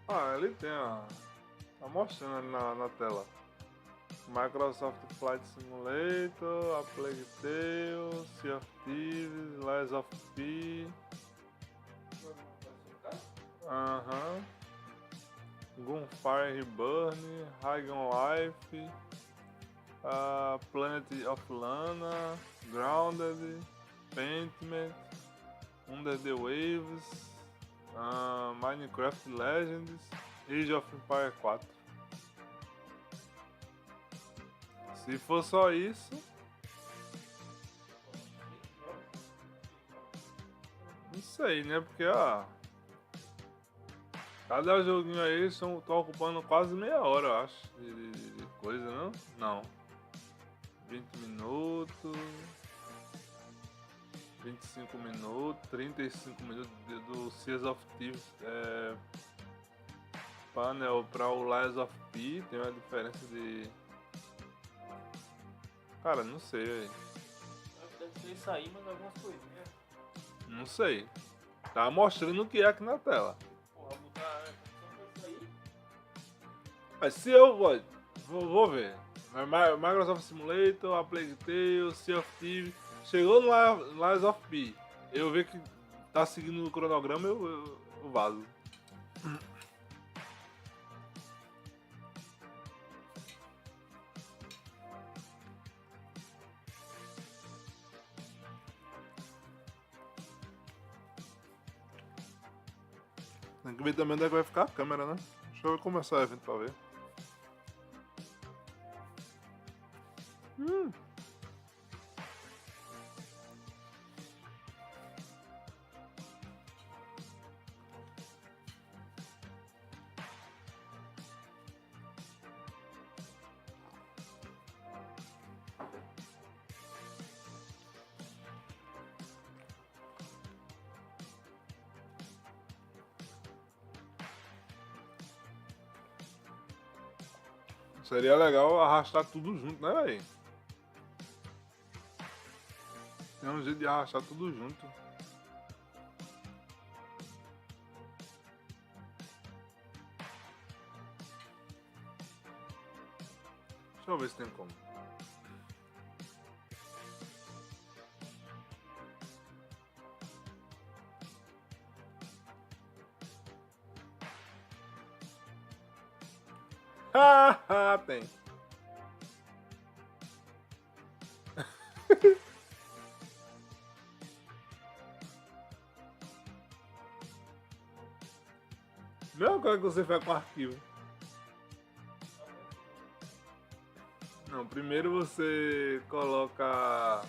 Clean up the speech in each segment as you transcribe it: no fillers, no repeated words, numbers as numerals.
Ah, ele tem, ó. Tá mostrando ali na tela. Microsoft Flight Simulator, A Plague Tale, Sea of Thieves, Lies of P. Aham. Gunfire Reburn, High on Life, Planet of Lana, Grounded, Pentiment, Under the Waves, Minecraft Legends, Age of Empire 4. Se for só isso, não sei, né? Porque, cada joguinho aí estão ocupando quase meia hora, eu acho, de coisa, não? Não. 20 minutos, 25 minutos, 35 minutos do Seas of Thieves. Panel para o Lies of P, tem uma diferença de... Cara, não sei, velho. Deve ser isso aí, mas algumas coisinhas. Não sei. Tá mostrando o que é aqui na tela. Porra, mudar isso aí. Mas se eu vou ver. Microsoft Simulator, A Plague Tale, Sea of Thieves. Chegou no Lies of P. Eu ver que tá seguindo o cronograma, eu vazo. Tem que ver também onde é que vai ficar a câmera, né? Deixa eu começar o evento pra ver. Seria legal arrastar tudo junto, né, velho? Tem um jeito de arrastar tudo junto. Deixa eu ver se tem como. Haha, tem. Mesma coisa que você faz com arquivo. Não, primeiro você coloca...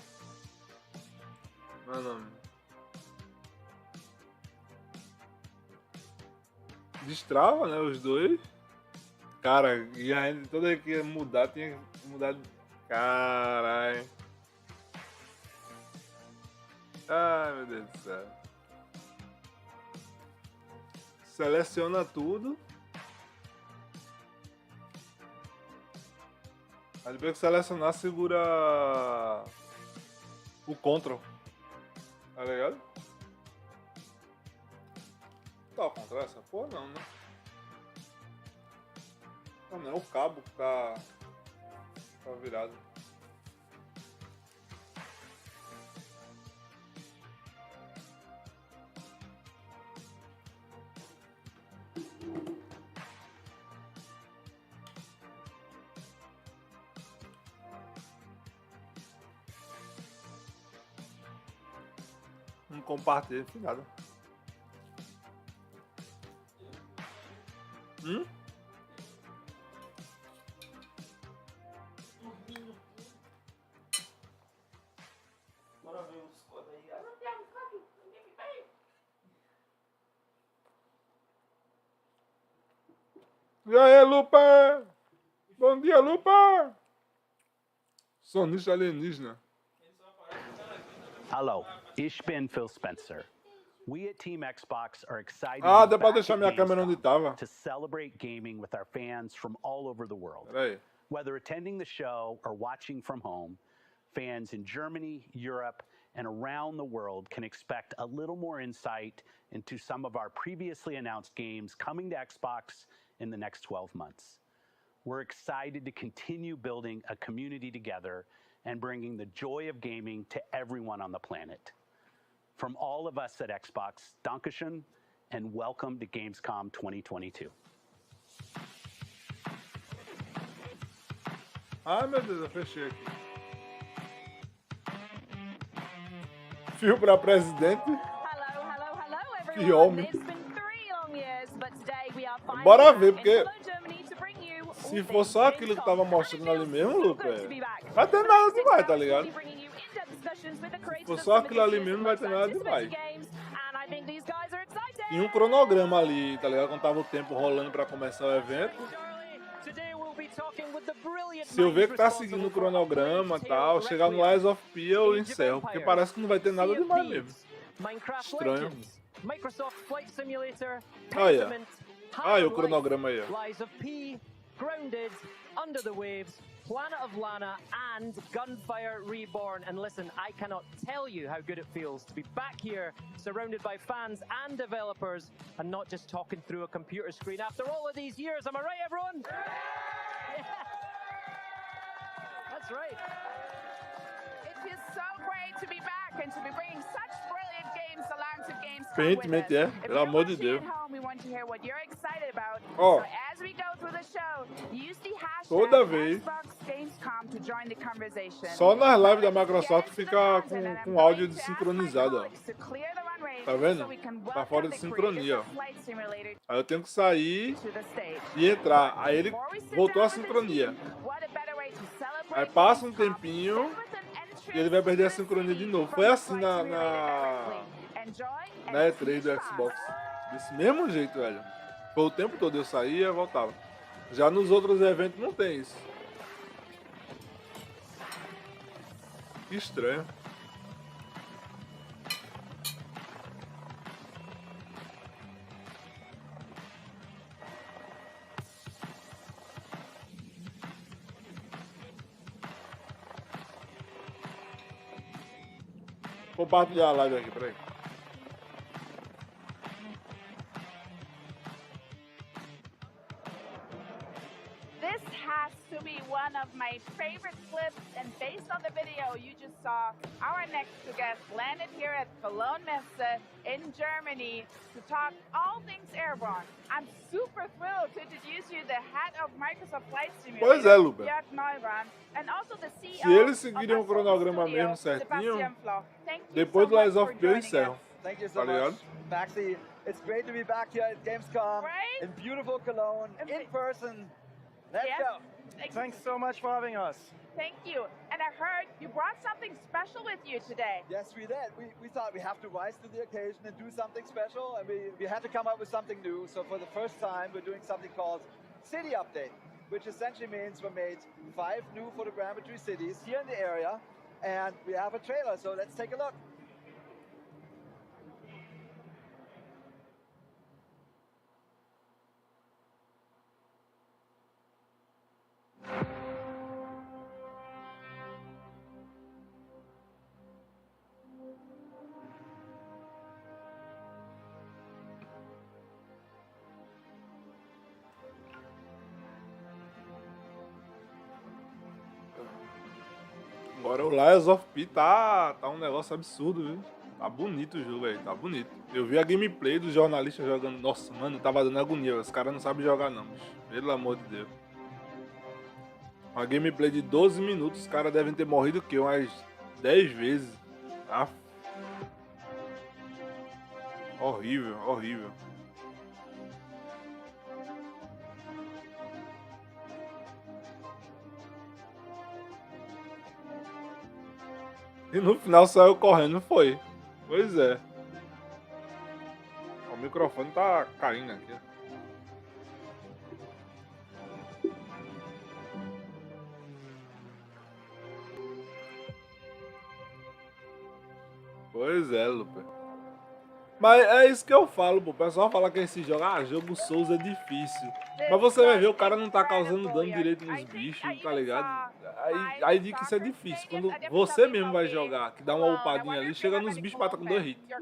Meu nome. Destrava, né, os dois. Cara, e a gente toda vez que ia mudar, tinha que mudar... Caralho. Ai, meu Deus do céu. Seleciona tudo. Aí depois que selecionar, segura o Ctrl. Tá ligado? Tá o Ctrl essa porra não, né? Não, não é o cabo que tá virado. Não compartilha, nada. Bora ver os códigos aí. E aí, Lupa? Bom dia, Lupa! Sonista alienígena. Hello, ich bin Phil Spencer. We at Team Xbox are excited Ah, to dá be pra back deixar at minha câmera onde Gamescom tava. to celebrate gaming with our fans from all over the world. Pera aí. Whether attending the show or watching from home, fans in Germany, Europe, and around the world can expect a little more insight into some of our previously announced games coming to Xbox in the next 12 months. We're excited to continue building a community together and bringing the joy of gaming to everyone on the planet. From all of us at Xbox, Dankeschön, and welcome to Gamescom 2022. Ai, meu Deus, eu fechei aqui. Fio pra presidente. Que homem. Bora ver, porque se for só aquilo que tava mostrando ali mesmo, Lucas, vai ter nada demais, tá ligado? Se for só aquilo ali mesmo, não vai ter nada demais. Tinha um cronograma ali, tá ligado? Quando tava o tempo rolando pra começar o evento. Se eu ver que tá seguindo o cronograma e tal, chegar no Lies of P eu encerro, porque parece que não vai ter nada demais mesmo. Estranho. Olha. Olha o cronograma aí, ó. Lies of P, Grounded, Under the Waves, Planet of Lana, and Gunfire Reborn. And listen, I cannot tell you how good it feels to be back here, surrounded by fans and developers, and not just talking through a computer screen after all of these years. Am I right, everyone? Yeah. That's right. It feels so great to be back and to be bringing such brilliant games along to Gamescom. Aparentemente é, pelo amor de Deus. Ó, toda vez, só nas lives da Microsoft fica com áudio desincronizado, ó. Tá vendo? Tá fora de sincronia, ó. Aí eu tenho que sair e entrar. Aí ele voltou a sincronia. Aí passa um tempinho e ele vai perder a sincronia de novo. Foi assim na E3 do Xbox. Desse mesmo jeito, velho. Foi o tempo todo, eu saía e voltava. Já nos outros eventos não tem isso. Que estranho. Vou compartilhar a live aqui, peraí. This has to be one of my favorite clips, and based on the video you just saw, our next guest landed here at Cologne Messe in Germany to talk all things airborne. I'm super thrilled to introduce you the head of Microsoft Flight Simulator, Pois é, Luba. Jörg Neubrand, and also the CEO Se eles of seguirem o our cronograma studio, mesmo certinho, Sebastian Floch. Thank you depois so do much Lies of for P eu joining encerro. us. Thank you so Tá ligado? much, Maxi. It's great to be back here at Gamescom Right? in beautiful Cologne, in person. Let's Yes. go. Thanks so much for having us. Thank you. And I heard you brought something special with you today. Yes, we did. We thought we have to rise to the occasion and do something special, and we had to come up with something new. So for the first time, we're doing something called City Update, which essentially means we made 5 new photogrammetry cities here in the area, and we have a trailer. So let's take a look. Agora o Lies of P tá um negócio absurdo, viu? Tá bonito o jogo aí, tá bonito. Eu vi a gameplay do jornalista jogando. Nossa, mano, tava dando agonia. Os caras não sabem jogar não, bicho. Pelo amor de Deus. Uma gameplay de 12 minutos, os caras devem ter morrido o quê? Umas 10 vezes. Ah. Horrível, horrível. E no final saiu correndo, não foi? Pois é. O microfone tá caindo aqui. Pois é, Lupe. Mas é isso que eu falo, pô. O pessoal fala que esse jogo, jogo Souls é difícil. Mas você vai ver, o cara não tá causando dano direito nos bichos, tá ligado? aí diz que isso é difícil. Quando você mesmo vai jogar, que dá uma upadinha ali, chega nos bichos e mata com 2 hits. Yeah,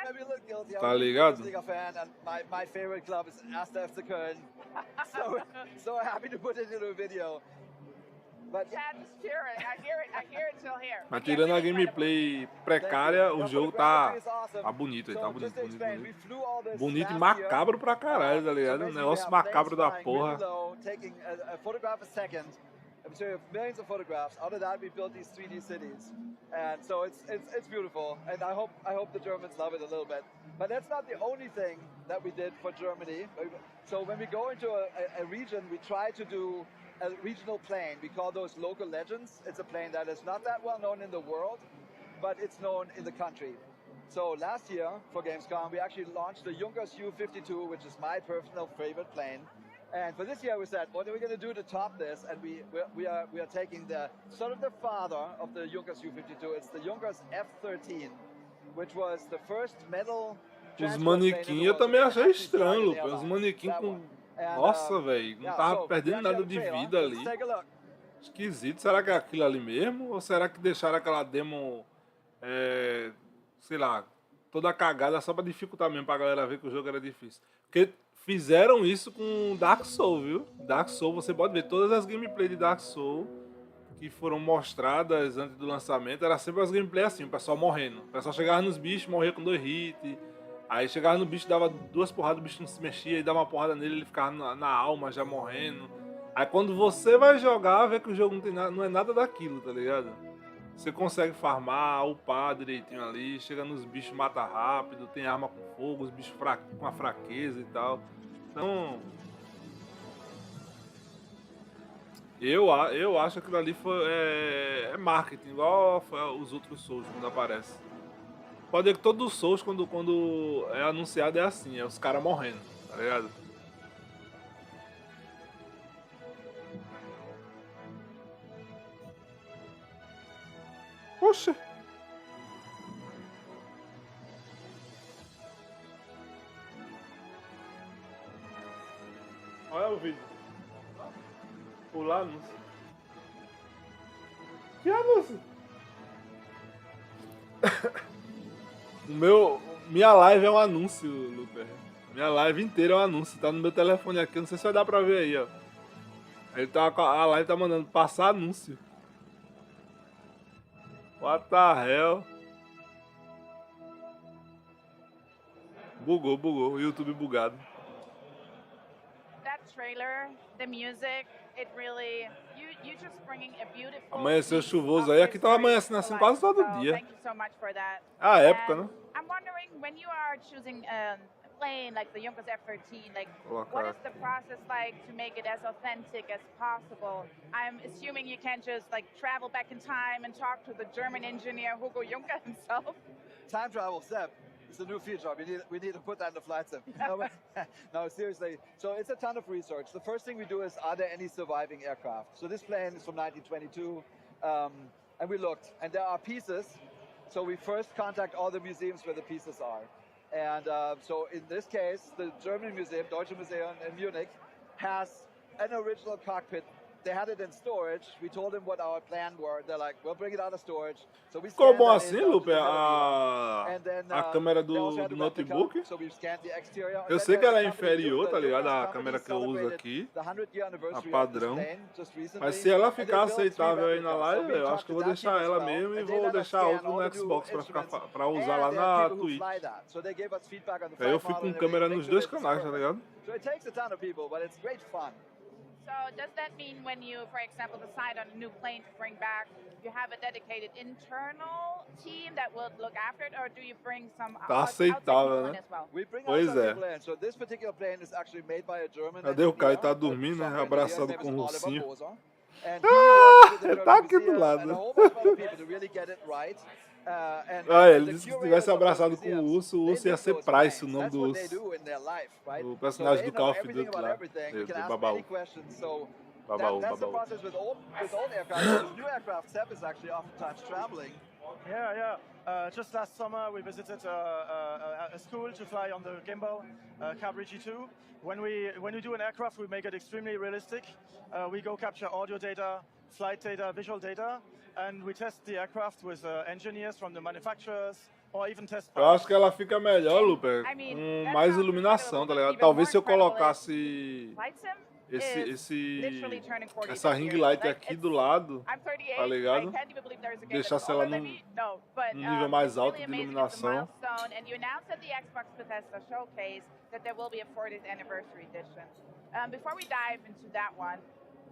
maybe a little guilty. Tá I'm a ligado? Bundesliga fan, and my favorite club is 1. FC Köln. So happy to put it into a video. But Chad is cheering. I hear it till here. Mas Yeah, tirando a really incredible. gameplay precária, o The jogo photography tá, is awesome. tá bonito, So tá bonito, just to bonito, explain, we bonito. flew all this Bonito e last year. macabro pra caralho, tá ligado? Um basically negócio we have macabro da planes flying porra. really low, taking a photograph a second. So we have millions of photographs. Out of that, we built these 3D cities, and so it's beautiful. And I hope the Germans love it a little bit. But that's not the only thing that we did for Germany. So when we go into a region, we try to do a regional plane. We call those local legends. It's a plane that is not that well known in the world, but it's known in the country. So last year for Gamescom, we actually launched the Junkers U-52, which is my personal favorite plane. And for this year, we said, what are we going to do to top this? And we are taking the sort of the father of the Junkers U-52. It's the Junkers F-13, which was the first metal. Os manequins eu também achei estranho, Lucas. Os manequins com... Nossa, velho, não tava perdendo nada de vida ali. Esquisito. Será que é aquilo ali mesmo? Ou será que deixaram aquela demo, sei lá, toda cagada só pra dificultar mesmo, pra galera ver que o jogo era difícil? Porque fizeram isso com Dark Souls, viu? Dark Souls, você pode ver todas as gameplays de Dark Souls que foram mostradas antes do lançamento, era sempre as gameplays assim, o pessoal morrendo. O pessoal chegava nos bichos, morria com 2 hits. Aí chegava no bicho, dava 2 porradas, o bicho não se mexia, e dava uma porrada nele, ele ficava na alma já morrendo. Aí quando você vai jogar, vê que o jogo não é nada daquilo, tá ligado? Você consegue farmar, upar direitinho ali, chega nos bichos, mata rápido, tem arma com fogo, os bichos com a fraqueza e tal. Então... Eu acho que aquilo ali é marketing, igual os outros Souls quando aparece. Pode ver que todo o Souls, quando é anunciado, é assim, é os caras morrendo, tá ligado? Poxa! Olha o vídeo. Pular anúncio. Que anúncio? Minha live é um anúncio, Luper. Minha live inteira é um anúncio. Tá no meu telefone aqui, não sei se vai dar pra ver aí, ó. A live tá mandando passar anúncio. What the hell? Bugou. O YouTube bugado. That trailer, the music, it really you just bringing a beautiful. Amanheceu chuvoso aí, aqui tava amanhecendo assim quase todo dia. Thank you so much for that. A época, né? I'm wondering when you are choosing a plane like the Junkers F-13, like what is the process like to make it as authentic as possible? I'm assuming you can't just like travel back in time and talk to the German engineer Hugo Juncker himself. Time travel, Seb. It's a new feature. We need to put that in the flight sim. No, seriously. So it's a ton of research. The first thing we do is, are there any surviving aircraft? So this plane is from 1922, and we looked, and there are pieces. So we first contact all the museums where the pieces are. And so in this case, the German museum, Deutsche Museum in Munich, has an original cockpit. They had it in storage. We told them what our plan were. They're like, we'll bring it out of storage. So we Ficou bom assim, Lupe, a câmera do notebook? So we scanned the exterior. Eu sei que ela é inferior, tá ligado? A câmera que eu uso aqui, a padrão. Mas se ela ficar aceitável aí na live, eu acho que eu vou deixar ela mesmo e vou deixar outra no Xbox pra usar lá na Twitch. Aí eu fico com câmera nos 2 canais, tá ligado? So it takes a ton of people, but it's great fun. So does that mean when you, for example, decide on a new plane to bring back, you have a dedicated internal team that will look after it, or do you bring some outside people in as well? We bring outside people in. So this particular plane is actually made by a German. Cadê o Caio? Tá dormindo, né? Abraçado com o ursinho. Tá aqui do lado. Ele disse que se tivesse abraçado com o urso ia ser Price, o nome do urso. O personagem do Call of Duty lá. Babaú. Babaú. Just last summer, we visited a school to fly on the gimbal, Cabri G2. When we do an aircraft, we make it extremely realistic. We go capture audio data, flight data, visual data, and we test the aircraft with engineers from the manufacturers, or even test Eu acho que pilots. ela fica melhor, Luper, I mean, com that mais sounds iluminação, tá incredible, ligado? but Talvez se eu even more incredible colocasse Flight Sim esse, is literally turning 40 essa this ring year. light Like, aqui it's- do lado, I'm 38. tá I ligado? can't even believe there's a game that's Deixasse older ela than num, me. No, but num nível mais it's alto really de amazing. It's a iluminação. milestone, and you announced at the Xbox Bethesda showcase that there will be a 40th anniversary edition. Before we dive into that one,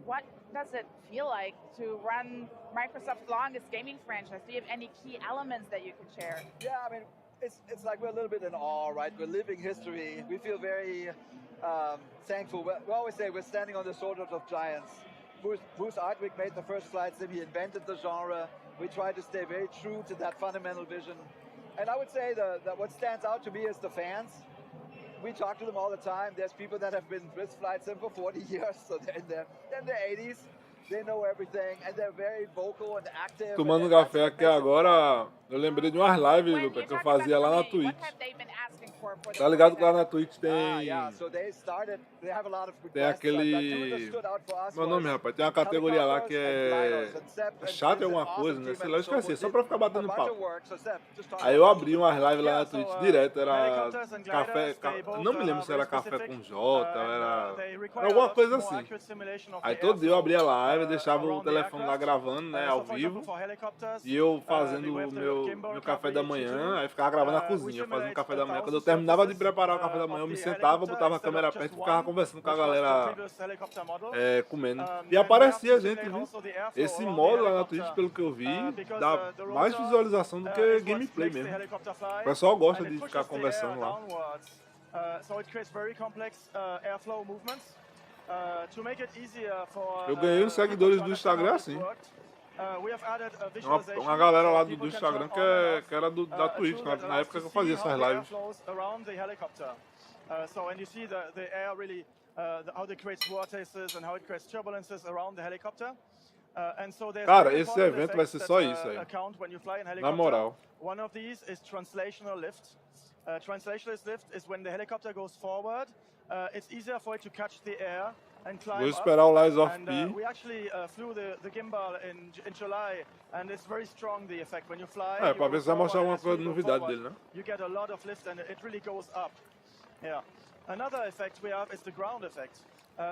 what does it feel like to run Microsoft's longest gaming franchise? Do you have any key elements that you could share? Yeah, I mean, it's like we're a little bit in awe, right? We're living history. We feel very thankful. We always say we're standing on the shoulders of giants. Bruce Ardwick made the first flight sim. He invented the genre. We try to stay very true to that fundamental vision. And I would say that what stands out to me is the fans. We talk to them all the time. There's people that have been with flight sim for 40 years, so they're in their 80s. They know everything, and they're very vocal and active. Tomando and café that's what aqui makes it agora, eu lembrei de umas lives, When Luper, you que eu talk about fazia lá na community, Twitch. what have they been asking for the Tá ligado que lá 40th? na Twitch tem, yeah, so they have a lot of tem requests. But two aquele... that stood out for us Meu nome, was rapaz, tem uma categoria lá que helicopters é... and gliders. And Sepp É chato is an alguma awesome coisa, né? team Sei member, lá, eu esqueci, so só pra ficar did a batendo bunch papo. of work. So Sepp, just talk Aí eu about abri umas lives lá na so, Twitch direto, era helicopters and café, gliders, they eu both não me lembro se era very café specific, com J, they era require alguma a coisa more assim. accurate simulation of Aí the todo dia eu airflow, abria a live, deixava o around the telefone lá aircraft. gravando, né, So, ao for vivo. example, for helicopters, E eu we fazendo have o the meu gimbal café da Cabri manhã, G2. aí ficava gravando na We cozinha, fazendo simulate café da manhã. Quando eu 1,000 terminava de surfaces, preparar o café da manhã, eu me sentava, botava a câmera perto e ficava conversando com a galera, comendo. E aparecia gente, viu? Esse modo lá na Twitch, pelo que eu vi, dá mais visualização do que gameplay mesmo. O pessoal gosta de ficar conversando lá. So it creates very complex airflow movements. To make it easier for Eu ganhei uns seguidores do Instagram assim. Uma galera lá do Instagram que era da Twitch, na época que eu fazia essas lives. So and you see the air really, how it creates vortices and how it creates turbulences around the helicopter. And so there's Cara, very esse important evento vai ser effects só that, isso aí. account when you fly in Na helicopter. moral. One of these is translational lift. Translational lift is when the helicopter goes forward. It's easier for it to catch the air and climb Vou up. esperar o Lies of And P. we actually flew the gimbal in July, and it's very strong, the effect. When you fly, É, you pra go ver se vai mostrar forward, alguma as coisa de you go novidade forward, dele, né? you get a lot of lift, and it really goes up. Yeah. Another effect we have is the ground effect.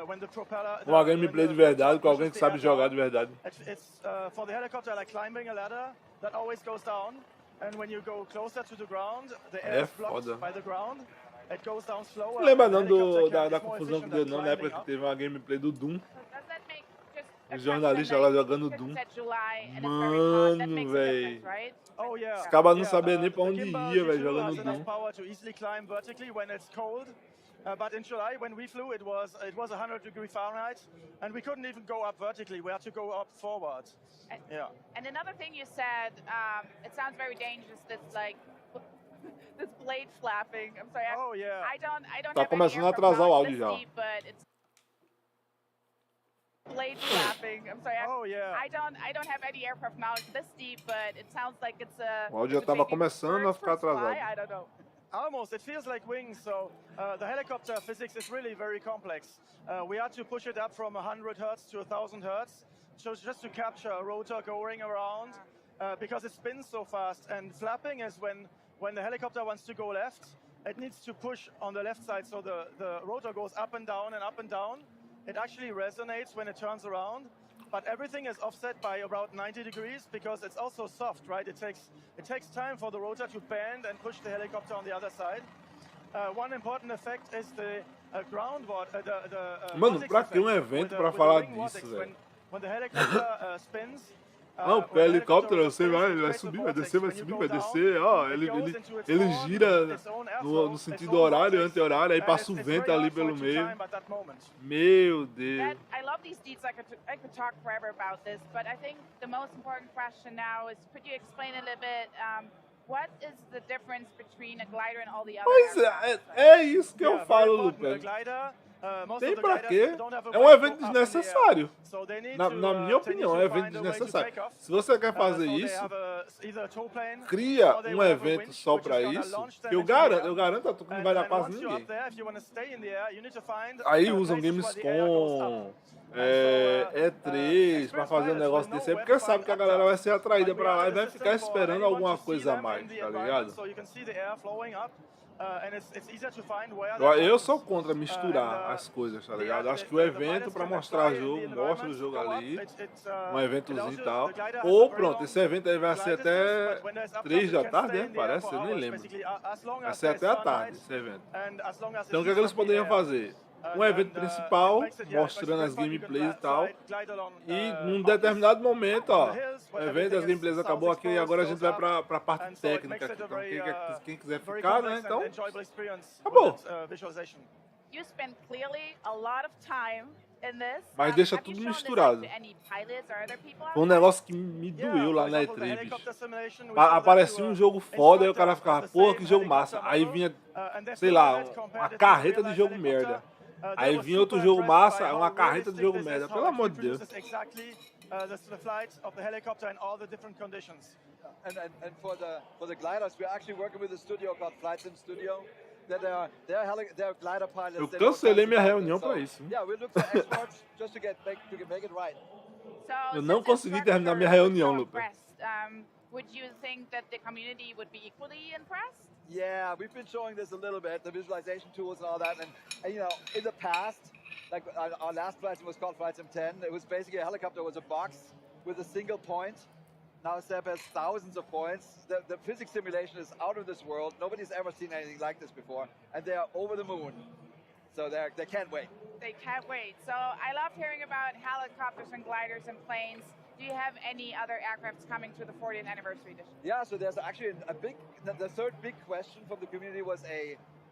When the propeller... Uma gameplay de verdade, com alguém que sabe jogar de verdade. It's for the helicopter like climbing a ladder that always goes down, and when you go closer to the ground, the air is blocked by the ground. It goes down slower. Não lembra and the não helicopter da is more confusão que efficient deu at não na época climbing que up. teve uma gameplay do Doom. Does that make just a Os jornalistas question lá that jogando because Doom. it's at July and it's very hot, that Mano, makes a véi. difference, right? Oh yeah. Os cabas não Yeah, sabiam nem pra the onde gimbal ia, velho, G2 jogando has enough Doom. power to easily climb vertically when it's cold. But in July, when we flew, it was 100 degrees Fahrenheit, and we couldn't even go up vertically. We had to go up forward. And, Yeah. and another thing you said, it sounds very dangerous. This like this blade flapping. I'm sorry. Oh yeah. I don't Tá have any começando a aircraft atrasar o knowledge áudio this já. deep, but it's blade flapping. I'm sorry. Oh yeah. I don't have any aircraft knowledge this deep, but it sounds like it's a. O áudio já it's a tava baby começando a bird's ficar first fly. atrasado. I don't know. Almost, it feels like wings, so the helicopter physics is really very complex. We had to push it up from 100 hertz to 1000 hertz, so just to capture a rotor going around, because it spins so fast. And flapping is when the helicopter wants to go left, it needs to push on the left side, so the rotor goes up and down and up and down. It actually resonates when it turns around, but everything is offset by about 90 degrees because it's also soft, right? It takes time for the rotor to bend and push the helicopter on the other side. One important effect is the groundwater. Mano, pra que um evento pra falar disso, velho? When the helicopter spins. Não, porque helicóptero, você vai subir, vai descer, ó, ele gira no sentido horário, anti-horário, aí passa o vento ali pelo meio. Meu Deus. I love these deets. I could talk forever about this, but I think the most important question now is, could you explain a little bit, what is the difference between a glider and all the other Pois aircraft? é isso que eu falo, Lucas. most Tem of the pra gliders quê? don't have a É um way to evento go up in the air. desnecessário. So they need Na to, minha they need opinião, to é um evento find a way to desnecessário. take off. Se você quer So fazer they isso, have either a tow plane, cria or they um will have a evento winch, só which is pra gonna isso, launch them que eu into the air. garanto a tu que não vai dar quase once you're up ninguém. there, if you want to stay in the air, you need to find Aí usam places where the air goes Gamescom, up. E3 pra fazer um negócio desse aí, porque sabe que a galera vai ser atraída pra lá e vai ficar esperando alguma coisa a mais, tá ligado? Eu sou contra misturar as coisas, tá ligado? Acho que o evento pra mostrar jogo, mostra o jogo ali, um eventozinho e tal. Ou pronto, esse evento aí vai ser até 3 da tarde, né? Parece, eu nem lembro. Vai ser até a tarde esse evento. Então o que é que eles poderiam fazer? Um evento principal, mostrando as gameplays e tal. E num determinado momento, ó, o evento das gameplays acabou aqui e agora a gente vai pra parte técnica aqui. Então quem quiser ficar, né? Então, acabou. You spent clearly a lot of time in this. Mas deixa Have you tudo shown this, misturado. like, to any pilots or other people Foi um out there? negócio que me doeu lá na E3, bicho. Aparecia um jogo foda e o cara ficava, porra, que jogo massa. Aí vinha, sei lá, uma carreta de jogo merda. Aí vinha outro jogo massa, uma carreta de jogo merda. Pelo amor de Deus. And for the gliders, we're actually working with a studio called Flight Sim Studio. They're glider pilots. Eu cancelei minha reunião pra isso. Yeah, we look for experts just to make it right. So, Eu não since consegui the terminar minha structure was reunião, so Lupe. impressed, would you think that the community would be equally impressed? Yeah, we've been showing this a little bit, the visualization tools and all that. And you know, in the past, like our last flight sim was called Flight Sim 10. It was basically a helicopter was a box with a single point. Now SEP has thousands of points. The physics simulation is out of this world. Nobody's ever seen anything like this before. And they are over the moon. So they can't wait. They can't wait. So I loved hearing about helicopters and gliders and planes. Do you have any other aircrafts coming to the 40th anniversary edition? Yeah, so there's actually the third big question from the community was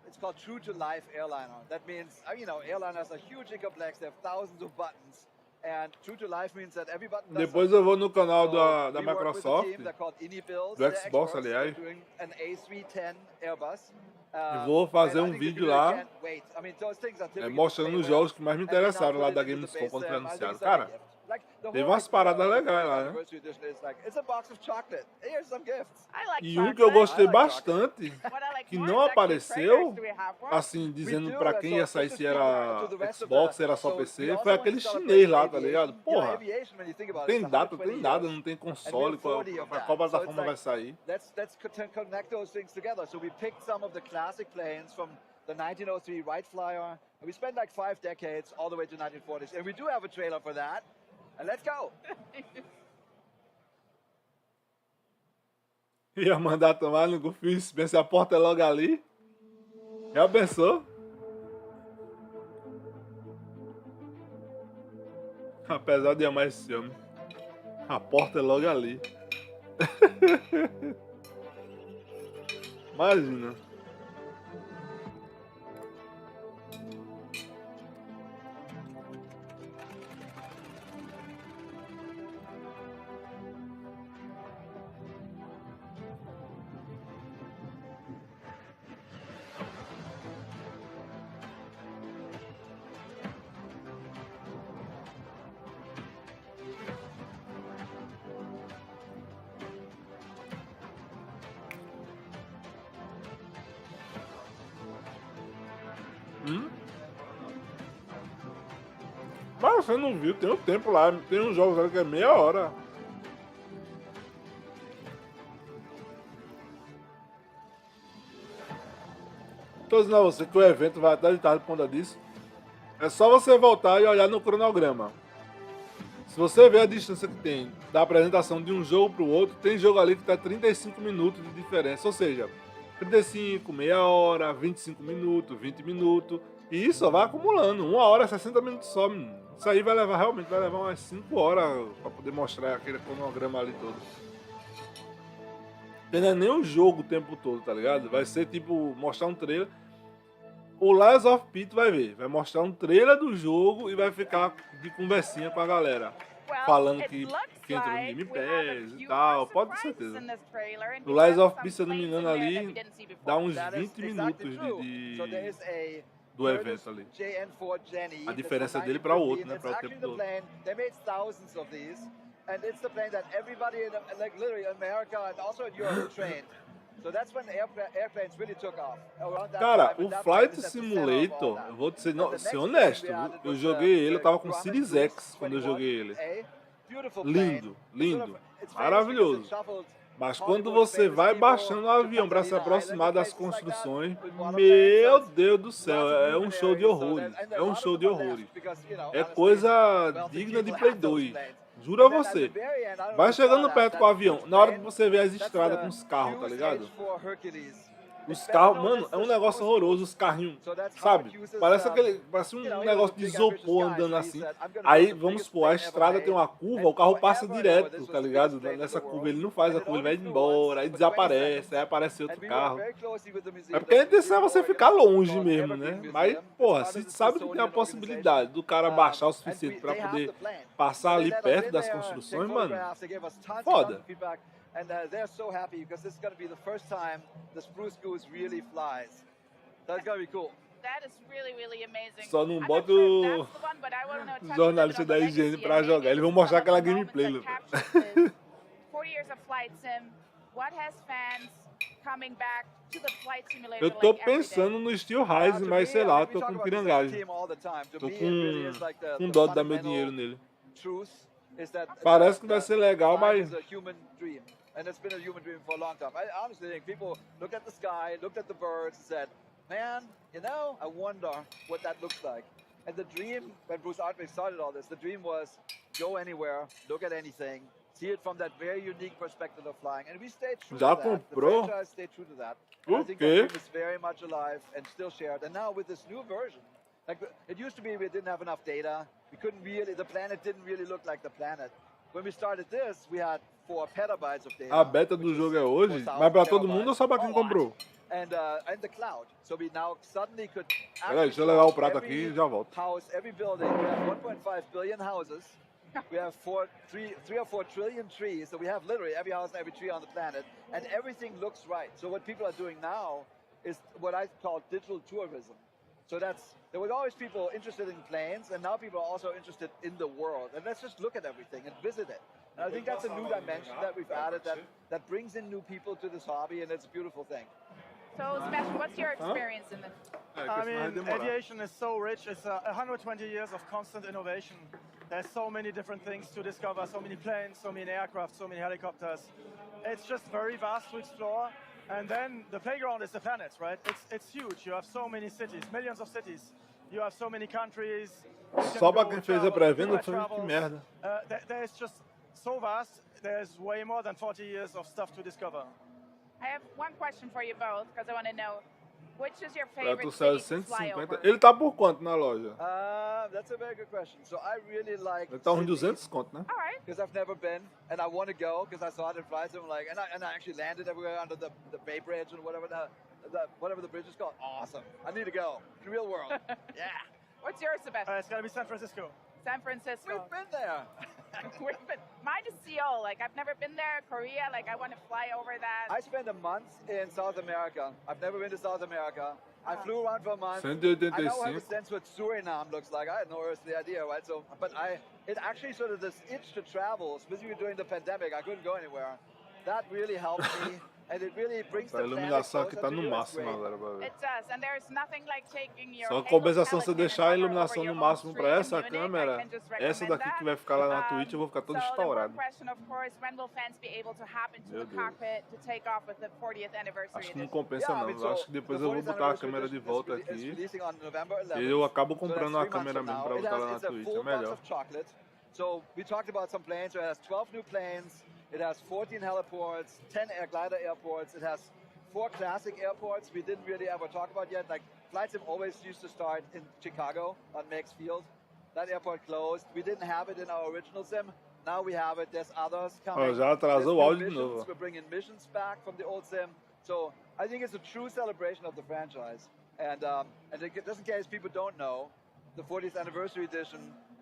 it's called True to Life airliner. That means, you know, airliners are hugely complex. They have thousands of buttons. And True to Life means that every button does Depois eu vou no canal something. da We work with a Microsoft, team, they're called IndyBuilds. do They're Xbox, experts. aliás. They're doing an A310 Airbus. E vou fazer And I um think the vídeo community lá, can't wait. I mean, those things are typically mostrando os jogos que mais me interessaram lá da Gamescom quando foi anunciado. Cara, teve umas paradas legais lá, né? E um que eu gostei bastante, que não apareceu, assim, dizendo pra quem ia sair se era Xbox, se era só PC, foi aquele chinês lá, tá ligado? Porra, tem data, tem nada, não tem console, qual plataforma vai sair. Let's connect those things together. So we picked some of the classic planes from the 1903 Wright Flyer, and we spent like 5 decades all the way to 1940s. And we do have a trailer for that. And let's go. Ia mandar tomar no Phil Spencer, a porta é logo ali. Já pensou? Apesar de amar esse homem, a porta é logo ali. Imagina. Mas você não viu, tem um tempo lá, tem uns jogos ali que é meia hora. Tô dizendo a você que o evento vai até de tarde por conta disso. É só você voltar e olhar no cronograma. Se você ver a distância que tem da apresentação de um jogo pro outro, tem jogo ali que tá 35 minutos de diferença. Ou seja, 35, meia hora, 25 minutos, 20 minutos. E isso vai acumulando. 1 hora, 60 minutos só. Isso aí vai levar, realmente, vai levar umas 5 horas pra poder mostrar aquele cronograma ali todo. Não é nem o jogo o tempo todo, tá ligado? Vai ser tipo, mostrar um trailer. O Lies of P tu vai ver. Vai mostrar um trailer do jogo e vai ficar de conversinha com a galera. Falando que entra no Game Pass e tal. Pode ter certeza. O Lies of P, se eu não me engano, ali dá uns 20 minutos de do evento ali. JN4 Jenny. A diferença dele para o outro, né? It's Para o actually tempo the do outro. plane. They made thousands of these, and it's the plane that everybody in like literally America and also in Europe trained. So that's when airplanes really took off. Around that Cara, time, and o that plane Flight is at the center of all Simulator, that. eu vou ser, And the ser next honesto, plane we added eu was joguei ele, eu tava com Grumman Series Cruise X quando eu 21, joguei ele. Beautiful Lindo, plane. lindo, It's famous because it maravilhoso. shuffled Mas quando Hollywood você famous vai people baixando o avião para se to Catalina aproximar Island, das places like that, construções, with waterplanes, meu so Deus do céu, lots of é um show de luminaries, so horrores. and a É um lot of show de them are horrores. left because, you know, É honestly, coisa wealthy digna de people Play have those 2. planes. Juro a And then at você. the very end, I don't know Vai if you saw chegando that, perto that com o avião, huge na hora que plane, você vê as that's estradas the com os carros, tá Hughes ligado? H4 Hercules. Os It's carros, better known mano, as é um the negócio Cruise horroroso, os carrinhos, So that's how sabe? Hughes is, Parece um you know, he was a negócio de big ambitious isopor guy, andando so he assim. said, I'm gonna Aí, build the vamos biggest supor, a plane ever estrada made. tem uma curva, And o carro passa forever and ever, direto, this tá was the ligado? biggest plane in Nessa the curva, world. ele não faz And a it curva, ele vai only indo flew once embora, aí for 20 desaparece, seconds. aí aparece And outro we carro. work very closely with the museum. É porque a There's intenção é museum você in ficar Oregon longe called mesmo, Evergreen né? Museum. Mas, It's porra, part se of the sabe que tem a Smithsonian possibilidade do cara baixar o suficiente pra they have poder the plane. passar So ali they let us perto in das there, construções, take mano, photographs, they gave us tons foda. of feedback, and they're so happy because this is going to be the first time the Spruce Goose really flies. So it's going to be cool. That is really, really amazing. Só não I'm not bota sure o if that's the one, but I wanna touch a little bit jornalista on the da IGN legacy, pra and maybe jogar. Eles vão some mostrar of aquela the moments gameplay, that Lucas. captures this 40 years of flight sim. What has fans coming back to the flight simulator Eu tô like every day? pensando no Steel Rise, mas sei lá, tô com pirangagem. Tô com dó de dar meu dinheiro nele. Parece que vai ser legal, mas And it's been a human dream for a long time. I honestly think people looked at the sky, looked at the birds, and said, man, you know, I wonder what that looks like. And the dream, when Bruce Artwick started all this, the dream was go anywhere, look at anything, see it from that very unique perspective of flying. And we stayed true Já to that. comprou? The franchise stayed true to that. And I think that dream is very much alive and still shared. And now with this new version, like it used to be we didn't have enough data. We couldn't really, the planet didn't really look like the planet. When we started this, we had 4 petabytes of data. A beta do jogo é hoje, mas pra todo mundo ou só pra quem comprou? And the cloud. So we now suddenly could Peraí, deixa eu levar o prato aqui e já volto. house, every building. We have 1.5 billion houses. We have 3 or 4 trillion trees. So we have literally every house and every tree on the planet. And everything looks right. So what people are doing now is what I call digital tourism. So there were always people interested in planes, and now people are also interested in the world. And let's just look at everything and visit it. And I think that's a new dimension that we've added that brings in new people to this hobby, and it's a beautiful thing. So, Sebastian, what's your experience in this? I mean, aviation is so rich. It's 120 years of constant innovation. There's so many different things to discover, so many planes, so many aircraft, so many helicopters. It's just very vast to explore. And then the playground is the planet, right? It's huge. You have so many cities, millions of cities. You have so many countries. Só pra quem fez a pré-venda foi que merda. There's just so vast. There's way more than 40 years of stuff to discover. I have one question for you both, because I want to know, which is your favorite Saiu city to fly 150. over? Ele tá por quanto na loja? That's a very good question. So I really like Ele tá uns 200 conto, né? All right. because I've never been, and I want to go because I saw it in flights. I'm like, and I actually landed everywhere under the Bay Bridge and whatever the bridge is called. Awesome. I need to go. In the real world. Yeah. What's yours, Sebastian? It's gonna be San Francisco. San Francisco. We've been there. Mine is Seoul. Like, I've never been there. Korea, like, I want to fly over that. I spent a month in South America. I've never been to South America. I flew around for a month. 185. I now have a sense what Suriname looks like. I had no earthly idea, right? So, but it actually sort of this itch to travel, especially during the pandemic. I couldn't go anywhere. That really helped me. And it really brings A the planet iluminação aqui closer tá to no you. It's máximo great. agora pra ver. It does, and there's nothing like taking your Só Halo compensação se eu Pelican deixar a and hover iluminação over no your máximo home pra street essa in Munich. I câmera, can just essa recommend daqui that. que vai ficar lá na Twitch, eu vou ficar todo So the estourado. one question, of course, when will fans be able to hop into Meu the Deus. cockpit to take off with the 40th anniversary Acho que não edition? compensa Yeah, I não. mean, Eu acho que depois eu vou botar a câmera de volta is aqui. releasing on November 11th. E eu acabo So comprando that's a 3 months câmera from mesmo now. pra botar lá na It's a Twitch, full é box melhor. of chocolate. So we talked about some planes. So it has 12 new planes. It has 14 heliports, 10 glider airports. It has 4 classic airports we didn't really ever talk about yet. Like Flight Sim always used to start in Chicago on Meigs Field. That airport closed. We didn't have it in our original sim. Now we have it. There's others coming. Ó, já atrasou o There's áudio new de novo. missions. We're bringing missions back from the old sim. So I think it's a true celebration of the franchise. And just in case people don't know, the 40th anniversary edition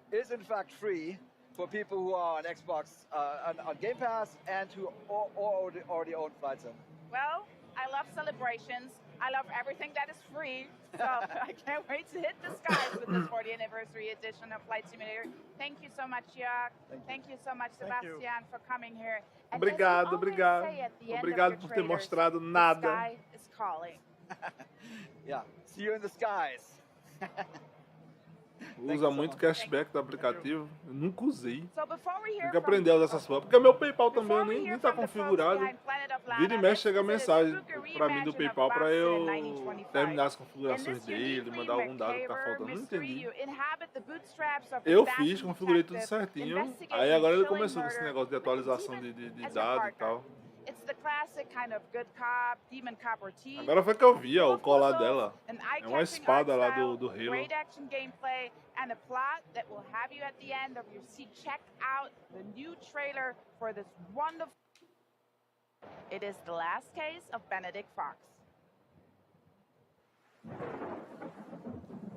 is in fact free for people who are on Xbox on Game Pass and who already own Flight Sim. Well, I love celebrations. I love everything that is free. So I can't wait to hit the skies with this 40th anniversary edition of Flight Simulator. Thank you so much, Jörg. Thank you so much, Thank you. Sebastian, for coming here. And Obrigado, as you always obrigado. say at the end of Obrigado your por ter trailers, mostrado the nada. sky is calling. Yeah, see you in the skies. Usa muito cashback do aplicativo. Eu nunca usei. So before we hear Tem que aprender a usar essas coisas. Porque meu PayPal também nem tá configurado. Vira e mexe, chega mensagem pra mim do PayPal pra eu terminar as configurações dele, mandar algum dado que tá faltando. Não entendi. Eu fiz, configurei tudo certinho. Aí agora ele começou com esse negócio de atualização de dados e tal. It's the classic kind of good cop, demon cop routine. Agora foi que eu vi, ó, o colar dela. É uma espada lá do Halo. Great action gameplay and a plot that will have you at the end of your seat. Check out the new trailer for this wonderful. It is the last case of Benedict Fox.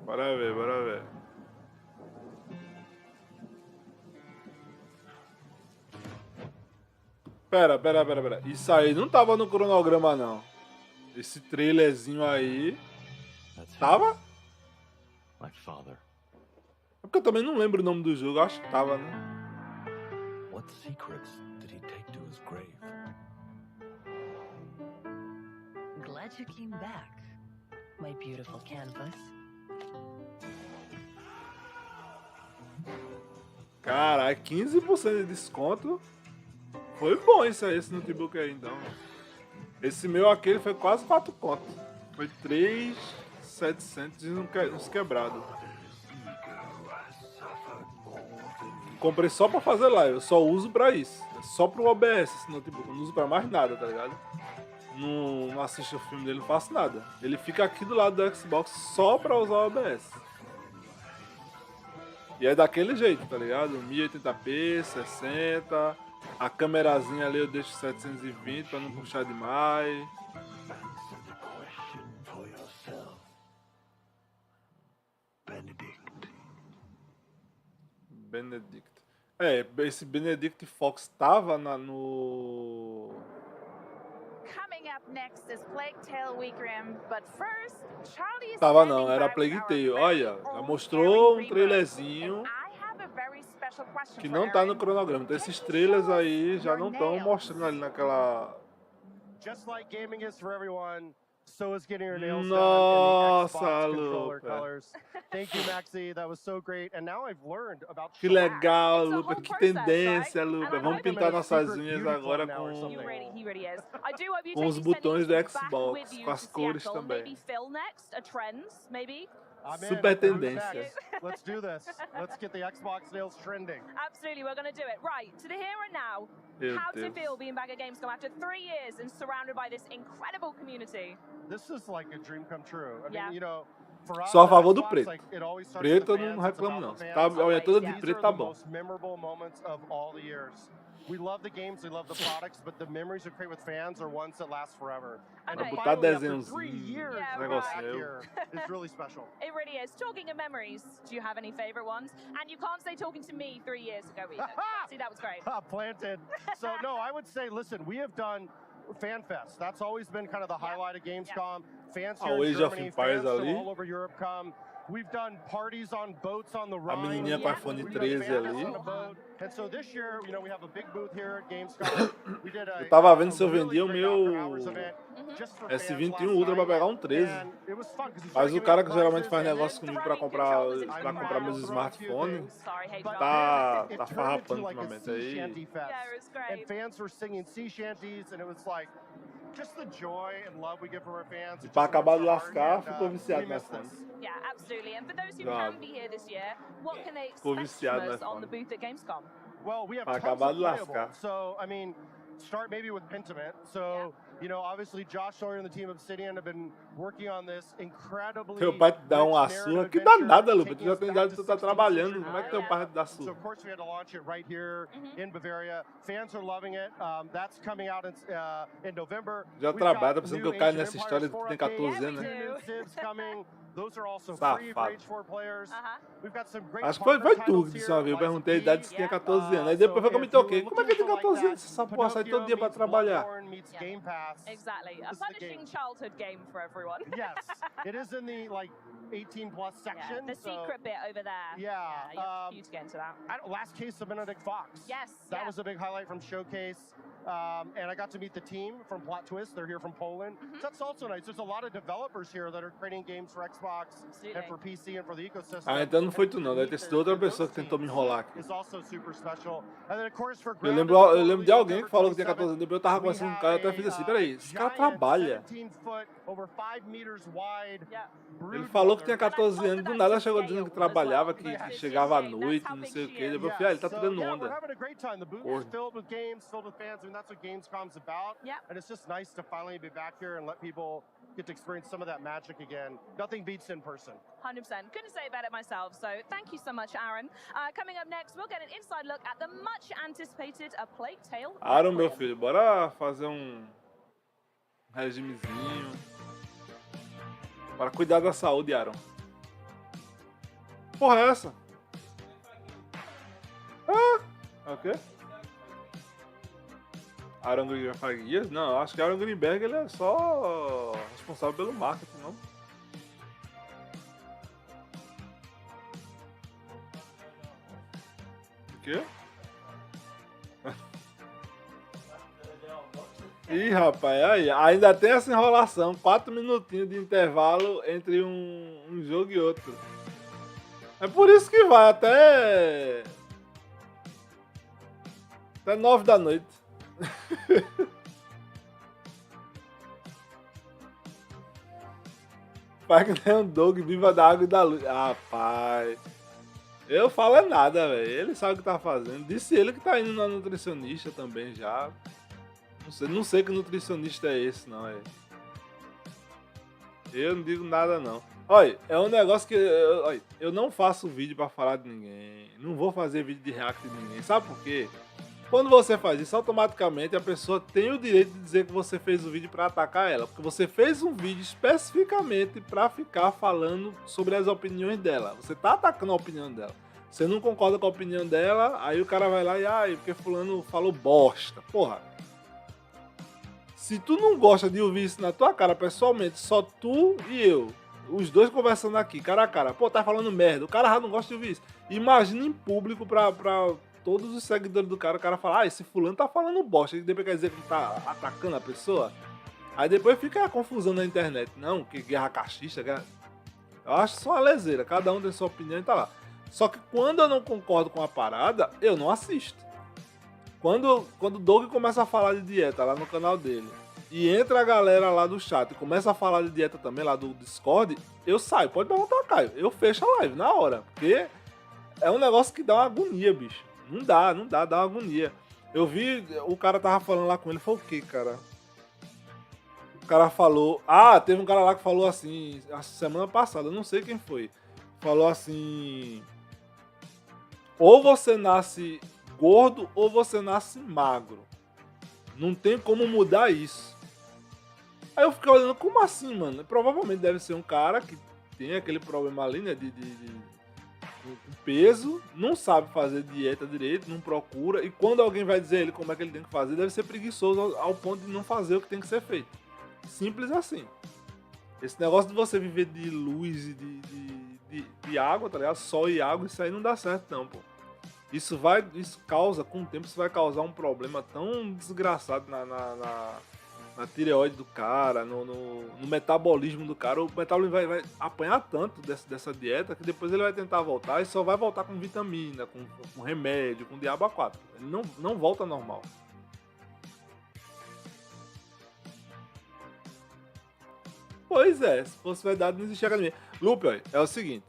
Bora ver, bora ver. Pera. Isso aí não tava no cronograma, não. Esse trailerzinho aí. Tava? My father. É porque eu também não lembro o nome do jogo. Acho que tava, né? What secrets did he take to his grave? Glad you came back, my beautiful canvas. Caralho, 15% de desconto. Foi bom esse notebook aí, então. Esse meu aqui ele foi quase 4 contos. Foi 3.700 e uns quebrados. Comprei só pra fazer live, eu só uso pra isso. É só pro OBS esse notebook, eu não uso pra mais nada, tá ligado? Não assisto o filme dele, não faço nada. Ele fica aqui do lado do Xbox só pra usar o OBS. E é daquele jeito, tá ligado? 1080p, 60. A câmerazinha ali eu deixo 720 pra não puxar demais. Benedict. É, esse Benedict Fox tava no... Coming up next is Plague Tale Weekrim, but first, Charlie is Tava standing não, era by Plague with our Tale. very Olha, já own mostrou Aaron um trailerzinho Greenberg. And I have a very special question que for não tá no Aaron. cronograma. Então Can esses you trailers show us aí já your não estão nails? mostrando ali naquela... Just like gaming is for everyone, so is getting your nails Nossa, done in the Xbox controller Lupa. colors. Thank you, Maxi. That was so great. And now I've learned about Que shellac. legal, It's a Lupa. whole Que process, tendência, right? Lupa. And I Vamos hope pintar I'm in a nossas secret unhas beauty agora club now or com... something. He really is. I do hope you Com take os these botões do techniques back Xbox, with you com as to cores Seattle. também. Maybe Phil next, a Trends, maybe. I'm in. Super Who's tendência. next? Let's do this. Let's get the Xbox nails trending. Absolutely, we're going to do it. Right, to the here and now, Meu how does it Deus. feel being back at Gamescom after 3 years and surrounded by this incredible community? This is like a dream come true. I Yeah. mean, you know, for us, Só a at favor do Xbox, preto. like, it always starts with Preto the eu não fans, it's reclamo about não. the Tá, fans. a unha toda de These preto are tá the bom. most memorable moments of all the years. We love the games, we love the products, but the memories we create with fans are ones that last forever. And Okay. to Botar finally, after desenhozinho, 3 years, Yeah, be negócio back meu. here is really special. It really is. Talking of memories, do you have any favourite ones? And you can't say talking to me 3 years ago either. See, that was great. Planted. So no, I would say, listen, we have done FanFest. That's always been kind of the highlight of Gamescom. Fans here in Age of Germany, Empires fans from ali. all over Europe come. We've done parties on boats on the A Rhine. menininha com iPhone We've done 13 FanFest ali. on a boat. And so this year, you know, we have a big booth here at Gamescom. We did a, Eu tava vendo se eu really vendia o great meu after-hours event just for S21 fans last Ultra pra night. pegar um 13. And it was fun, 'cause you Mas start o giving cara out que geralmente prizes faz and then negócio comigo pra comprar meus smartphones Sorry, hey, But John. tá, it tá turned into farrapando like a ultimamente. sea Aí shanty fest. Yeah, it was great. And fans were singing sea shanties, and it was like just the joy and love we get from our fans. E It pra just acabar de warms our lascar, heart, and, ficou viciado we no miss iPhone. this. Yeah, absolutely. And for those who God. can be here this year, what can they Ficou expect viciado from no us on iPhone. the booth at Gamescom? Well, we have Pra tons acabar of de lascar. playable. So, I mean, start maybe with Pentiment. So, you know, obviously Josh Sawyer and the team of Obsidian have been working on this incredibly teu pai te dá rich uma narrative surra. Que adventure, danada, Lupa. Tu taking já us tem back idade to que tu tá 16th trabalhando. century Como é que teu yeah. pai te dá So surra? of course we had to launch it right here in Bavaria. Fans are loving it. That's coming out in November. Já We've trabalha, got tá pensando new que eu caio Age of nessa história Empires de que tem 4 14 anos, updates, né? do. new Civs coming. Those are also free for Safado. Age 4 players. Uh-huh. We've got some great Acho que foi partner tu que titles disse here, uma vez. Eu Lies of perguntei a P. idade se tinha 14 anos. Aí So depois foi que eu me if you toquei. were Como é que tem looking for 14 like anos? Essa porra sai todo dia Pinocchio pra meets trabalhar. Bloodborne meets Game Pass. paths. Exactly. A This is the punishing game. childhood game for everyone. Yes, it is in the like 18 plus section. Yeah, the so, secret bit over there. Yeah. You have to get into that. Last case of Benedict Fox. Yes. That was a big highlight from Showcase. And I got to meet the team from Plot Twist. They're here from Poland. So that's also nice. There's a lot of developers here that are creating games for Xbox and for PC and for the ecosystem. Ah, então não foi tu não, deve ter sido outra pessoa que tentou me enrolar aqui. Is also super special. And then of course for Eu lembro de alguém que falou que tinha 14 anos, depois eu tava conversando com um cara e até fiz assim, peraí, esse cara trabalha. Ele falou que tinha 14 anos, do nada chegou dizendo que trabalhava, que chegava à noite, não sei o que. Depois eu falei, ele tá tirando onda. Filled with games, filled with fans. I mean, that's what Gamescom's about. And it's just nice to finally be back here and let people get to experience some of that magic again. Nothing beats in person. 100%. Couldn't say it better myself. So thank you so much, Aaron. Coming up next, we'll get an inside look at the much anticipated A Plague Tale. Aaron, meu filho, bora fazer regimezinho. Para cuidar da saúde, Aaron. Porra é essa? Ah, o quê? Aaron Greenberg? Não, acho que Aaron Greenberg ele é só responsável pelo marketing, não? O quê? Ih, rapaz, aí, ainda tem essa enrolação, 4 minutinhos de intervalo entre um jogo e outro. É por isso que vai até 9 da noite. Pai que nem um dog viva da água e da luz. Rapaz, eu falo é nada, velho. Ele sabe o que tá fazendo. Disse ele que tá indo na nutricionista também já. Não sei que nutricionista é esse, não. Eu não digo nada, não. Olha, é um negócio que eu não faço vídeo pra falar de ninguém. Não vou fazer vídeo de react de ninguém. Sabe por quê? Quando você faz isso, automaticamente a pessoa tem o direito de dizer que você fez o vídeo pra atacar ela. Porque você fez um vídeo especificamente pra ficar falando sobre as opiniões dela. Você tá atacando a opinião dela. Você não concorda com a opinião dela, aí o cara vai lá e porque fulano falou bosta. Porra. Se tu não gosta de ouvir isso na tua cara, pessoalmente, só tu e eu, os dois conversando aqui, cara a cara, pô, tá falando merda, o cara já não gosta de ouvir isso. Imagina em público pra todos os seguidores do cara, o cara fala, esse fulano tá falando bosta, e depois quer dizer que tá atacando a pessoa. Aí depois fica a confusão na internet, não, que guerra cachista, guerra... Eu acho só uma leseira, cada um tem sua opinião e tá lá. Só que quando eu não concordo com a parada, eu não assisto. Quando o Doug começa a falar de dieta lá no canal dele, e entra a galera lá do chat e começa a falar de dieta também lá do Discord, eu saio, pode perguntar, Caio, eu fecho a live na hora, porque é um negócio que dá uma agonia, bicho. Não dá, dá uma agonia. Eu vi, o cara tava falando lá com ele, foi o quê, cara? O cara falou, teve um cara lá que falou assim, a semana passada, eu não sei quem foi, falou assim, ou você nasce gordo ou você nasce magro. Não tem como mudar isso. Aí eu fiquei olhando, como assim, mano? Provavelmente deve ser um cara que tem aquele problema ali, né, de peso, não sabe fazer dieta direito, não procura, e quando alguém vai dizer ele como é que ele tem que fazer, deve ser preguiçoso ao ponto de não fazer o que tem que ser feito. Simples assim. Esse negócio de você viver de luz e de água, tá ligado? Sol e água, isso aí não dá certo não, pô. Isso causa, com o tempo, isso vai causar um problema tão desgraçado na tireoide do cara, no metabolismo do cara. O metabolismo vai apanhar tanto dessa dieta que depois ele vai tentar voltar e só vai voltar com vitamina, com remédio, com diabo a 4. Ele não volta normal. Pois é, se fosse verdade não existia academia. Lupe, é o seguinte,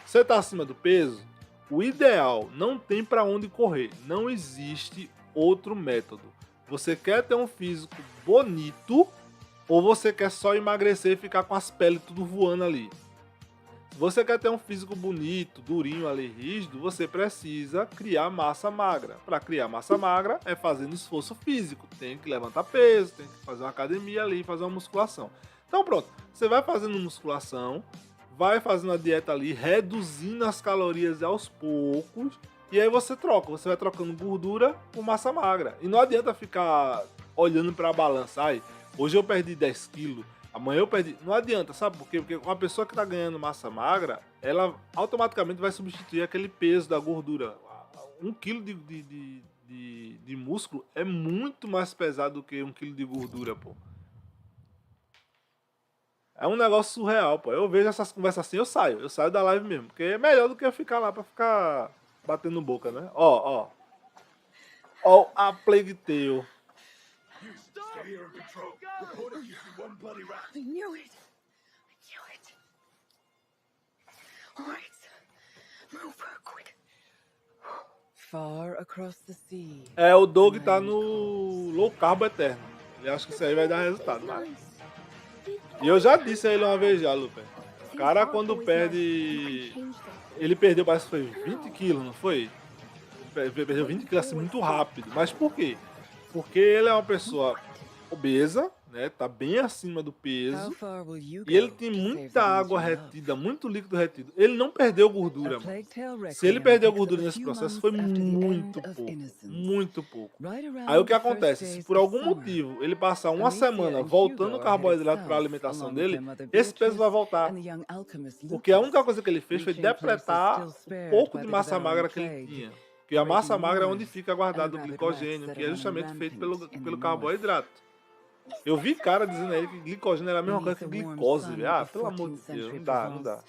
você tá acima do peso, o ideal, não tem pra onde correr, não existe outro método. Você quer ter um físico bonito ou você quer só emagrecer e ficar com as peles tudo voando ali? Se você quer ter um físico bonito, durinho ali, rígido, você precisa criar massa magra. Para criar massa magra é fazendo esforço físico, tem que levantar peso, tem que fazer uma academia ali, fazer uma musculação. Então pronto, você vai fazendo musculação, vai fazendo a dieta ali, reduzindo as calorias aos poucos, e aí você você vai trocando gordura por massa magra. E não adianta ficar olhando para a balança, Hoje eu perdi 10 quilos, amanhã eu perdi. Não adianta, sabe por quê? Porque uma pessoa que tá ganhando massa magra, ela automaticamente vai substituir aquele peso da gordura. 1 quilo de músculo é muito mais pesado do que 1 quilo de gordura, pô. É um negócio surreal, pô. Eu vejo essas conversas assim, eu saio da live mesmo. Porque é melhor do que eu ficar lá pra ficar batendo boca, né? Ó a Plague Tale. I knew it. All right. Move quick. Far across the sea. É, o Doug tá no low carb eterno. Ele acha que isso aí vai dar resultado, mas... E eu já disse a ele uma vez já, Lupe. O cara quando perde... Ele perdeu, parece que foi 20 quilos, não foi? Perdeu 20 quilos assim muito rápido. Mas por quê? Porque ele é uma pessoa obesa, né? Tá bem acima do peso. E ele tem muita água retida, muito líquido retido. Ele não perdeu gordura, mano. Se ele perdeu gordura nesse processo, foi muito pouco. Muito pouco. Aí o que acontece? Se por algum motivo ele passar uma semana voltando o carboidrato para a alimentação dele, esse peso vai voltar. Porque a única coisa que ele fez foi depletar o pouco de massa magra que ele tinha. Porque a massa magra é onde fica guardado o glicogênio, que é justamente feito pelo carboidrato. Eu vi cara dizendo aí que glicogênio era a mesma coisa que glicose, velho. Ah, pelo amor de Deus, não dá.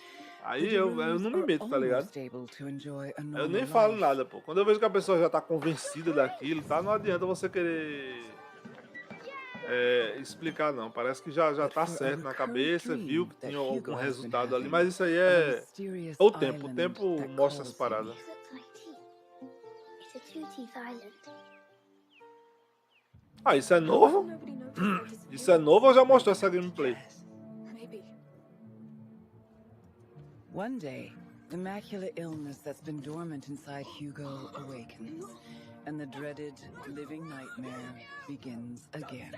Aí eu não me meto, tá ligado? Eu nem falo nada, pô. Quando eu vejo que a pessoa já tá convencida daquilo, tá? Não adianta você querer explicar, não. Parece que já tá certo na cabeça, viu que tinha algum resultado ali. Mas isso aí é o tempo. O tempo mostra as paradas. Ah, isso é novo? Isso é novo ou já mostrou essa gameplay? One day, the macular illness that's been dormant inside Hugo awakens, and the dreaded living nightmare begins again.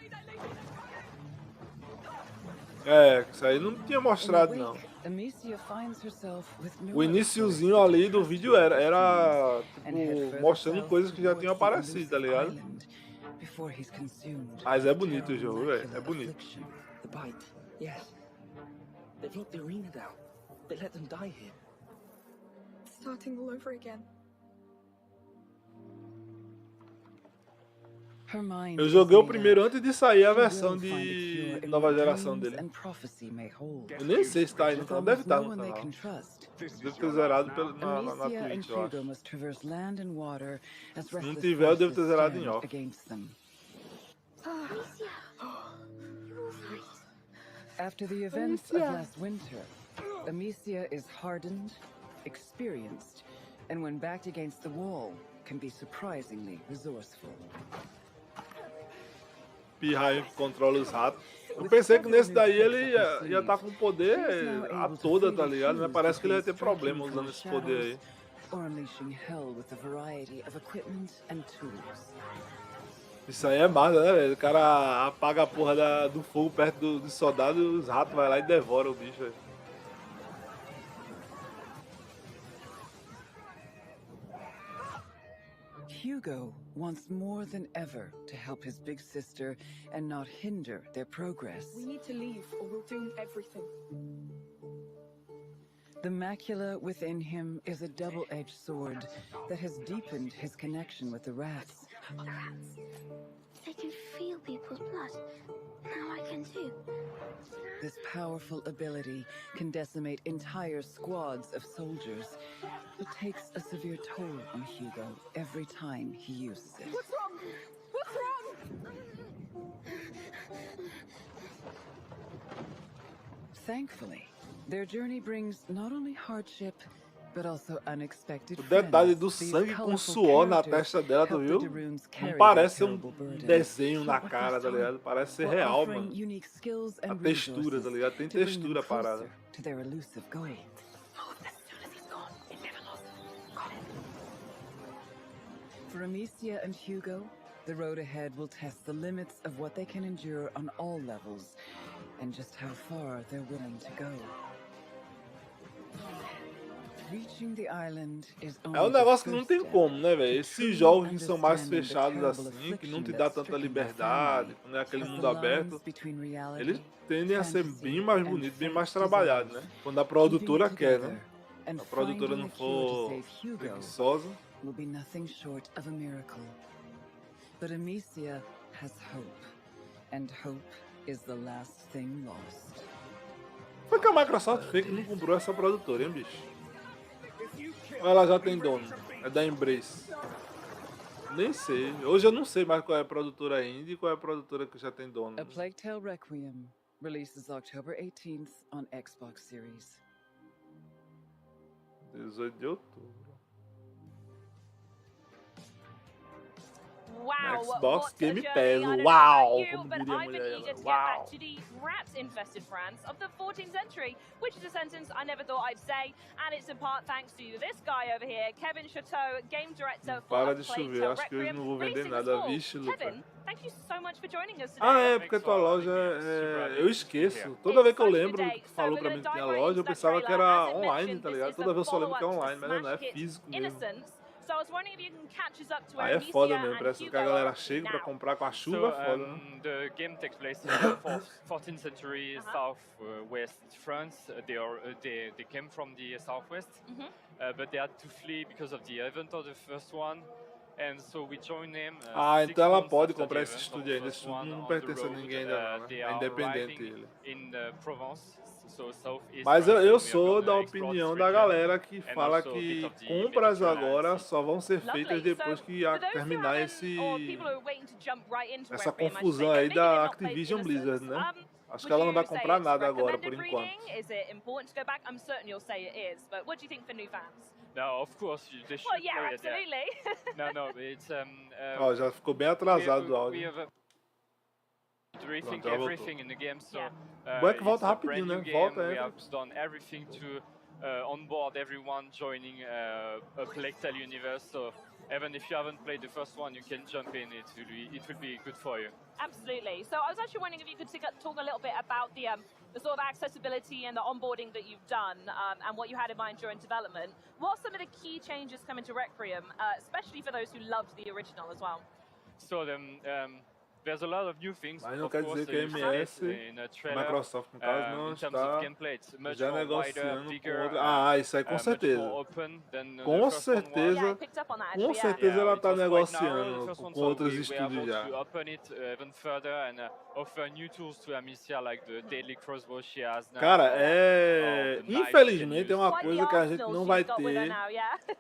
Isso aí não tinha mostrado, não. O iniciozinho ali do vídeo era tipo, mostrando coisas que já tinham aparecido, tá ligado? Mas é bonito o jogo, velho. É bonito. Eu joguei o primeiro antes de sair a versão de nova geração dele. Eu nem sei se tá aí no canal. Deve estar no canal. Devo ter zerado na Twitch, eu acho. Se não tiver, eu devo ter zerado em off. After the events of last winter, Amicia is hardened, experienced, and when backed against the wall, can be surprisingly resourceful. Pirraia que controla os ratos. Eu pensei que nesse daí ele ia estar com poder a toda, tá ligado? Mas parece que ele ia ter problema usando esse poder aí. Isso aí é massa, né, velho? O cara apaga a porra do fogo perto do soldado e os ratos vai lá e devora o bicho, velho. Hugo wants more than ever to help his big sister and not hinder their progress. We need to leave or we'll doom everything. The macula within him is a double-edged sword that has deepened his connection with the rats. Rats. They can feel people's blood. Now I can too. This powerful ability can decimate entire squads of soldiers. It takes a severe toll on Hugo every time he uses it. What's wrong? What's wrong? Thankfully, their journey brings not only hardship, but also unexpected O detalhe do sangue com suor na testa dela, tu viu? Não parece um desenho na cara, tá ligado? Parece ser real, mano. A textura, tá ligado? Tem textura a parada. For Amicia and Hugo, the road ahead will test the limits of what they can endure on all levels, and just how far they're willing to go. Reaching the island is É only um the negócio que não first tem step como, né, velho? to Esses truly jogos que são mais understanding the fechados terrible assim, que não affliction te dá that's tanta stricken their liberdade, family, quando é aquele as mundo the aberto, lines between eles reality, tendem a ser bem fantasy, mais and bonitos, bem fate mais trabalhados, né? dissolve. Quando a Keeping produtora it quer, né? together and A produtora finding não a cure to for save Hugo preguiçosa. will be nothing short of a miracle. But Amicia has hope, and hope is the last thing lost. Foi que a Microsoft fez que não comprou essa produtora, hein, bicho? Ou ela já tem dono? É da Embrace. Nem sei. Hoje eu não sei mais qual é a produtora indie e qual é a produtora que já tem dono. A Plague Tale Requiem releases October 18th on Xbox Series. 18 de outubro. Wow, Xbox what a Game journey. Pass. I don't know Wow! about you, Como but diria a I've been mulher eager agora. to get Wow! back to the rat-infested France of the 14th century, which is a sentence I never thought I'd say, and it's in part thanks to this guy over here, Kevin Chateau, game director for Para A de Plague chover, Tale acho que hoje Requiem, não vou vender releasing nada. this fall. Vixe, Luca. Kevin, thank you so much for joining us today. Ah, é, porque a tua loja é... Eu esqueço. Toda vez que eu lembro que tu falou pra mim que tinha loja, eu pensava que era online, tá ligado? Toda vez eu só lembro que é online, mas não é físico mesmo. So I was wondering if you can catch us up to Aí where é foda Amicia mesmo, and parece que Hugo a are galera up to chega pra now. comprar com a chuva, é foda, né? The game takes place in the 14th century southwest France. They came from the southwest, but they had to flee because of the event of the first one. And so we joined them. Ah, 6 então ela months pode after comprar the esse event of estúdio the ainda. Esse first estúdio one não on the pertence a road. ninguém ainda, não, They né? É are independente arriving ele. in Provence, so southeast Mas France, and eu we are sou gonna da explore opinião this da region, galera que and fala also a bit que of the compras Mediterranean agora Sea. só vão ser feitas Lovely. depois So, que for those who terminar haven't, or people who are waiting to jump right into essa Requiem, I should confusão say, aí maybe they've da not played Activision Blizzard, Innocence. né? Acho que Would ela não vai you say comprar it's nada agora, por recommended enquanto. reading? Is it important to go back? I'm certain you'll say it is, but what do you think for new fans? No, of course they should Well, yeah, play it. absolutely. No, it's Ó, já ficou bem atrasado o we áudio. have to rethink Pronto, já voltou. everything in the game. So Bom é que it's volta a rapidinho, brand né? new Volta, game. We é. have done everything to onboard everyone joining a Plague Tale universe. So even if you haven't played the first one, you can jump in. It will be good for you. Absolutely. So I was actually wondering if you could talk a little bit about the sort of accessibility and the onboarding that you've done and what you had in mind during development. What are some of the key changes coming to Requiem, especially for those who loved the original as well? So there's a lot of new things. Mas não of quer course, dizer que a you see MS, it in a a trailer, Microsoft no caso, não in terms está of gameplay, it's much já more wider, negociando com bigger, outra... Ah, isso aí com much certeza. more open than Com the first one was. certeza, Yeah, I picked up on that com actually, yeah. certeza ela it está was quite narrow, the negociando first one, com so outros we were able estúdios já. to open it even further and offer new tools to Amicia, like the deadly crossbow she has now. Cara, or the knife infelizmente é you can uma use. coisa que a gente não vai ter.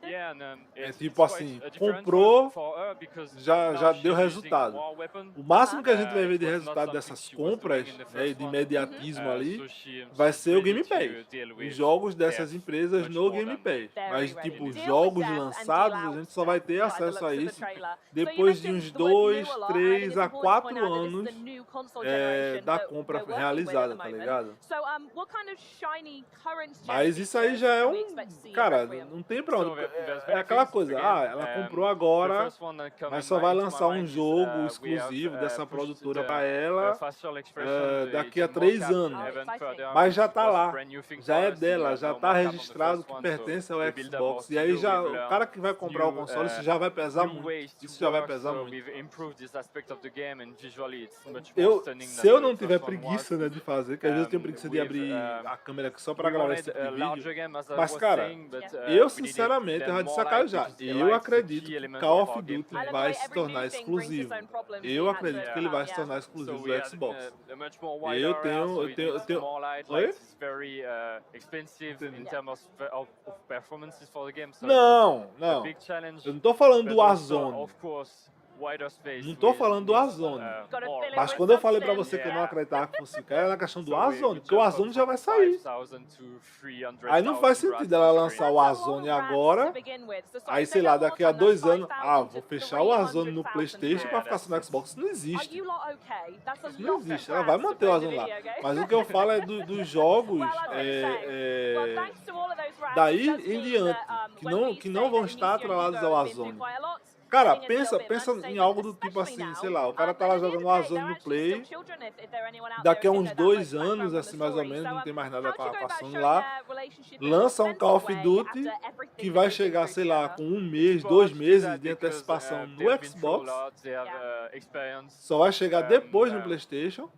Yeah, and, É it's tipo quite assim, different comprou, for her because já now deu she's resultado. using more weapon. O máximo que a gente vai ver de It was not resultado something dessas she was compras, doing in the né, first de one. imediatismo ali, So she's vai ser o ready Game to Pass. deal with Os jogos dessas death empresas much no more Game than Pass. Mas, ready. tipo, Deal jogos with death and lançados, deal a gente out só vai death, ter by the acesso looks a of the isso trailer. depois So de you uns mentioned the word 2, new a lot, and I think 3 it's a important to 4 point out that this is anos the new console generation da that compra we're working with at realizada, the tá moment. ligado? So, what kind of shiny current gen Mas isso aí features já é can we expect to see in Cara, Requiem? não tem pra So onde. there's É many aquela things. coisa, Again, ela comprou the agora, first one that come mas in só vai into my lançar um mind is, jogo we exclusivo have, dessa pushed produtora the pra ela facial expression, daqui a it's 3 mocap anos. even further, Mas já which tá was a lá, brand new thing já for é us. We dela, had já no tá mocap on the registrado first que one, pertence ao we built up our Xbox. E aí studio, já, we've o cara que vai comprar o new, console, isso já vai pesar new muito. ways to Isso já vai work, pesar so muito. we've improved this aspect of the game and visually it's much more stunning Se than eu the não tiver first one preguiça, was. né, de fazer, que às vezes eu tenho preguiça de abrir a câmera aqui só pra gravar esse tipo de vídeo. Mas, cara, eu sinceramente, eu já de sacar já. Eu acredito que Call of Duty vai se tornar exclusivo. Eu acredito que ele vai se tornar exclusivo do Xbox. Eu tenho... Oi? Não. Eu não tô falando do Warzone. Não tô falando do Warzone. Mas quando eu falei pra você que eu não acreditava que fosse cair, era na questão do Warzone, porque o Warzone já vai sair. Aí não faz sentido ela lançar o Warzone agora, aí sei lá, daqui a 2 anos, vou fechar o Warzone no PlayStation pra ficar só no Xbox. Isso não existe. Isso não existe. Ela vai manter o Warzone lá. Mas o que eu falo é dos jogos daí em diante, que não vão estar atrelados ao Warzone. Cara, pensa em algo do tipo assim, sei lá, o cara tá lá jogando Warzone no Play, daqui a uns 2 anos, assim, mais ou menos, não tem mais nada com a Sony lá, lança um Call of Duty que vai chegar, sei lá, com 1 mês, 2 meses de antecipação no Xbox, só vai chegar depois no PlayStation,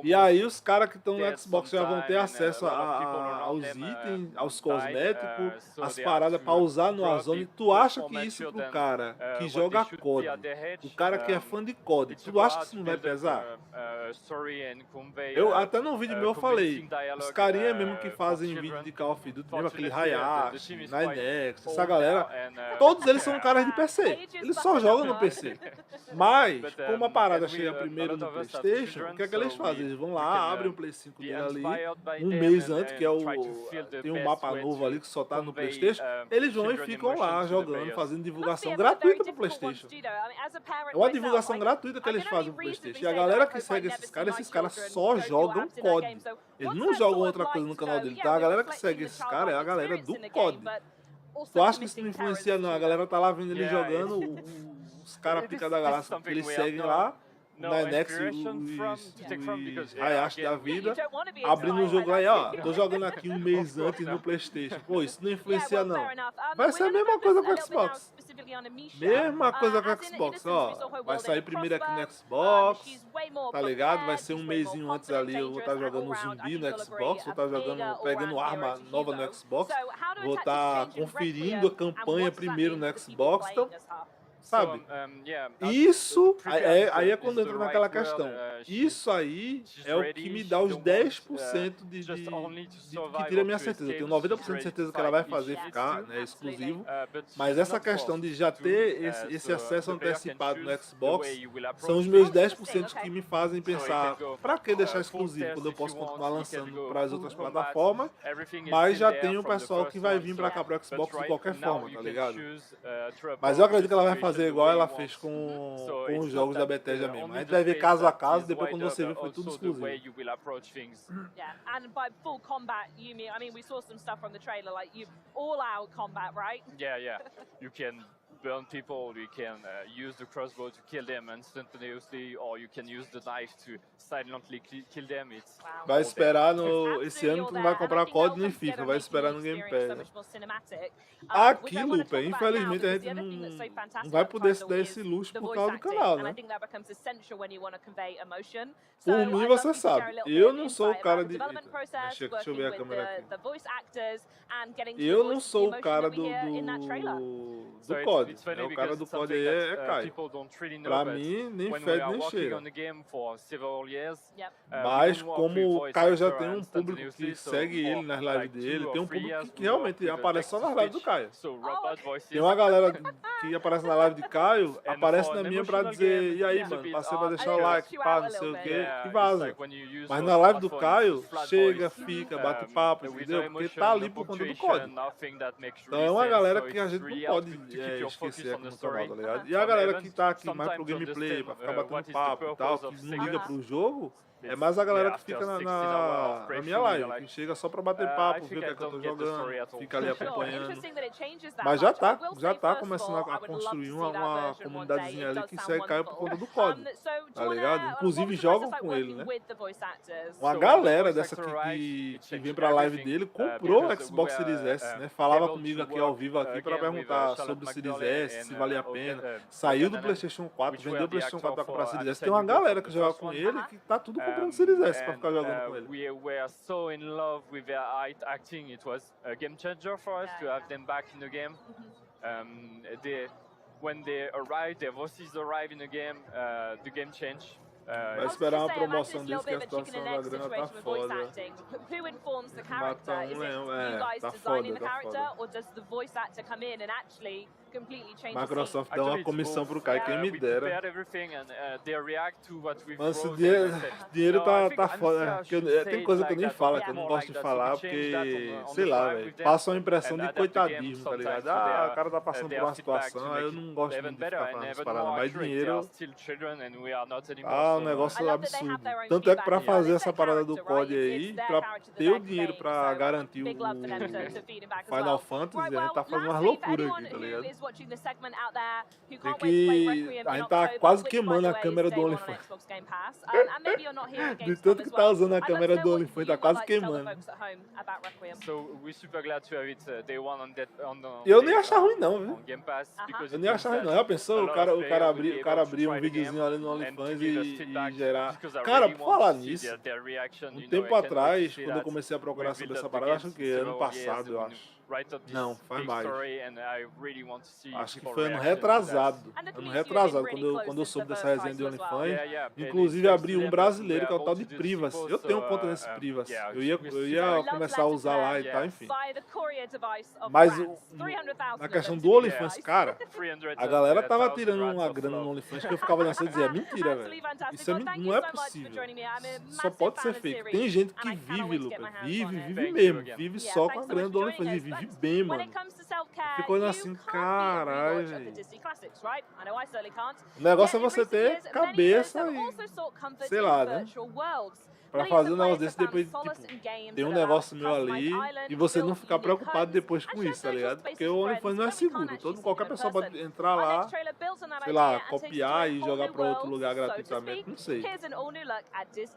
e aí os caras que estão no Xbox já vão ter acesso aos itens, aos cosméticos, as paradas pra usar no Warzone. Tu acha que isso pro cara que joga COD, o cara que é fã de COD, tu acha que isso não vai pesar? Eu até no vídeo meu eu falei, os carinha mesmo que fazem vídeo de Call of Duty, mesmo aquele Hayashi, Ninex, essa galera, todos eles são caras de PC, eles só jogam no PC. Mas, como a parada chega primeiro no PlayStation, o que é que eles fazem? Eles vão lá, abrem o Play 5 dele ali, um mês antes, que é tem um mapa novo ali que só tá no PlayStation, eles vão e ficam lá jogando, fazendo divulgação gratuita pro PlayStation. É uma divulgação gratuita que eles fazem pro PlayStation. E a galera que segue esses caras só jogam COD. Eles não jogam outra coisa no canal dele, tá? A galera que segue esses caras é a galera do COD. Tu acha que isso não influencia, não? A galera tá lá vendo ele jogando, os caras pica da galáxia que eles seguem lá, na Nex e Hayashi da vida, abrindo o jogo lá e ó, tô jogando aqui um mês antes no PlayStation. Pô, isso não influencia não. Vai ser a mesma coisa com o Xbox. Mesma coisa com o Xbox, ó. Vai sair primeiro aqui no Xbox, tá ligado? Vai ser um mêsinho antes ali, eu vou estar jogando um zumbi no Xbox, vou estar jogando, pegando arma nova no Xbox, vou estar conferindo a campanha primeiro no Xbox, então... Sabe? Isso, aí é quando entra naquela questão. Isso aí é o que me dá os 10% que tira a minha certeza. Eu tenho 90% de certeza que ela vai fazer ficar, né, exclusivo. Mas essa questão de já ter esse acesso antecipado no Xbox são os meus 10% que me fazem pensar, pra que deixar exclusivo quando eu posso continuar lançando para as outras plataformas, mas já tem o pessoal que vai vir pra cá pro Xbox de qualquer forma, tá ligado? Mas eu acredito que ela vai fazer igual ela fez com os jogos da Bethesda mesmo. A gente vai ver caso a caso, depois quando você vê foi tudo exclusivo. Yeah, and by full combat, you mean? I mean, we saw some stuff from the trailer, like you all-out combat, right? Yeah. You can burn people, you can use the crossbow to kill them instantaneously, or you can use the knife to silently kill them. It's vai esperar no... Esse ano tu não vai comprar COD nem FIFA, vai esperar no Game Pass. Aqui, Lupe, infelizmente a gente não vai poder se dar esse luxo por causa do canal, né? Por mim, você sabe, eu não sou o cara de... Deixa eu ver a câmera aqui. Eu não sou o cara do COD. O cara do COD aí é Caio. Pra mim, nem fede nem cheira. Mas como o Caio já tem um público que segue ele nas lives dele, tem um público que realmente aparece só nas lives do Caio. Tem uma galera que aparece na live de Caio, aparece na minha pra dizer, e aí, mano, passei pra deixar o like, pá, não sei o que, e vaza. Mas na live do Caio, chega, fica, bate papo, entendeu? Porque tá ali por conta do COD. Então é uma galera que a gente não pode esquecer aqui no canal, tá ligado? E a galera que tá aqui mais pro gameplay, pra ficar batendo papo e tal, que não liga pro jogo, é mais a galera que fica na minha live, que chega só pra bater papo, ver o que é que eu tô jogando, fica ali acompanhando. Mas já tá começando a construir uma comunidadezinha ali que segue Caio por conta do COD, tá ligado? Inclusive jogam com ele, né? Uma galera dessa que vem pra live dele comprou o Xbox Series S, né? Falava comigo aqui ao vivo aqui pra perguntar sobre o Series S, se valia a pena. Saiu do PlayStation 4, vendeu o PlayStation 4 pra comprar o Series S. Tem uma galera que joga com ele que tá tudo comprando Series S pra ficar jogando com ele. We were so in love with their acting. It was a game changer for us to have them back in the game. When they arrived, their voices arrived in the game changed. Vai esperar uma promoção disso que a situação da grana tá foda. Matar um leão, tá foda, tá foda. Microsoft dá uma comissão pro Caio, quem me dera. Mas esse dinheiro tá foda. Tem coisa que eu nem falo, que eu não gosto de falar, porque, sei lá, velho, passa uma impressão de coitadismo, tá ligado? Ah, o cara tá passando por uma situação, aí eu não gosto muito de ficar falando essas paradas, mas dinheiro... um negócio absurdo. Tanto é que pra fazer essa parada do COD aí, pra ter o dinheiro pra garantir o Final Fantasy, a gente tá fazendo umas loucuras aqui, tá ligado? is watching the segment out there who Tem can't wait to play que... Requiem A in gente tá October, quase which, by queimando the a way, câmera is do day one on OnlyFans. Xbox Game Pass. And maybe you're not here at De Gamescom tanto as que tá well. usando a I'd love to câmera know do what OnlyFans, you tá would quase like to tell the queimando. folks at home about Requiem. So we're super glad to have it day one on Eu nem ia achar ruim não, viu? on Game Pass because Eu it nem ia means achar ruim that não. Já a pensou lot of players will be o cara able to abrir um try the game videozinho ali no and to OnlyFans give us e feedback gerar... because I Cara, really por want falar to see nisso, their reaction. um You know, tempo I can't wait to atrás, see quando eu that. comecei a procurar We've sobre built essa up the parada, game acho que since ano several years, passado, eu we acho. write up this Não, faz big mais. story and I really want to see Acho que people foi ano reaction to that. retrasado. Ano retrasado, quando eu soube dessa resenha de OnlyFans. Yeah. Inclusive abri um brasileiro que é o tal de Privacy. Eu tenho conta nesse Privacy. Eu ia começar a usar lá e tal, enfim. Mas na questão do OnlyFans, cara, a galera tava tirando uma grana no OnlyFans que eu ficava nessa e dizia, é mentira, velho. Isso não é possível. Só pode ser fake. Tem gente que vive, Lucas. Vive mesmo. Vive só com a grana do OnlyFans e vive bem, mano. Ficou olhando assim, caralho, velho. O negócio é você ter cabeça e, sei lá, né? Pra fazer um negócio desse depois, tipo, tem um negócio meu ali e você não ficar preocupado depois com isso, tá ligado? Porque o OnlyFans não é seguro. Qualquer pessoa pode entrar lá, sei lá, copiar e jogar pra outro lugar gratuitamente, não sei.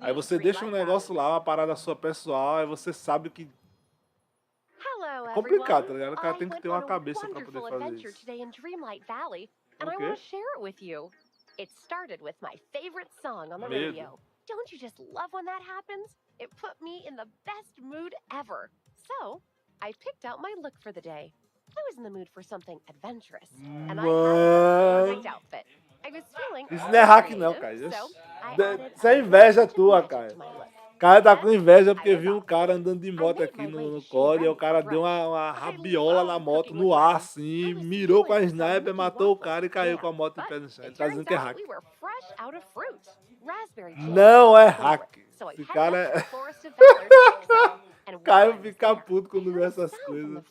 Aí você deixa um negócio lá, uma parada sua pessoal, aí você sabe que é complicado, tá ligado? O cara tem que ter uma cabeça pra poder fazer isso. It started with my favorite song on the radio. Don't you just love when that happens? It put me in the best mood ever. So, I picked out my look for the day. I was in the mood for something adventurous, and I had the perfect outfit. I was feeling Isso não é hack não, cara. Isso é inveja tua, cara. O cara tá com inveja porque viu um cara andando de moto aqui no COD e o cara deu uma rabiola na moto no ar, assim, mirou com a sniper, matou o cara e caiu com a moto em pé no chão. Ele tá dizendo que é hack. Não é hack. Esse cara é... Caio fica puto quando vê essas coisas.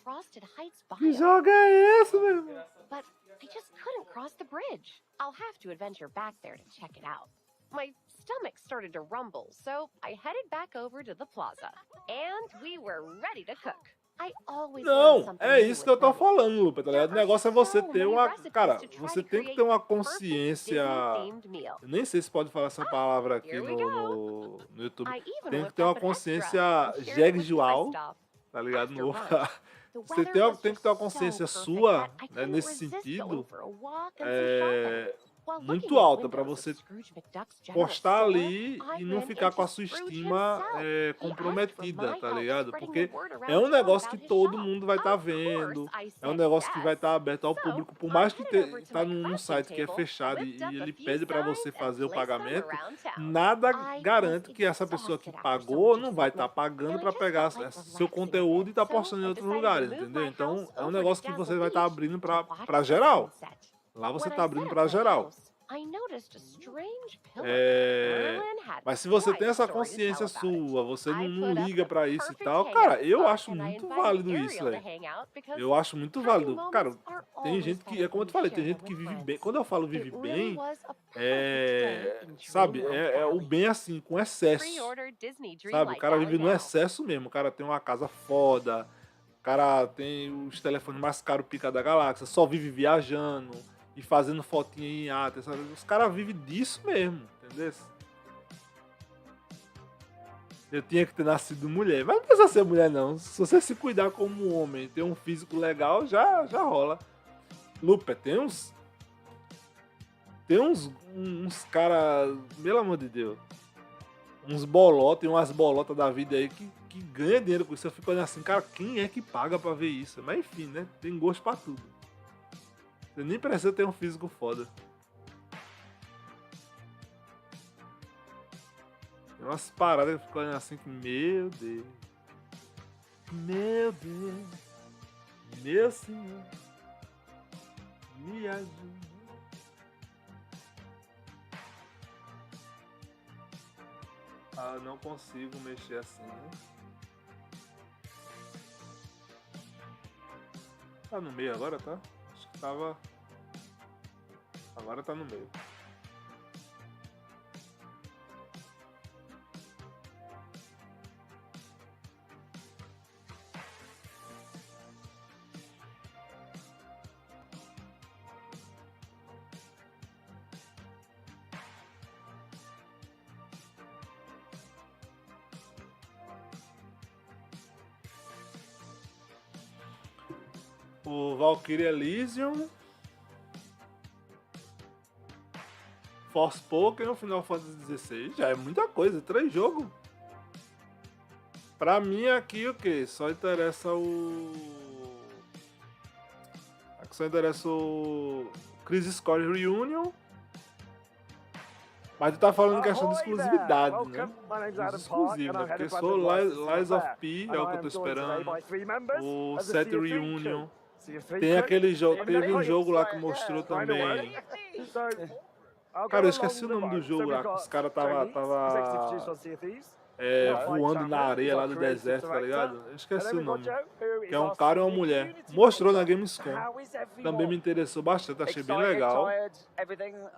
Que jogo é esse, meu irmão? But I just couldn't cross the bridge. I'll have to adventure back there to check it out. My stomach started to rumble, so I headed back over to the plaza. And we were ready to cook. I always Não, é isso que eu tô falando, Lupa, tá ligado? O negócio é você ter uma... Cara, você tem que ter uma consciência... Eu nem sei se pode falar essa palavra aqui no YouTube. Tem que ter uma consciência jegual, tá ligado? Não vou falar. Você tem que ter uma consciência sua, né, nesse sentido, muito alta para você postar ali e não ficar com a sua estima comprometida, tá ligado? Porque é um negócio que todo mundo vai estar vendo, é um negócio que vai estar aberto ao público, por mais que tá num site que é fechado e ele pede para você fazer o pagamento, nada garante que essa pessoa que pagou não vai estar pagando para pegar seu conteúdo e estar postando em outros lugares, entendeu? Então é um negócio que você vai estar abrindo para geral. Lá você tá abrindo para geral. Mas se você tem essa consciência sua, você não liga para isso e tal, cara, eu acho muito válido isso, velho. Eu acho muito válido. Cara, tem gente que, é como eu te falei, tem gente que vive bem. Quando eu falo vive bem, sabe, é o bem assim, com excesso. Sabe, o cara vive no excesso mesmo. O cara tem uma casa foda, o cara tem os telefones mais caros pica da galáxia, só vive viajando e fazendo fotinha em iate, sabe? Os caras vivem disso mesmo, entendeu? Eu tinha que ter nascido mulher, mas não precisa ser mulher não. Se você se cuidar como um homem, ter um físico legal, já rola. Lupe, tem uns caras, pelo amor de Deus, uns bolotas e umas bolotas da vida aí que ganha dinheiro com isso. Eu fico olhando assim, cara, quem é que paga pra ver isso? Mas enfim, né? Tem gosto pra tudo. Você nem precisa ter um físico foda. Tem umas paradas que eu fico olhando assim que, meu Deus. Meu Deus. Meu Senhor. Me ajuda. Ah, eu não consigo mexer assim, né? Tá no meio agora, tá? Acho que tava... Agora tá no meio. o Valkyrie Elysium, Forspoken e o Final Fantasy XVI. Já é muita coisa, 3 jogos. Pra mim aqui o que? Só interessa o... Aqui só interessa o Crisis Core Reunion. Mas tu tá falando em questão de exclusividade, né? Os exclusivos, né? Porque só Lies of P é o que eu tô esperando. O Set Reunion. Tem aquele jogo, teve um jogo lá que mostrou também. Cara, eu esqueci o nome do jogo lá, que os caras tava voando na areia lá do deserto, tá ligado? Eu esqueci o nome. Que é um cara e uma mulher. Mostrou na Gamescom. Também me interessou bastante, achei bem legal.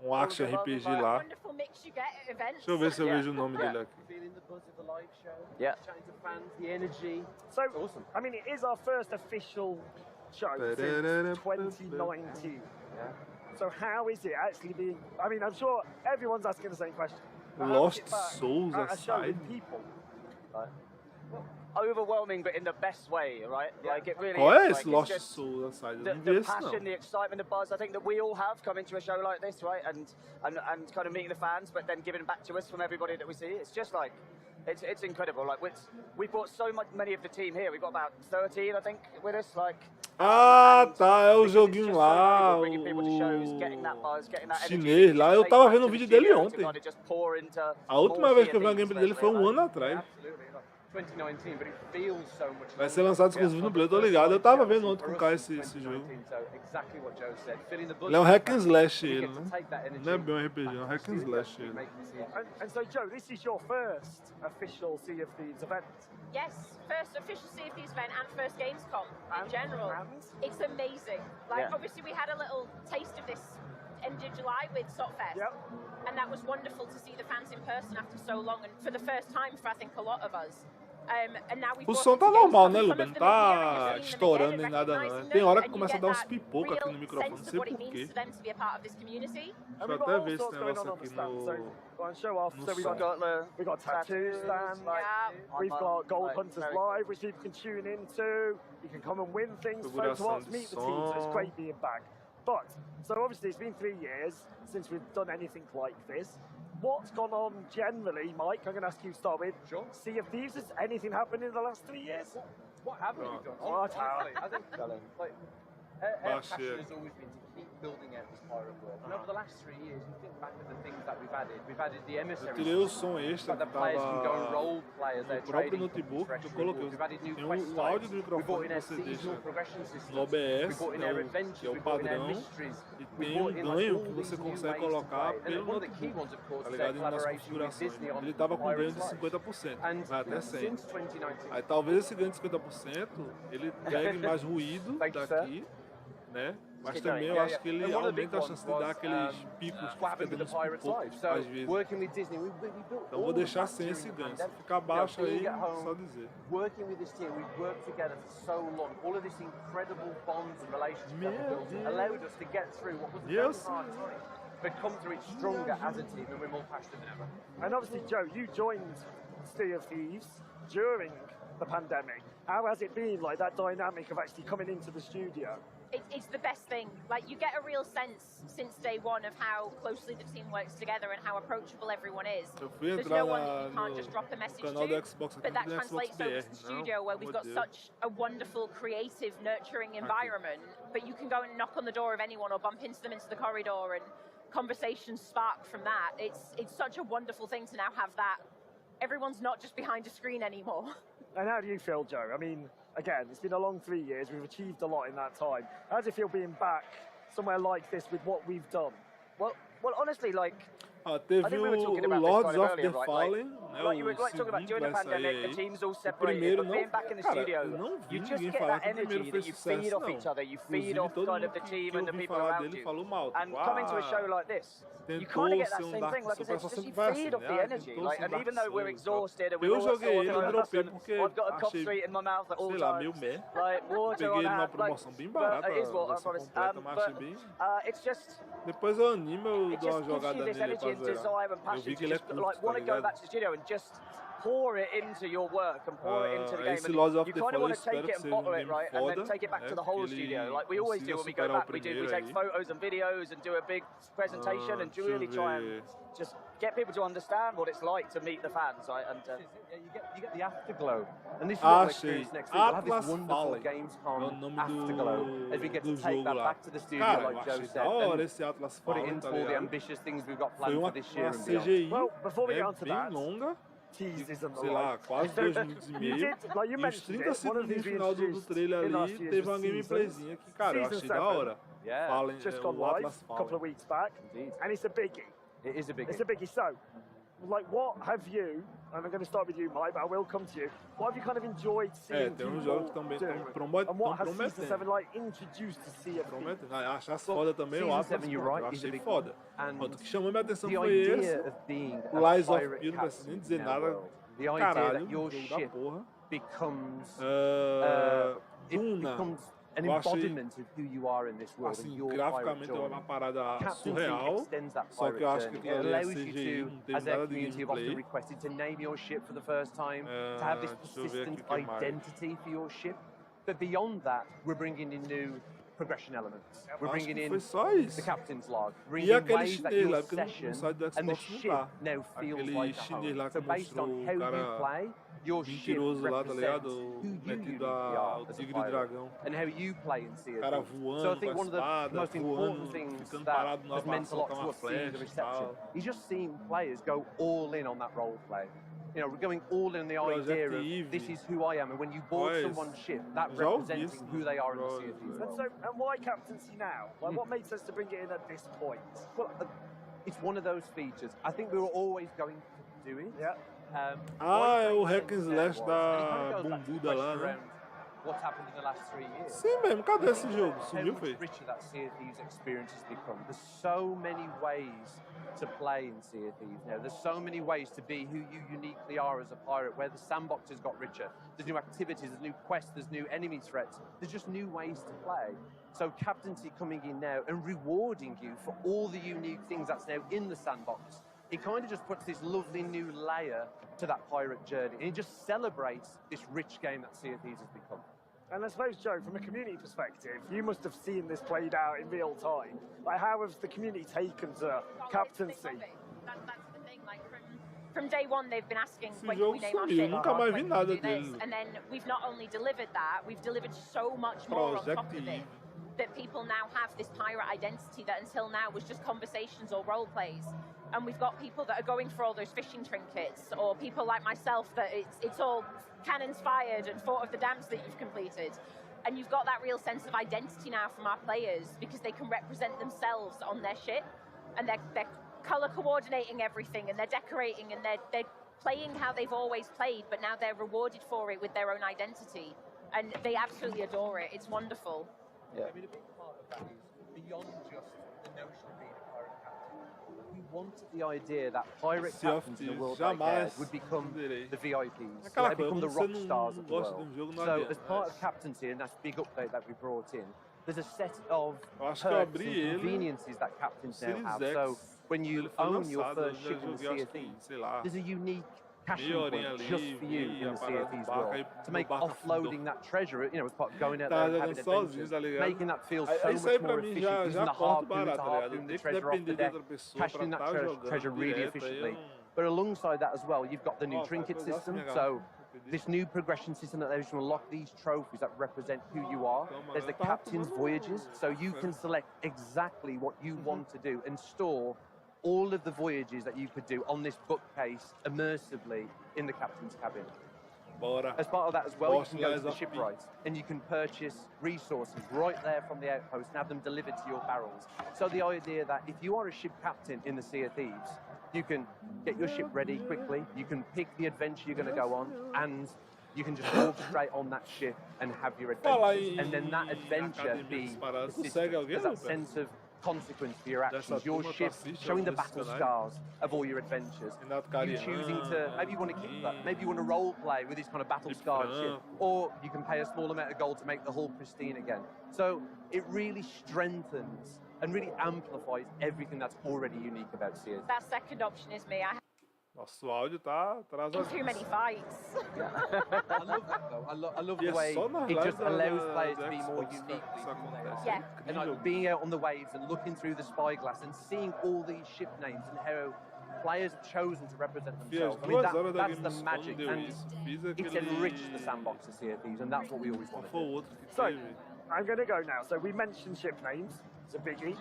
Um action RPG lá. Deixa eu ver se eu vejo o nome dele aqui. Yeah. So, I mean, it is our first official show since 2019. So how is it actually being? I mean, I'm sure everyone's asking the same question. Lost Souls aside. Overwhelming, but in the best way, right? Like it really. Qual é is, esse like, Lost just Souls aside? the passion, the excitement, the buzz. I think that we all have coming to a show like this, right? And kind of meeting the fans, but then giving back to us from everybody that we see. It's just like. It's incredible. Like we brought so many of the team here. We've got about 13, I think, with us. Like. Ah, tá, é o joguinho lá, o chinês lá. Eu tava vendo o vídeo dele ontem. A última vez que eu vi uma gameplay dele foi um ano atrás. Vai ser lançado exclusivo no Play, eu tô ligado. Eu tava vendo ontem com o Kai esse jogo. Ele é um hack and slash ele, né? Não é bem um RPG, é um hack and slash ele. And so, Joe, this is your first official Sea of Thieves event. Yes, first official Sea of Thieves event and first Gamescom in general. It's amazing. Like, obviously we had a little taste of this end of July with Sotfest. And that was wonderful to see the fans in person after so long and for the first time for I think a lot of us. O som tá normal, né, Luben? Não tá estourando nem nada, não. Tem hora que começa a dar uns pipocos aqui no microfone, não sei porquê. Deixa eu até ver esse negócio aqui no som. We've got tattoo stands, we've got Gold Hunters Live, which people can tune into. You can come and win things, photo ops, meet the team, so it's great being back. But, so obviously it's been 3 years since we've done anything like this. What's gone on generally, Mike? I'm going to ask you to start with. Sure. Sea of Thieves, has anything happened in the last 3 years? What haven't we done? What honestly, I think like, our passion has always been to keep building out this pirate world. And over the last 3 years, you think back to the things that we've added the emissary. Eu tirei o som extra que tava no próprio notebook que eu coloquei. Tem o áudio do microfone que você deixa no OBS, que é o padrão, e tem um ganho que você consegue colocar pelo notebook, tá ligado? Nas configurações. Ele tava com ganho de 50%, vai até 100%. Aí talvez esse ganho de 50% ele pegue mais ruído daqui, né? Mas também eu acho que ele aumenta a chance de dar aqueles picos que fica dando uns pipocos às vezes. Então vou deixar sem esse ganho. Se ficar baixo aí, só dizer. Working with this team, we've worked together for so long. All of this incredible bonds and relationships that we built allowed us to get through what was a very hard time, but come through it stronger as a team, and we're more passionate than ever. And obviously, Joe, you joined Sea of Thieves during the pandemic. How has it been, like that dynamic of actually coming into the studio? It's the best thing. Like, you get a real sense since day one of how closely the team works together and how approachable everyone is. There's no one that you can't just drop a message to, but that translates over to the studio where we've got such a wonderful, creative, nurturing environment, but you can go and knock on the door of anyone or bump into them into the corridor and conversations spark from that. It's such a wonderful thing to now have that. Everyone's not just behind a screen anymore. And how do you feel, Joe? I mean, again, it's been a long 3 years. We've achieved a lot in that time. How does it feel being back somewhere like this with what we've done? Well, honestly, like. Teve o Lords of the Fallen, né, like you were talking about during the pandemic, the teams all separated, but being back in the studio, you just get that energy that you feed off each other, you feed off kind of the team and the people around you. And coming to a show like this, you kind of get that same thing, like I said, it's just you feed off the energy. Like, and even though we're exhausted and we're all sore, I've got a cough street in my mouth at all times, like water on hand, like, but it is what I promise. But it's just, depois eu animo, eu dou uma jogada nele pra and desire and passion to just like want to go back to the studio and just pour it into your work and pour it into the game. And you kind of want to take it and bottle it, right, and then take it back to the whole studio, like we always do when we go back. We take photos and videos and do a big presentation and really try and just get people to understand what it's like to meet the fans, right? And you get the afterglow, and this is what we'll experience next week. We'll have this wonderful Gamescom afterglow as we get to take that back to the studio, like Joe said, and put it into all the ambitious things we've got planned for this year and beyond. Well, before we get on to that, tease isn't the lá, quase 2 minutos e meio. E os 30 segundos no final do trailer ali, teve uma gameplayzinha que, cara, eu achei da hora. Falem, just gone live a couple of weeks back, and it's a biggie. It is a biggie. It's a biggie. So, like, what have you, and I'm going to start with you, Mike, but I will come to you, what have you kind of enjoyed seeing people do? And what has Season 7, like, introduced to Sea of Thieves? Achei foda também, o Atlas, eu achei foda. O que chamou minha atenção foi esse, o Lies of P, não preciso nem dizer nada, caralho, jogo da porra. Duna. An embodiment of who you are in this world. Assim, graficamente é uma parada surreal, só que eu acho que tem CGI, não tem nada de gameplay. Requested to name your ship for the first time, to have this persistent identity for your ship. But beyond that, we're bringing in new progression elements. We're bringing in the captain's log, bringing ways that your session and the ship now feels like a home. So based on how you play, your ship represents who you uniquely are as a pirate, and how you play in Sea of Thieves. So I think one of the most important things that has meant a lot to us seeing the reception is just seeing players go all in on that role play. You know, we're going all in the idea of this is who I am, and when you board someone's ship, that representing who they are in the Sea of Thieves. And why captaincy now? Like, what made sense to bring it in at this point? Well, it's one of those features. I think we were always going to do it. Yeah. É o hack and slash da bunduda lá, né? What happened in the last 3 years? Sim mesmo, cadê esse jogo? Sumiu, foi? How much richer that Sea of Thieves experience has become. There's so many ways to play in Sea of Thieves now. There's so many ways to be who you uniquely are as a pirate, where the sandbox has got richer. There's new activities, there's new quests, there's new enemy threats. There's just new ways to play. So captaincy coming in now and rewarding you for all the unique things that's now in the sandbox. It kind of just puts this lovely new layer to that pirate journey, and it just celebrates this rich game that Sea of Thieves has become. And I suppose, Joe, from a community perspective, you must have seen this played out in real time. Like, how has the community taken to captaincy? That's the thing. Like, from day one, they've been asking, when can we name our ship? Nunca mais vi nada dele. And then we've not only delivered that, we've delivered so much more on top of it, that people now have this pirate identity that until now was just conversations or role plays. And we've got people that are going for all those fishing trinkets, or people like myself that it's all cannons fired and fort of the dams that you've completed. And you've got that real sense of identity now from our players, because they can represent themselves on their ship, and they're color coordinating everything, and they're decorating, and they're playing how they've always played, but now they're rewarded for it with their own identity. And they absolutely adore it. It's wonderful. Yeah. I mean, a big part of that is beyond just the notion of being a pirate captain. We wanted the idea that pirate captains in the world like theirs would become the VIPs, they become the rock stars of the world. So as part of captaincy, and that's a big update that we brought in, there's a set of perks and conveniences that captains now have. So when you own your first ship in the Sea of Thieves, there's a unique cashing point just for you in the Sea of Thieves world, to make offloading that treasure, you know, as part of going out there and having adventures, making that feel so much more efficient, using the harpoon to harpoon the treasure off the deck, cashing that treasure really efficiently. But alongside that as well, you've got the new trinket system, so this new progression system that allows you to unlock these trophies that represent who you are. There's the captain's voyages, so you can select exactly what you want to do and store all of the voyages that you could do on this bookcase immersively in the captain's cabin. As part of that as well, you can go to the shipwright and you can purchase resources right there from the outpost and have them delivered to your barrels. So the idea that if you are a ship captain in the Sea of Thieves, you can get your ship ready quickly, you can pick the adventure you're going to go on, and you can just walk straight on that ship and have your adventures. And then that adventure be there's that sense of consequence for your actions. Your ship showing the battle scars of all your adventures. You choosing to, maybe you want to keep that, maybe you want to role play with this kind of battle scarred ship, or you can pay a small amount of gold to make the hull pristine again. So it really strengthens and really amplifies everything that's already unique about Sea of Thieves. That second option is me. I Nossa, o áudio tá atrasado. too many fights. I love that though. I love the way it just allows players to be more unique. Yeah. And like being out on the waves and looking through the spyglass and seeing all these ship names and how players have chosen to represent themselves. I mean, that's the magic, and it's enriched the sandbox of Sea of Thieves, and that's what we always want to do. So, I'm going to go now. So we mentioned ship names. It's a biggie,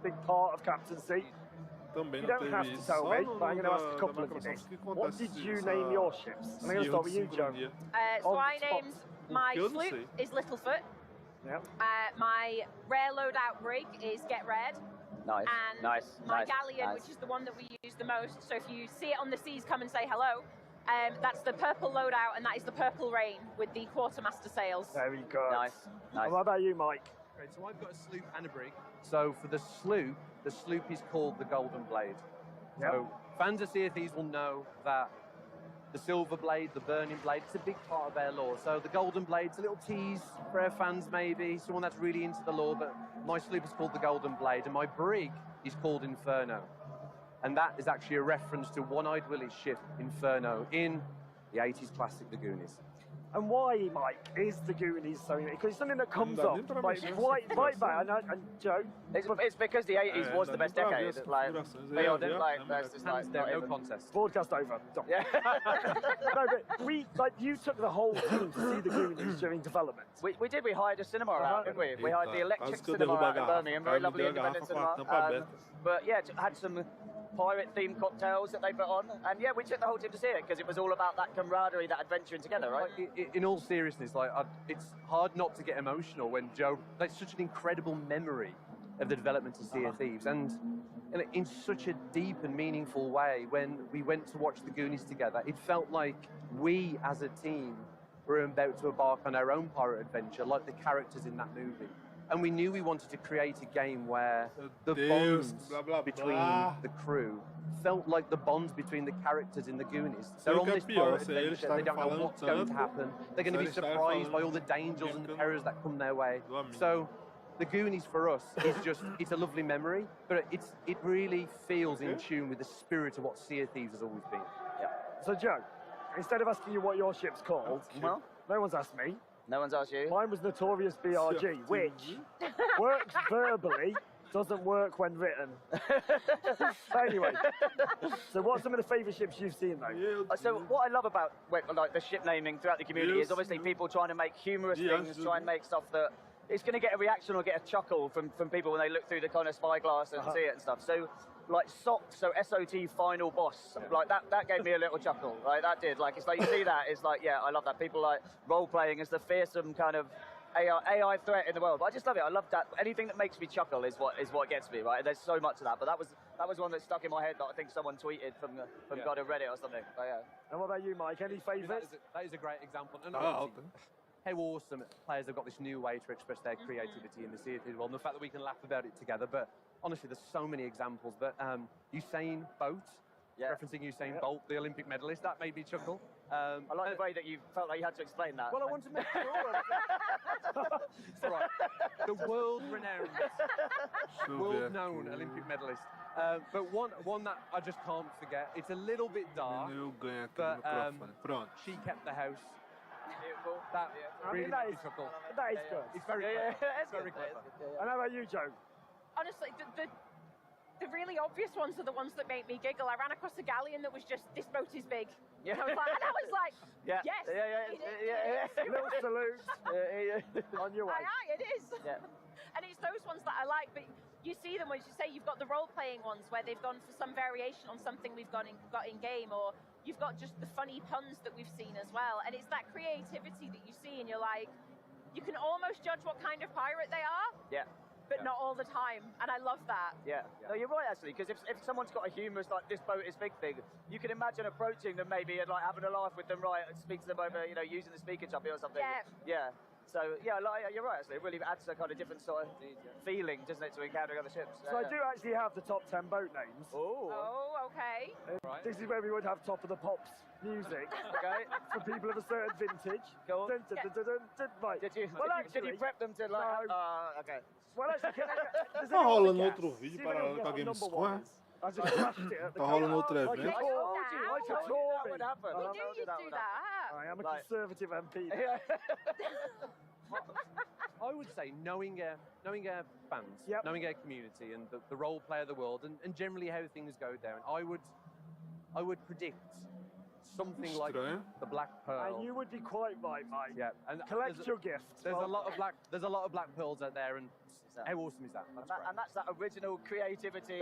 big part of captaincy. You don't have to tell me, but I'm going to ask a couple of you this. What did you name your ships? I'm going to start with you, Joe. So I named my sloop is Littlefoot. Yep. My rare loadout brig is Get Red. Nice. And my galleon, which is the one that we use the most. So if you see it on the seas, come and say hello. That's the purple loadout, and that is the Purple Rain with the quartermaster sails. Very good. Nice. And what about you, Mike? Okay, so I've got a sloop and a brig. So for the sloop is called the Golden Blade. Yep. So fans of Sea of Thieves will know that the Silver Blade, the Burning Blade, it's a big part of our lore. So the Golden Blade's a little tease for our fans maybe, someone that's really into the lore, but my sloop is called the Golden Blade, and my brig is called Inferno. And that is actually a reference to One-Eyed Willie's ship, Inferno, in the 80s classic, The Goonies. And why, Mike, is the Goonies so unique? Because it's something that comes up right back. And Joe? It's because the 80s was the best decade. Like, beyond it, that's just like no contest. Broadcast over. Yeah. No, but you took the whole team to see the Goonies during development. We did. We hired a cinema out, didn't we? We hired the Electric Cinema out in Birmingham, very lovely independent cinema. But yeah, had some pirate-themed cocktails that they put on, and yeah, we took the whole team to see it because it was all about that camaraderie, that adventuring together, right? In all seriousness, it's hard not to get emotional when Joe, such an incredible memory of the development of Sea of Thieves, and in such a deep and meaningful way, when we went to watch the Goonies together, it felt like we as a team were about to embark on our own pirate adventure, like the characters in that movie. And we knew we wanted to create a game where the bonds between the crew felt like the bonds between the characters in the Goonies. They're on this pirate adventure, they don't know what's going to happen. They're going to be surprised by all the dangers and perils that come their way. So the Goonies for us is it's a lovely memory, but it really feels in tune with the spirit of what Sea of Thieves has always been. Yeah. So Joe, instead of asking you what your ship's called, no one's asked me. No one's asked you. Mine was Notorious BRG, which works verbally, doesn't work when written. Anyway, so what's some of the favourite ships you've seen, though? So what I love about the ship naming throughout the community is obviously people trying to make humorous things, try and make stuff that it's going to get a reaction or get a chuckle from people when they look through the kind of spyglass and see it and stuff. So like SOT, so SOT Final Boss, like that gave me a little chuckle, right? That did, like, it's like you see that, it's like, yeah, I love that. People like role-playing as the fearsome kind of AI threat in the world. But I just love it. I love that. Anything that makes me chuckle is what gets me, right? There's so much of that. But that was one that stuck in my head that I think someone tweeted from God of Reddit or something. But yeah. And what about you, Mike? Any favourites? That is a great example. And how awesome players have got this new way to express their creativity in the Sea of Thieves world, and the fact that we can laugh about it together. But honestly, there's so many examples. But Usain Bolt, referencing Usain Bolt, the Olympic medalist, that made me chuckle. I like the way that you felt like you had to explain that. Well, I want to make sure. It's all right. The world-renowned, world-known Olympic medalist. But one that I just can't forget. It's a little bit dark, but she kept the house. Beautiful. That really made me chuckle. That is good. It's very clever. It's very clever. And how about you, Joe? Honestly, the really obvious ones are the ones that make me giggle. I ran across a galleon that was just, this boat is big. Yeah. And I was like, yes. Little salute on your way. Aye, it is. Yeah. And it's those ones that I like, but you see them, as you say, you've got the role-playing ones where they've gone for some variation on something we've got in game, or you've got just the funny puns that we've seen as well. And it's that creativity that you see, and you're like, you can almost judge what kind of pirate they are. Yeah. But not all the time, and I love that. Yeah. No, you're right, actually, because if someone's got a humorous, like, this boat is big thing, you can imagine approaching them maybe and, like, having a laugh with them, right, and speak to them over, using the speaker choppy or something. Yeah. Yeah. So yeah, like, you're right. Actually, it really adds a kind of different sort of feeling, doesn't it, to encountering other ships? So I do actually have the top 10 boat names. Oh, okay. Right. This is where we would have Top of the Pops music. Okay. For people of a certain vintage. Cool. Right. Did you actually, prep them to like? Okay. Well, actually, does Tá anyone rolando guess? outro vídeo See if anyone paralelo com a guessed the number Gamescom, ones. I just flashed it at the Tá rolando camera. outro Like a evento. Tory. Like a Tory. That would happen. You do that. I am a Like- conservative MP. Yeah. I would say knowing our fans, knowing our community, and the role play of the world, and generally how things go down, I would predict something like the Black Pearl. And you would be quite right, mate. Yeah, and Collect your gifts. There's a lot of black pearls out there, and how awesome is that? And that's that original creativity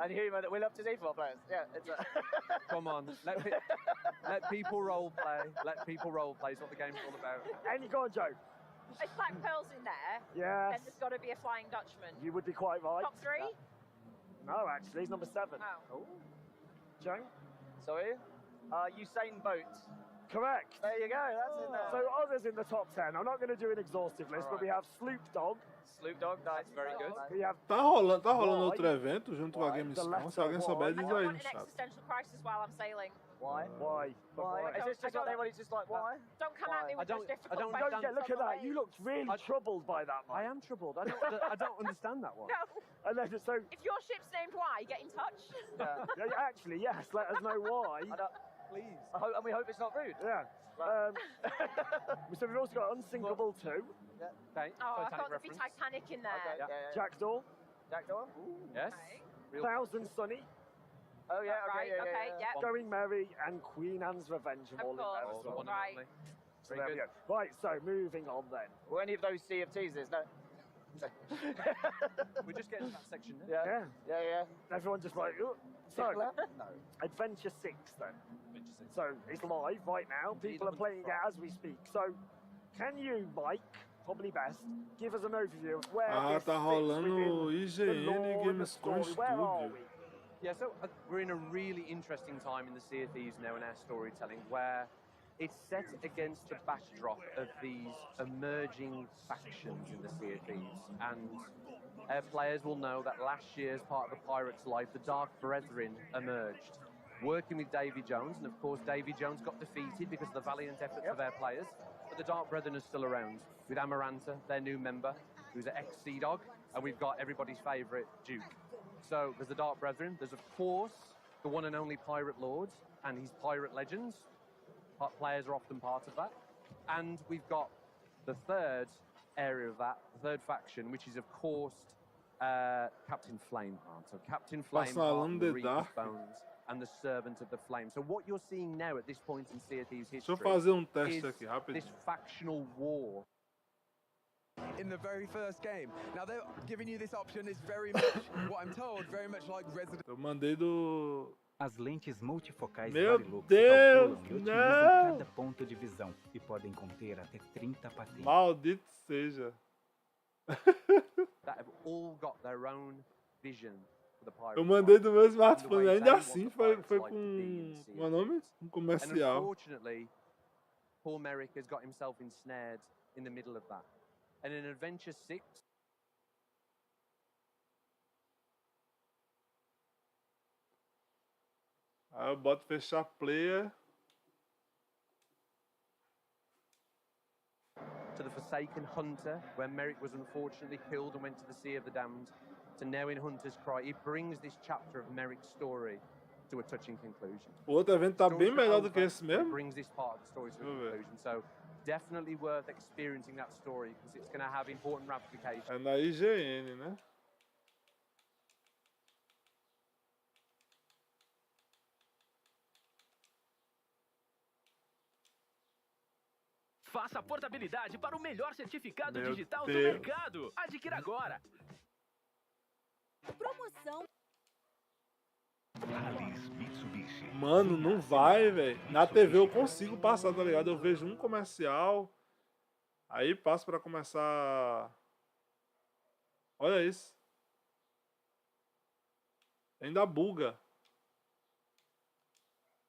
and humour that we love to see from our players. Yeah, it's Come on, let people role play. Let people role play is what the game's all about. And go on, Joe. If Black Pearl's in there, Yes. then there's got to be a Flying Dutchman. You would be quite right. Top 3? No, actually, he's number 7. Oh. Joe? Sorry? Usain Bolt. Correct. There you go, that's in there. So others in the top 10. I'm not going to do an exhaustive list, but we have Sloop Dog. Sloop Dog, that's very good. We have Tá rolando outro evento junto com a Gamescom. Se alguém souber, I diz don't aí want no an chat. existential crisis while I'm sailing. Why? Why? Why? Is this just like everybody's just like, why? Don't come at me with those difficult Don't questions. get, look at that. You looked really troubled by that, I mate. am troubled. I don't understand that one. No. And then, so, If your ship's named Y, get in touch. yeah, actually, yes, let us know why. Please. And we hope it's not rude. Yeah. So we've also got Unsinkable 2. Okay. Oh, I Titanic thought there'd be reference. Titanic in there. Okay, yeah. Jackdaw. Jackdaw? Yes. Real- Thousand Sunny. Oh, yeah, Right, okay, yeah. Going Merry and Queen Anne's Revenge Of all in there as course. well. Right. So there we go. Right, so moving on then. Were any of those Sea of Teasers? No. We're just getting to that section now. Yeah. Everyone just like, "Ugh." So, No. Adventure 6 then. So it's live right now. People are playing it as we speak. So can you, Mike, probably best, give us an overview of where this Tá fits rolando within the IGN lore and the Gamescom story? Where are Studio. we? Yeah, so we're in a really interesting time in the Sea of Thieves now in our storytelling, where it's set against the backdrop of these emerging factions in the Sea of Thieves. And our players will know that last year, as part of the Pirates' life, the Dark Brethren emerged, working with Davy Jones. And of course, Davy Jones got defeated because of the valiant efforts of our players. But the Dark Brethren are still around, with Amaranta, their new member, who's an ex-Sea Dog, and we've got everybody's favourite, Duke. So there's the Dark Brethren. There's, of course, the one and only Pirate Lord and his Pirate Legends. Players are often part of that. And we've got the third area of that, the third faction, which is, of course, Captain Flameheart. So Captain Flameheart, the Reaper's Bones, and the Servant of the Flame. So what you're seeing now at this point in Sea of Thieves history Deixa eu fazer teste is aqui, rapidinho. this factional war. In the very first game. Now they're giving you this option is very much what I'm told, very much like Resident. Eu mandei do... As lentes multifocais Meu Varilux Deus, calculam e não! otimizam cada ponto de visão e podem conter até 30 patentes. Maldito seja. That have all got their own vision for the Pirates. Eu mandei do meu and the smartphone, way ainda they want assim the foi Pirates like com... to be in the Sea Meu of nome? Thieves. Um And comercial. unfortunately, poor Merrick has got himself ensnared in the middle of that. And in Adventure 6, Aí eu boto fechar player. to the Forsaken Hunter, where Merrick was unfortunately killed and went to the Sea of the Damned, to now in Hunter's Cry. It brings this chapter of Merrick's story to a touching conclusion. O outro evento tá bem melhor do que esse It mesmo. brings this part of the story to a Deixa eu ver. conclusion. So definitely worth experiencing that story because it's going to have important ramifications. É na IGN, né? Faça a portabilidade para o melhor certificado Meu digital do Deus. mercado. Adquira agora. Promoção. Mano, não vai, velho. Na TV eu consigo passar, tá ligado? Eu vejo um comercial, aí passo pra começar. Olha isso. Ainda buga.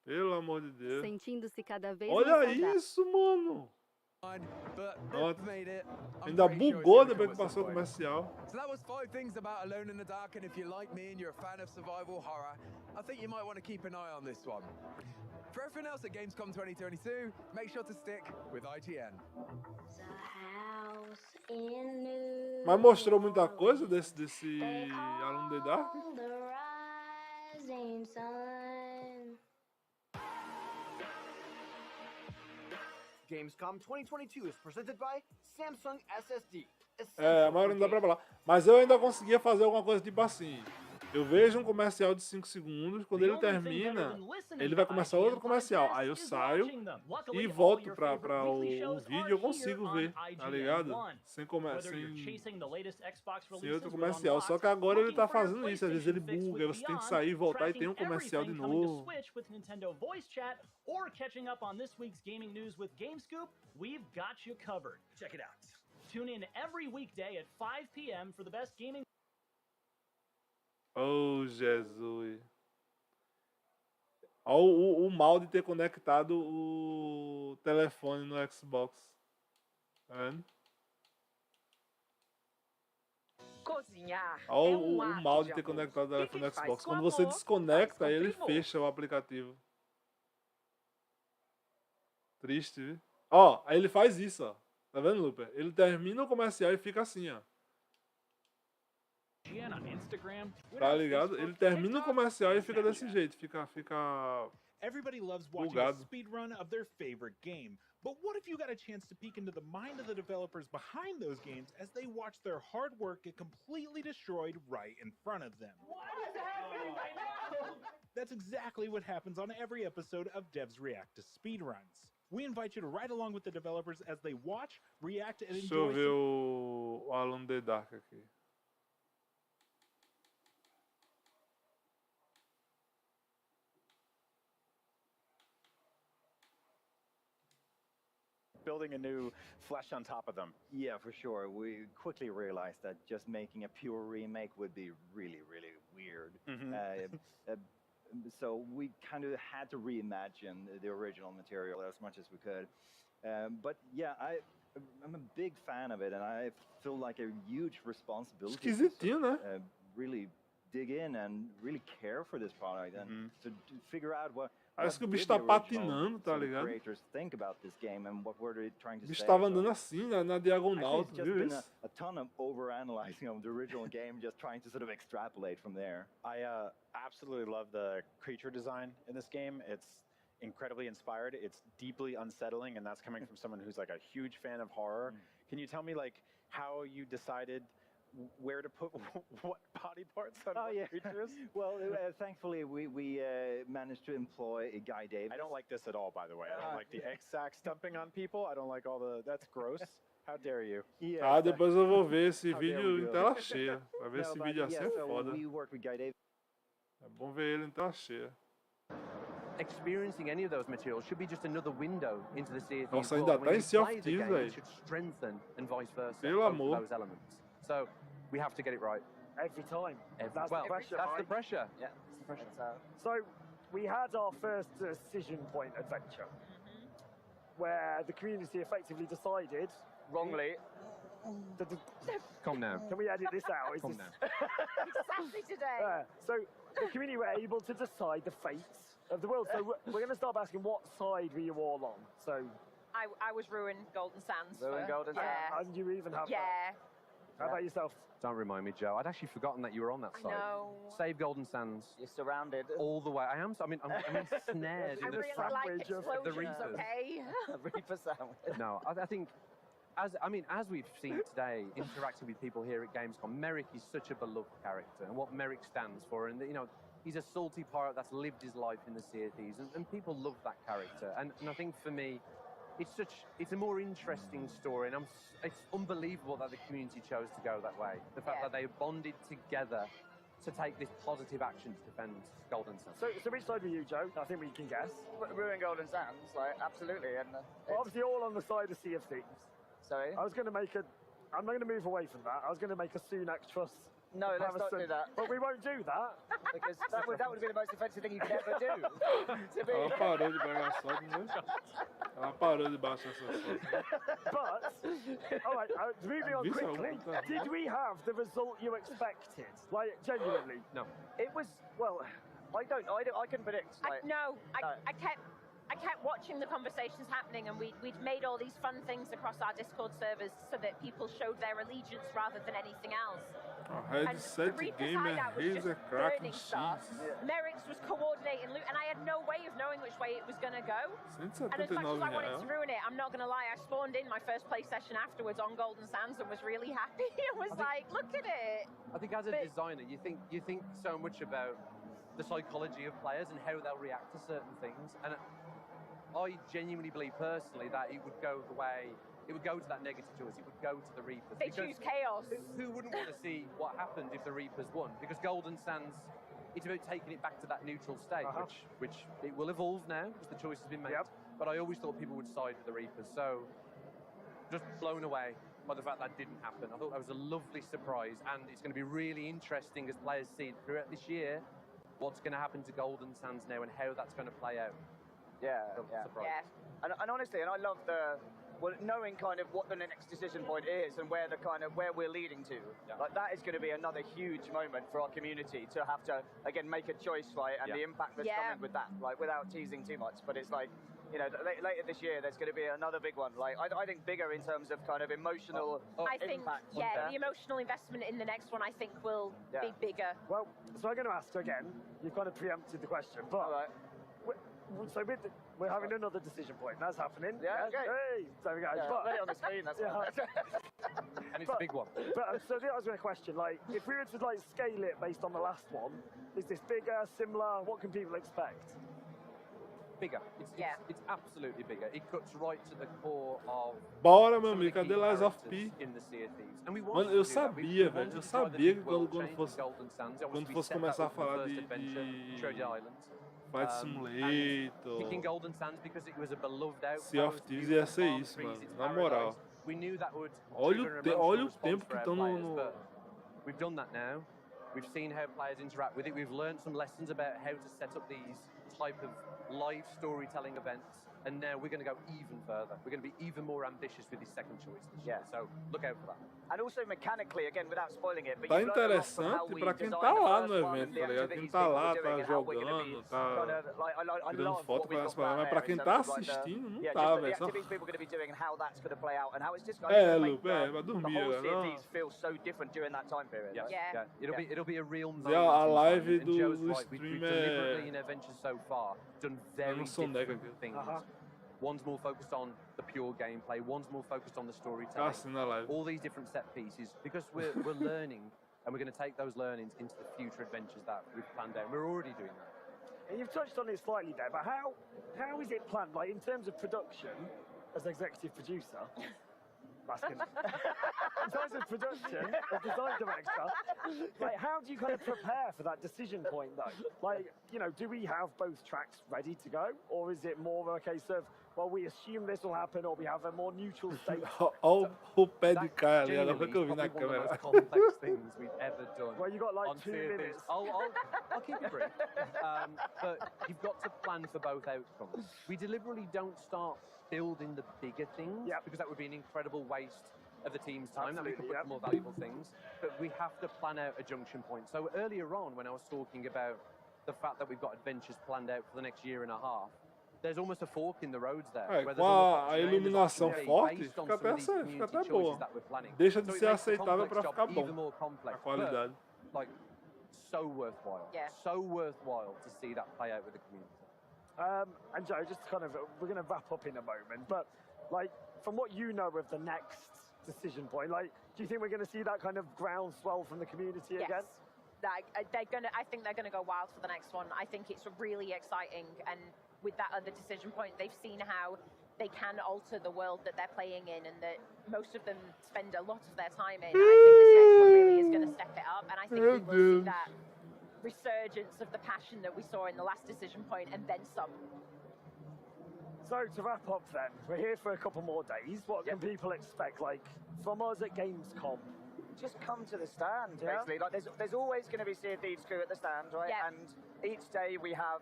Pelo amor de Deus. Sentindo-se cada vez Olha mais saudável. isso, mano. Ainda bugou depois que passou o comercial. So that was 5 things about Alone in the Dark, and if you're like me and you're a fan of survival horror, I think you might want to keep an eye on this one. For everything else at Gamescom 2022, make sure to stick with IGN. Mas mostrou muita coisa desse Alone in the Dark. Gamescom 2022 is presented by Samsung SSD. A maioria não dá pra falar. Mas eu ainda conseguia fazer alguma coisa tipo assim. Eu vejo um comercial de 5 segundos, quando ele termina, ele vai começar outro comercial. Aí eu saio e volto pra o vídeo, eu consigo ver, tá ligado? Sem outro comercial. Só que agora ele tá fazendo isso, às vezes ele buga, aí você tem que sair e voltar e tem um comercial de novo. Tune in every weekday at 5 p.m. for the best gaming. Oh, Jesus. Olha o mal de ter conectado o telefone no Xbox. Tá vendo? Cozinhar. Olha o mal de ter conectado o telefone no Xbox. Quando você desconecta, ele fecha o aplicativo. Triste, viu? Ó, aí ele faz isso, ó. Tá vendo, Luper? Ele termina o comercial e fica assim, ó. Tá ligado? Ele termina o comercial e fica desse jeito. Fica Everybody loves watching a speedrun of their favorite game. But what if you got a chance to peek into the mind of the developers behind those games as they watch their hard work get completely destroyed right in front of them? What is happening right now? That's exactly what happens on every episode of Devs React to Speedruns. We invite you to ride along with the developers as they watch, react, and enjoy. Deixa eu ver o Alone in the Dark aqui. Building a new flesh on top of them. Yeah, for sure. We quickly realized that just making a pure remake would be really, really weird. So we kind of had to reimagine the original material as much as we could. But yeah, I'm a big fan of it, and I feel like a huge responsibility to really dig in and really care for this product and to figure out what Parece que o bicho tá patinando, tá ligado? O bicho tava andando assim, na diagonal, tu viu isso? A ton of overanalyzing of the original game, just trying to sort of extrapolate from there. I absolutely love the creature design in this game. It's incredibly inspired. It's deeply unsettling, and that's coming from someone who's like a huge fan of horror. Can you tell me like how you decided where to put what body parts on what creatures? Well, thankfully we managed to employ a guy, Dave. I don't like this at all, by the way. I don't like the egg sack stumping on people. I don't like all the... That's gross. How dare you? Ah, depois eu vou ver esse vídeo em tela cheia. Pra ver esse vídeo assim é foda. É bom ver ele em tela cheia. Experiencing any of those materials should be just another window into the Sea of Thieves. Nossa, ainda tá em Sea of Thieves, velho. Pelo amor. So we have to get it right. Every time. That's the pressure. That's the pressure. Yeah, that's the pressure. So we had our first decision point adventure, where the community effectively decided wrongly. Calm down. Can we edit this out? Calm down. Exactly today. So the community were able to decide the fates of the world. So we're going to start asking, what side were you all on? So I was Ruin Golden Sands. Golden Sands. And you even have that. How about yourself? Don't remind me, Joe. I'd actually forgotten that you were on that side. No. Save Golden Sands. You're surrounded. All the way. I am. I'm ensnared in the sandwich of the Reapers. Okay. Reaper sandwich. No, I think, as we've seen today, interacting with people here at Gamescom, Merrick is such a beloved character, and what Merrick stands for, and he's a salty pirate that's lived his life in the Sea of Thieves, and people love that character. And I think for me, it's a more interesting story, and it's unbelievable that the community chose to go that way. The fact that they bonded together to take this positive action to defend Golden Sands. So which side were you, Joe? I think we can guess. Ruin Golden Sands, like absolutely, and obviously all on the side of Sea of Thieves. Sorry. I'm going to move away from that. I was going to make a Sunak trust. No, let's not do that. But we won't do that. Because that would be the most offensive thing you could ever do. Ela parou de pegar só de novo. Ela parou debaixo dessa foto. But, alright, moving on quickly, did we have the result you expected? Like, genuinely? No. It was, well, I can predict. Like, I kept watching the conversations happening, and we'd made all these fun things across our Discord servers so that people showed their allegiance rather than anything else. Headset gamer Razer Kraken X. Merrick's was coordinating loot, and I had no way of knowing which way it was going to go. And as much as I wanted to ruin it, I'm not going to lie, I spawned in my first play session afterwards on Golden Sands and was really happy. I was like, look at it. I think as a designer, you think so much about the psychology of players and how they'll react to certain things. And I genuinely believe personally that it would go the way, it would go to that negative choice, it would go to the Reapers. They choose chaos. Who wouldn't want to see what happened if the Reapers won? Because Golden Sands, it's about taking it back to that neutral state, which it will evolve now because the choice has been made. But I always thought people would side with the Reapers. So, just blown away by the fact that didn't happen. I thought that was a lovely surprise, and it's going to be really interesting as players see throughout this year what's going to happen to Golden Sands now and how that's going to play out. And honestly, and I love knowing kind of what the next decision point is and where we're leading to. Like that is going to be another huge moment for our community to have to again make a choice, right? And the impact that's coming with that, like without teasing too much. But it's like, you know, later this year there's going to be another big one. Like I think bigger in terms of kind of emotional impact. The emotional investment in the next one I think will be bigger. Well, so I'm going to ask again. You've kind of preempted the question, but. So we're having another decision point. That's happening. Yeah, okay. Hey, there we go. But on the screen, that's and it's a big one. But so I was going to question, like, if we were to like scale it based on the last one, is this bigger, similar? What can people expect? Bigger. It's absolutely bigger. It cuts right to the core of. Bora, meu amigo, cadê Lies of P? Mano, eu sabia, velho. Eu sabia que quando fosse começar a falar de Flight Simulator, Picking Golden Sands because it was a beloved outpost. Sea of Thieves ia ser isso, mano. Na moral. We knew that would olha o tempo que estão no... We've done that now. We've seen how players interact with it. We've learned some lessons about how to set up these type of live storytelling events. And now we're going to go even further. We're going to be even more ambitious with this second choice this year. So look out for that. And also mechanically, again, without spoiling it, but tá interessante pra quem tá lá no evento, tá ligado? Quem tá lá, tá jogando, tá tirando foto, mas pra quem tá assistindo, não tá, velho. Lupe, vai dormir, não. It'll be a real a live do stream deliberately in adventures so far done very different things. One's more focused on the pure gameplay, one's more focused on the storytelling. All these different set pieces, because we're learning, and we're going to take those learnings into the future adventures that we've planned out. We're already doing that. And you've touched on it slightly there, but how is it planned? Like in terms of production, as executive producer, in terms of production, as design director, like how do you kind of prepare for that decision point though? Like, you know, do we have both tracks ready to go, or is it more a case of, well, we assume this will happen, or we have a more neutral state? O pé de cara ali, agora foi que eu vi na câmera. One of the most complex things we've ever done. Well, you got like 2 minutes. I'll keep it brief. But you've got to plan for both outcomes. We deliberately don't start building the bigger things because that would be an incredible waste of the team's time. That we could put to more valuable things. But we have to plan out a junction point. So earlier on, when I was talking about the fact that we've got adventures planned out for the next year and a half, there's almost a fork in the roads there. Com a iluminação forte, fica até boa. Deixa de ser aceitável para ficar bom. A qualidade. Like, so worthwhile. So worthwhile to see that play out with the community. And Joe, just kind of, we're going to wrap up in a moment, but like, from what you know of the next decision point, like, do you think we're going to see that kind of groundswell from the community again? I think they're going to go wild for the next one. I think it's really exciting, and with that other decision point, they've seen how they can alter the world that they're playing in, and that most of them spend a lot of their time in. And I think this next one really is going to step it up, and I think we will see that resurgence of the passion that we saw in the last decision point, and then some. So to wrap up then, we're here for a couple more days. What can people expect, like, from us at Gamescom? Just come to the stand, basically. Like, there's always going to be Sea of Thieves crew at the stand, right? And each day we have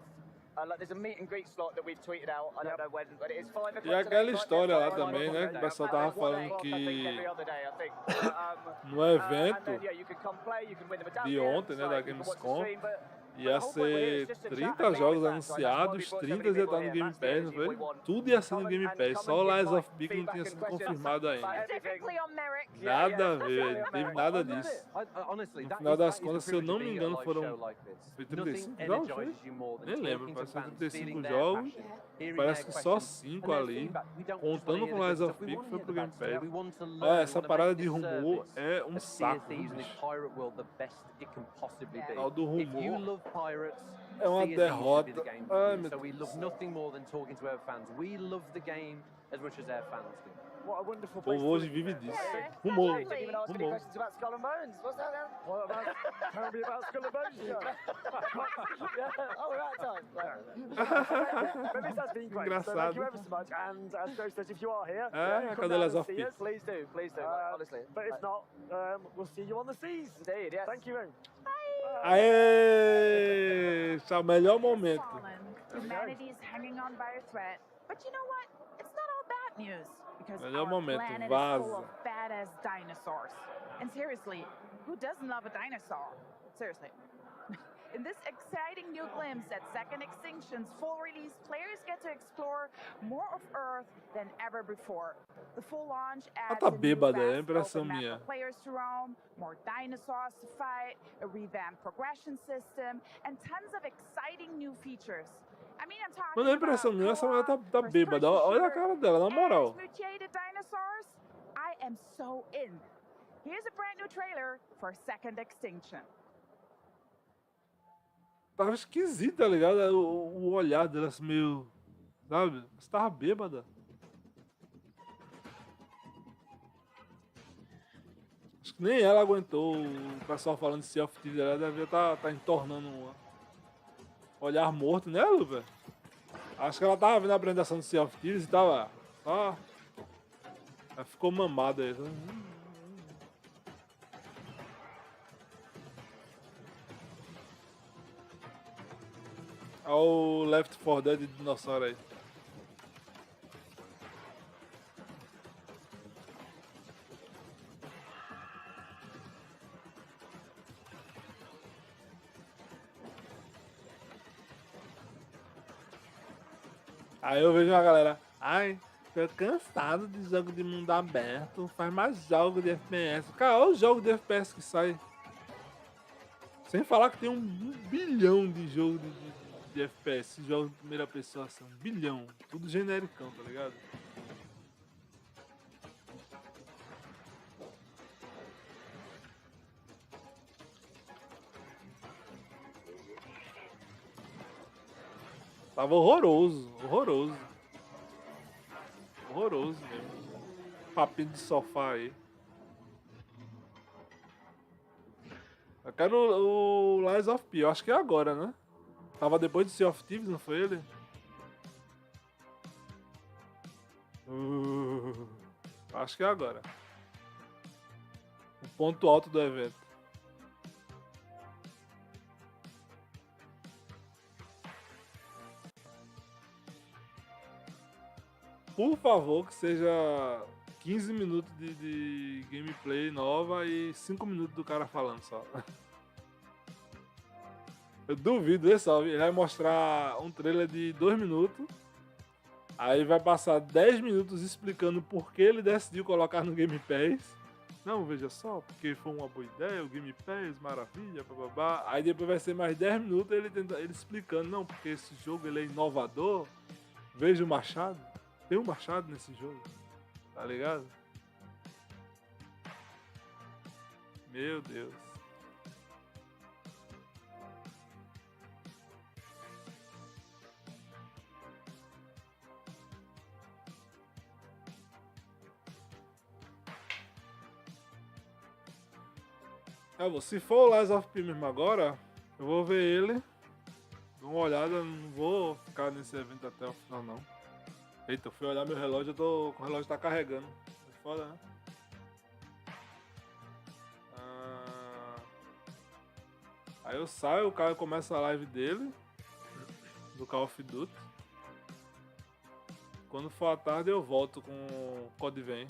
There's a meet and greet slot that we've tweeted out. I don't know when, but it is 5 o'clock. E aquela história lá também, né? Que o pessoal tava falando que no evento de ontem, né, da Gamescom, ia ser 30 jogos anunciados, 30 ia estar no Game Pass, não foi? Tudo ia ser no Game Pass, só o Lies of P que não tinha sido confirmado ainda. Nada a ver, não teve nada disso. No final das contas, se eu não me engano, foram 35 jogos, foi? Nem lembro, parece que 35 jogos, parece que só 5 ali, contando com o Lies of P que foi pro Game Pass. Olha, essa parada de rumor é um saco, bicho. O do rumor é uma derrota. Ai, meu Deus. O povo hoje vive disso. Rumor. Rumor. Engraçado. É, cadê Lies of P? Please do, honestly. But if not, we'll see you on the seas. Indeed, yes. Thank you. Aê! Esse é o melhor momento. Humanity is hanging on by a thread. But you know what? It's not all bad news. Because Melhor our momento, planet is vaza. full of badass dinosaurs. And seriously, who doesn't love a dinosaur? Seriously. In this exciting new glimpse at Second Extinction's full release, players get to explore more of Earth than ever before. The full launch adds Tá a new bêbada, é vast impressão open map minha. for players to roam, more dinosaurs to fight, a revamped progression system, and tons of exciting new features. I mean, I'm talking Mano, a impressão minha, essa mulher tá bêbada. Olha a cara dela, na moral. mutated dinosaurs. I am so in. Here's a brand new trailer for Second Extinction. Tava esquisita, tá ligado? O olhar dela assim, meio. Sabe? Você tava bêbada. Acho que nem ela aguentou o pessoal falando de Sea of Thieves. Ela devia estar entornando um olhar morto, né, Luva? Acho que ela tava vendo a apresentação do Sea of Thieves e tava só. Ela ficou mamada aí. Olha o Left 4 Dead de dinossauro aí. Aí eu vejo uma galera, ai, tô cansado de jogo de mundo aberto, faz mais jogo de FPS. Cara, olha o jogo de FPS que sai. Sem falar que tem um bilhão de jogos de FPS, jogos de primeira pessoa, assim, 1 bilhão. Tudo genericão, tá ligado? Tava horroroso, horroroso. Horroroso mesmo. Papinho de sofá aí. Eu quero o Lies of P, eu acho que é agora, né? Tava depois de Sea of Thieves, não foi ele? Acho que é agora. O ponto alto do evento. Por favor, que seja 15 minutos de gameplay nova e 5 minutos do cara falando só. Eu duvido, é só. Ele vai mostrar um trailer de 2 minutos. Aí vai passar 10 minutos explicando por que ele decidiu colocar no Game Pass. Não, veja só, porque foi uma boa ideia, o Game Pass, maravilha, bababá. Aí depois vai ser mais 10 minutos ele explicando, não, porque esse jogo ele é inovador. Veja o machado. Tem um machado nesse jogo. Tá ligado? Meu Deus. Se for o Lies of P mesmo agora, eu vou ver ele. Dou uma olhada, não vou ficar nesse evento até o final não. Eita, eu fui olhar meu relógio, o relógio tá carregando. É foda, né? Aí eu saio, o cara começa a live dele. do Call of Duty. Quando for à tarde eu volto com o Code Vein.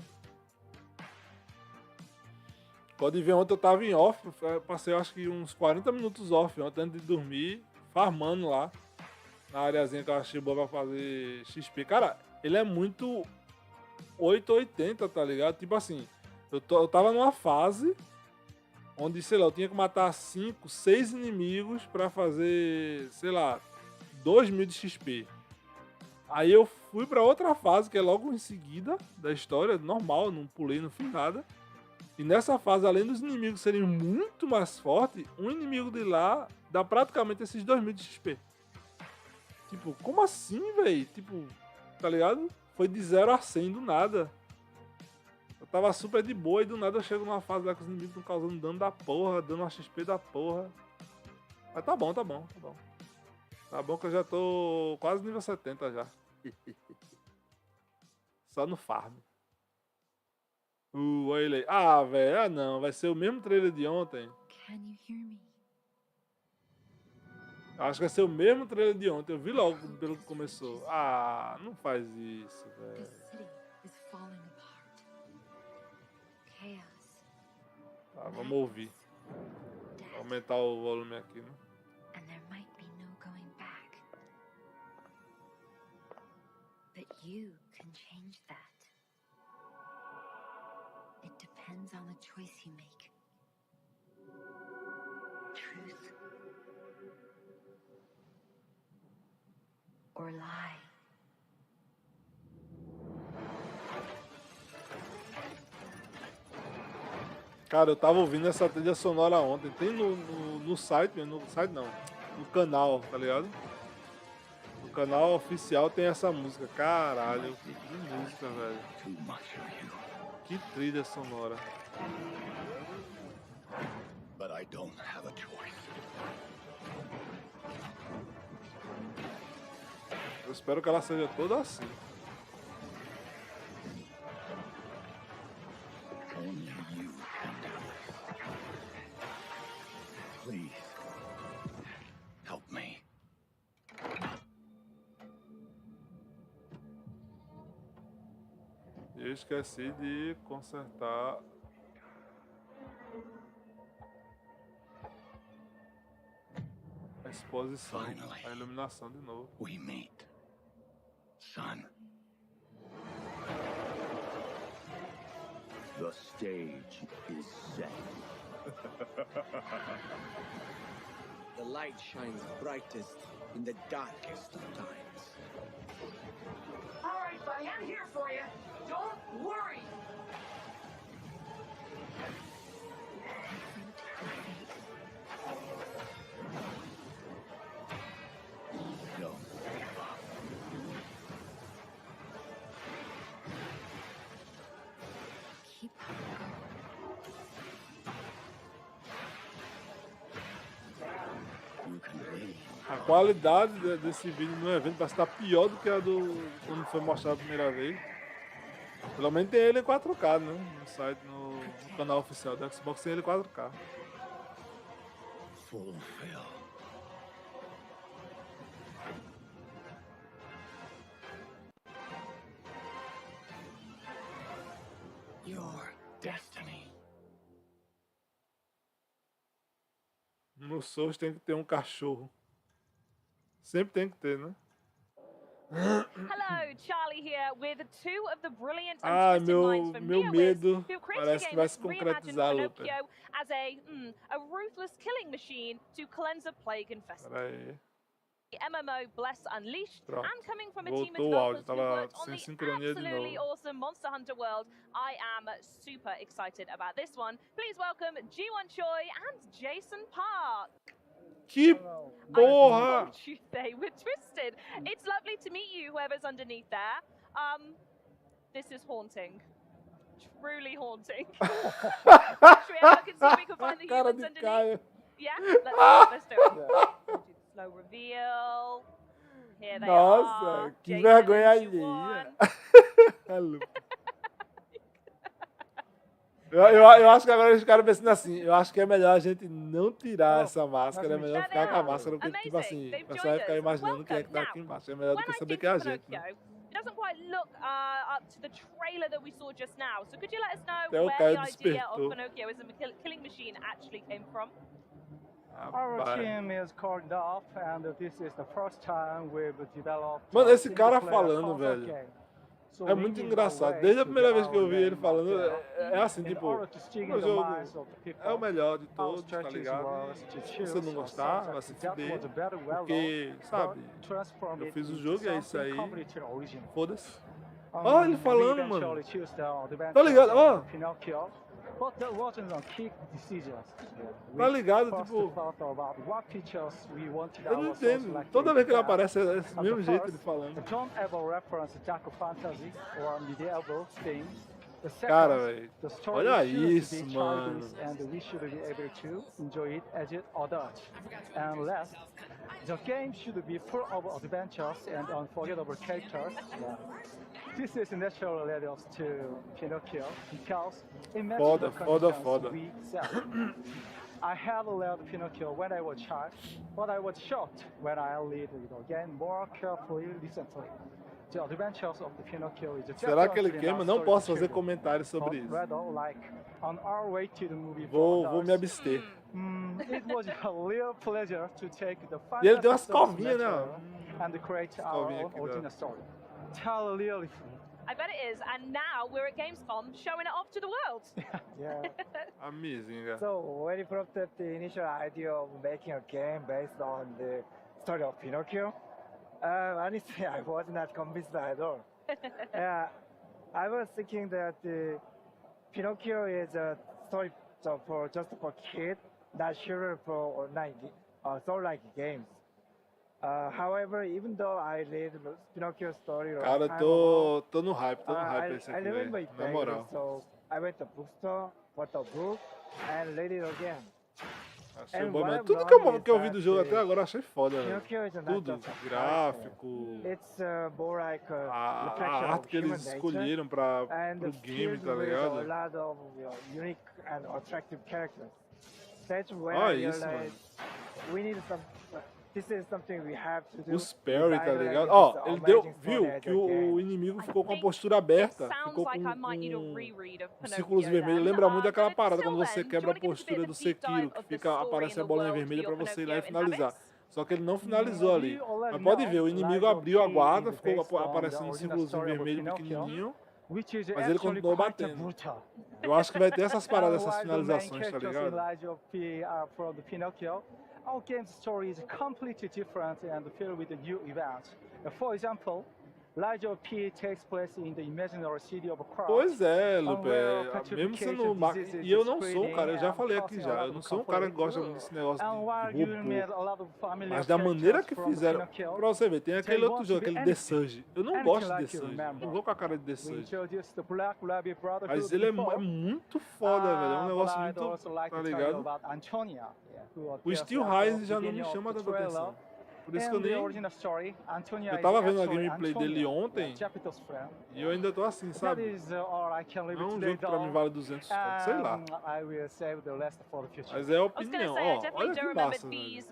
Code Vein ontem eu tava em off, passei acho que uns 40 minutos off ontem antes de dormir, farmando lá. Na areazinha que eu achei boa pra fazer XP. Cara, ele é muito 880, tá ligado? Tipo assim, eu tava numa fase onde, sei lá, eu tinha que matar 5, 6 inimigos pra fazer, sei lá, 2000 de XP. Aí eu fui pra outra fase, que é logo em seguida da história, normal, não pulei, não fiz nada. E nessa fase, além dos inimigos serem muito mais fortes, um inimigo de lá dá praticamente esses 2000 de XP. Tipo, como assim, velho? Tipo, tá ligado? Foi de 0 a 100 do nada. Eu tava super de boa e do nada eu chego numa fase lá que os inimigos estão causando dano da porra, dando uma XP da porra. Mas tá bom, tá bom, tá bom. Tá bom que eu já tô quase nível 70 já. Só no farm. Olha ele aí. Ah, velho, ah não. Vai ser o mesmo trailer de ontem. Can you hear me? Acho que vai ser o mesmo trailer de ontem. Eu vi logo pelo que começou. Ah, não faz isso, velho. Tá, vamos ouvir. Vou aumentar o volume aqui, né? And there might be no going back. But you can change that. It depends on the choice you make. Truth or lie. Cara, eu tava ouvindo essa trilha sonora ontem. Tem no site, no site não, no canal, tá ligado? No canal oficial tem essa música. Caralho, que música, velho. Que trilha sonora. But I don't have a choice. Eu espero que ela seja toda assim. Only you can do this. Please, help me. Eu esqueci de consertar a exposição, a iluminação de novo. We meet, son. The stage is set. The light shines brightest in the darkest of times. All right, buddy, I'm here for you. Don't worry. Don't give up. Keep You can leave. A qualidade desse vídeo no evento parece estar pior do que a do quando foi mostrado a primeira vez. Pelo menos tem ele em 4K, né? No site, no canal oficial do Xbox tem ele em 4K. Fulfill. Your destiny. No Souls tem que ter um cachorro. Sempre tem que ter, né? Hello, Charlie here with two of the brilliant and Ah, twisted minds from meu NeoWiz, medo who created a parece que game vai that se reimagined concretizar, Lupe. Pinocchio as a ruthless killing machine to cleanse a plague infested. Peraí. MMO Bless Unleashed, Pronto. and coming from a team of Voltou o áudio, developers who tava worked on sem the sincronia de absolutely novo. awesome Monster Hunter world, I am super excited about this one. Please welcome G1 Choi and Jason Park. Que porra! I told you they were twisted. It's lovely to meet you, whoever's underneath there. This is haunting. Truly haunting. Should we have a look and see if we can find the Cara humans de underneath? Caio. Yeah? Let's do it. We'll do the slow reveal. Here they Nossa, are. que Jason vergonha and G1. alheia. A Lupe. Eu acho que agora eles ficaram pensando assim, eu acho que é melhor a gente não tirar essa máscara, é melhor ficar com a máscara, porque, tipo assim, o pessoal vai ficar imaginando quem é que tá aqui embaixo. É melhor do que saber que é a gente, né? It doesn't quite look up to the trailer that we saw just now. So could you let us know Até o where Caio the idea of despertou. Pinocchio as a killing machine actually came from? Our team is called off, and this is the first time we've developed. Mano, esse cara falando, velho, é muito engraçado. Desde a primeira vez que eu vi ele falando, é assim, tipo, o jogo é o melhor de todos, tá ligado? Se você não gostar, vai se fuder, porque, sabe, eu fiz o jogo e é isso aí, foda-se. Ó, ele falando, mano, tá ligado, ó. Tá ligado, tipo, eu não entendo, toda vez que ele aparece é esse mesmo jeito ele falando. Cara, velho, olha isso, mano. The game should be full of adventures and unforgettable characters. This is natural led us to Pinocchio because it matches the conditions we set. I had led Pinocchio when I was a child, but I was shocked when I read the game more carefully recently. The adventures of the Pinocchio is Será que ele queima? Não posso fazer comentários sobre isso. On our way to the movie Vou me abster. It was a real pleasure to take the E ele tem umas covinhas, né? And create our own original story. Tell really. I bet it is, and now we're at Gamescom showing it off to the world. Yeah. Amazing, yeah. So when you prompted the initial idea of making a game based on the story of Pinocchio, honestly, I was not convinced at all. I was thinking that Pinocchio is a story for just for kids, not sure for online, like games. However, even though I read Pinocchio story, cara, tô no hype esse aqui, velho. Na moral. So I went to the bookstore, bought the book, and read it again. Achei bom, mas tudo que eu vi do jogo até agora eu achei foda, velho. Tudo, gráfico, a arte que eles escolheram pro game, tá ligado? Olha isso, mano. Os parry, tá ligado? Ó, ele viu que o inimigo ficou com a postura aberta, ficou com círculos vermelhos. Lembra muito daquela parada quando você quebra a postura do Sekiro, que aparece a bolinha vermelha pra você ir lá e finalizar. Só que ele não finalizou ali. Mas pode ver, o inimigo abriu a guarda, ficou aparecendo um círculos vermelho pequenininho, mas ele continuou batendo. Eu acho que vai ter essas paradas, essas finalizações, tá ligado? Our game's story is completely different and filled with new events. For example, Lies of P takes place in the imaginary city of Cross. Pois é, Lupe, mesmo sendo... E eu não sou, cara, eu já falei aqui já, eu não sou um cara que gosta desse negócio de robô. Mas da maneira que fizeram, pra você ver, tem aquele outro jogo, aquele The Surge. Eu não gosto de The Surge, não vou com a cara de The Surge. Mas ele é muito foda, velho, é um negócio muito, tá ligado? O Steel Rise já não me chama tanta atenção. Por isso que eu nem... Eu tava vendo a gameplay dele ontem e eu ainda tô assim, sabe? Não é um jogo que pra mim vale 200 conto, sei lá. Mas é a opinião, ó, olha que massa, velho.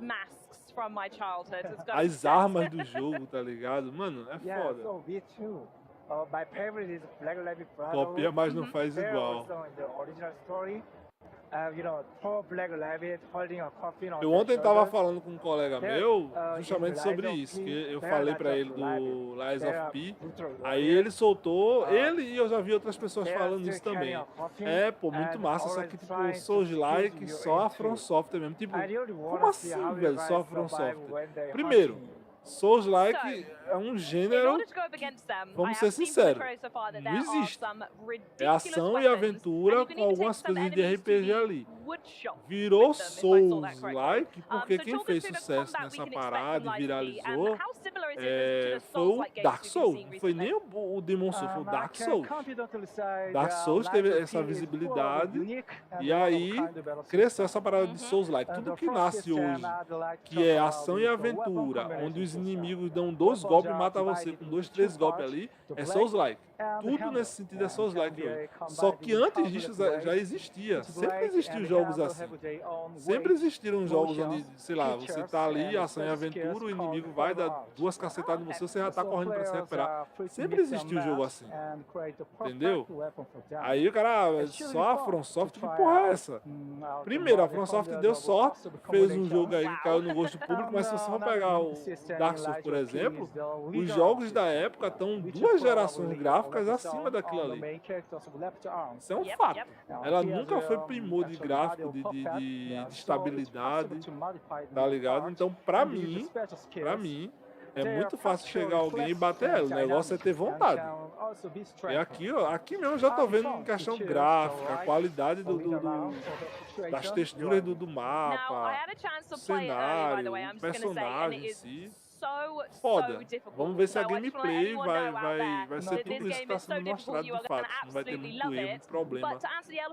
As armas do jogo, tá ligado? Mano, é foda. Copia, mas não faz igual. Eu ontem tava falando com um colega meu justamente sobre isso, que eu falei pra ele do Lies of P, aí ele soltou, ele e eu já vi outras pessoas falando isso também. É, pô, muito massa, só que tipo, Souls-like só a From Software mesmo, tipo, como assim, velho, só a From Software? Primeiro, Souls-like é um gênero, vamos ser sinceros, não existe. É ação e aventura com algumas coisas de RPG ali. Virou Souls-like porque quem fez sucesso nessa parada e viralizou foi o Dark Souls. Não foi nem o Demon Souls, foi o Dark Souls. Dark Souls teve essa visibilidade e aí cresceu essa parada de Souls-like. Tudo que nasce hoje, que é ação e aventura, onde os inimigos dão 2 golpes e mata você com 2, 3 golpes ali, é Souls-like. Tudo nesse sentido é Souls-like hoje. Só que antes disso já existia. Sempre existiam jogos assim. Sempre existiram jogos onde, sei lá, você tá ali, ação e aventura, o inimigo vai dar 2 cacetadas em você já tá correndo pra se recuperar. Sempre existiu um jogo assim. Entendeu? Aí o cara, só a From Software, que porra é essa? Primeiro, a From Software deu sorte, fez um jogo aí que caiu no gosto público, mas se você for pegar o Dark Souls, por exemplo, os jogos da época estão 2 gerações gráficas acima daquilo ali. Isso é um fato. Ela nunca foi primor de gráfico, de estabilidade, tá ligado? Então, pra mim, é muito fácil chegar alguém e bater ela. O negócio é ter vontade. E aqui, ó, aqui mesmo eu já tô vendo em questão gráfica, a qualidade das texturas do mapa, o cenário, o personagem em si. Foda. Vamos ver se a gameplay vai ser tudo isso que está sendo mostrado de fato. Não vai ter muito erro, muito problema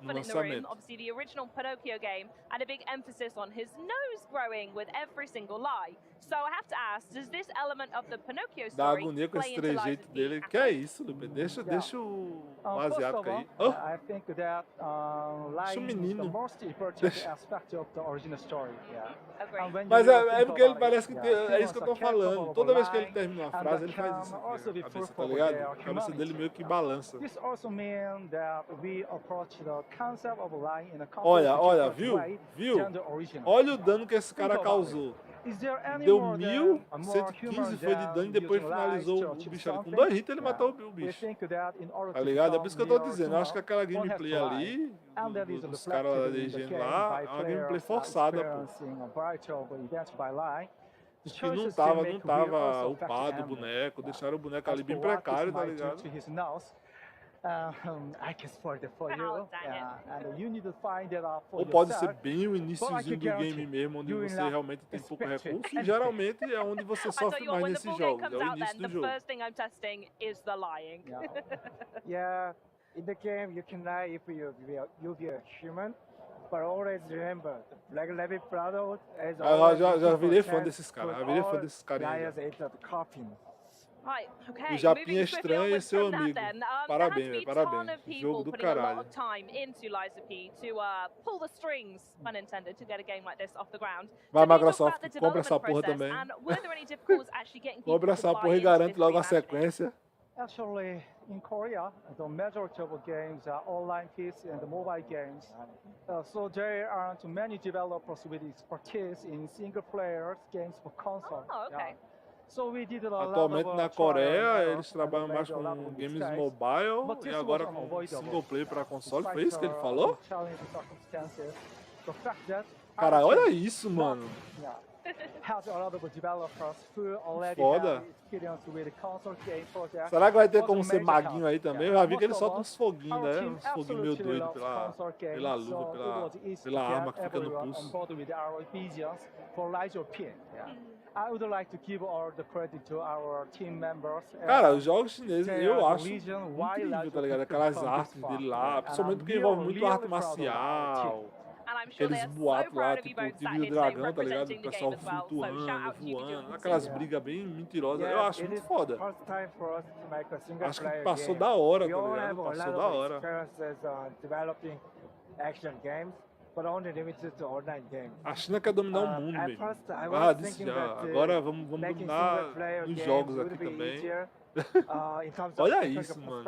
no lançamento. Obviously, the original Pinocchio game had a big emphasis on his nose growing with every single lie. So I have to ask, does this element of the Pinocchio Dá story agonia com esse play into Lies trejeito of dele. P? Que é isso, Lupe? Deixa o asiático aí. Oh! I think that lying is the most important aspect of the original story. Mas é porque ele parece que é isso que eu tô falando. Toda vez que ele termina uma frase, ele faz isso. A cabeça, tá ligado? A cabeça dele meio que balança. This also means that we approach the concept of lying in a Olha, completely viu? different way Viu? than the original. Olha o dano que esse cara causou. Is there any Deu more 1.115 foi de dano e depois finalizou o bicho ali. Com 2 hits ele matou o bicho. Tá ligado? É por isso que eu tô dizendo. Eu acho que aquela gameplay ali, dos caras lá da higiene lá, é uma gameplay forçada, pô. Que não tava upado o boneco, deixaram o boneco ali bem precário, tá ligado? I can spoil it for you. And you need to find it out for Ou pode ser yourself. bem o iniciozinho do game mesmo, onde você realmente tem pouco recurso, e geralmente é onde você sofre mais nesses jogos, é o início do jogo. First thing I'm testing is the lying. Yeah, in the game you can lie if you be a human, but always remember, Black Rabbit Brotherhood is Já virei fã desses caras, já virei fã desses carinhas. Right, okay. O Japinha estranho e seu amigo. Parabéns, velho, parabéns. Jogo do caralho. Vai, Microsoft, compra essa porra também. Compra essa porra e garante logo a sequência. Actually, in Korea, the majority of games are online PC and mobile games. So there aren't many developers with expertise in single-player games for console. Oh, okay. Atualmente na Coreia eles trabalham mais com games mobile e agora com single player para console. Foi isso que ele falou? Cara, olha isso, mano. Foda. Será que vai ter como ser maguinho aí também? Eu já vi que ele solta uns foguinhos, né? Uns foguinhos meio doidos pela luva, pela arma que fica no pulso. I would like to give all the credit to our team members. Cara, os jogos chineses eu acho incrível, tá ligado? Aquelas artes dele lá, principalmente porque envolve muito arte marcial. Aqueles boatos lá, tipo o Tigre e o Dragão, tá ligado? O pessoal flutuando, voando, aquelas brigas bem mentirosas. Eu acho muito foda. Acho que passou da hora, tá ligado? Passou da hora. A China quer dominar o mundo, mesmo. Ah, disse já. Agora vamos dominar os jogos aqui também. Olha isso, mano.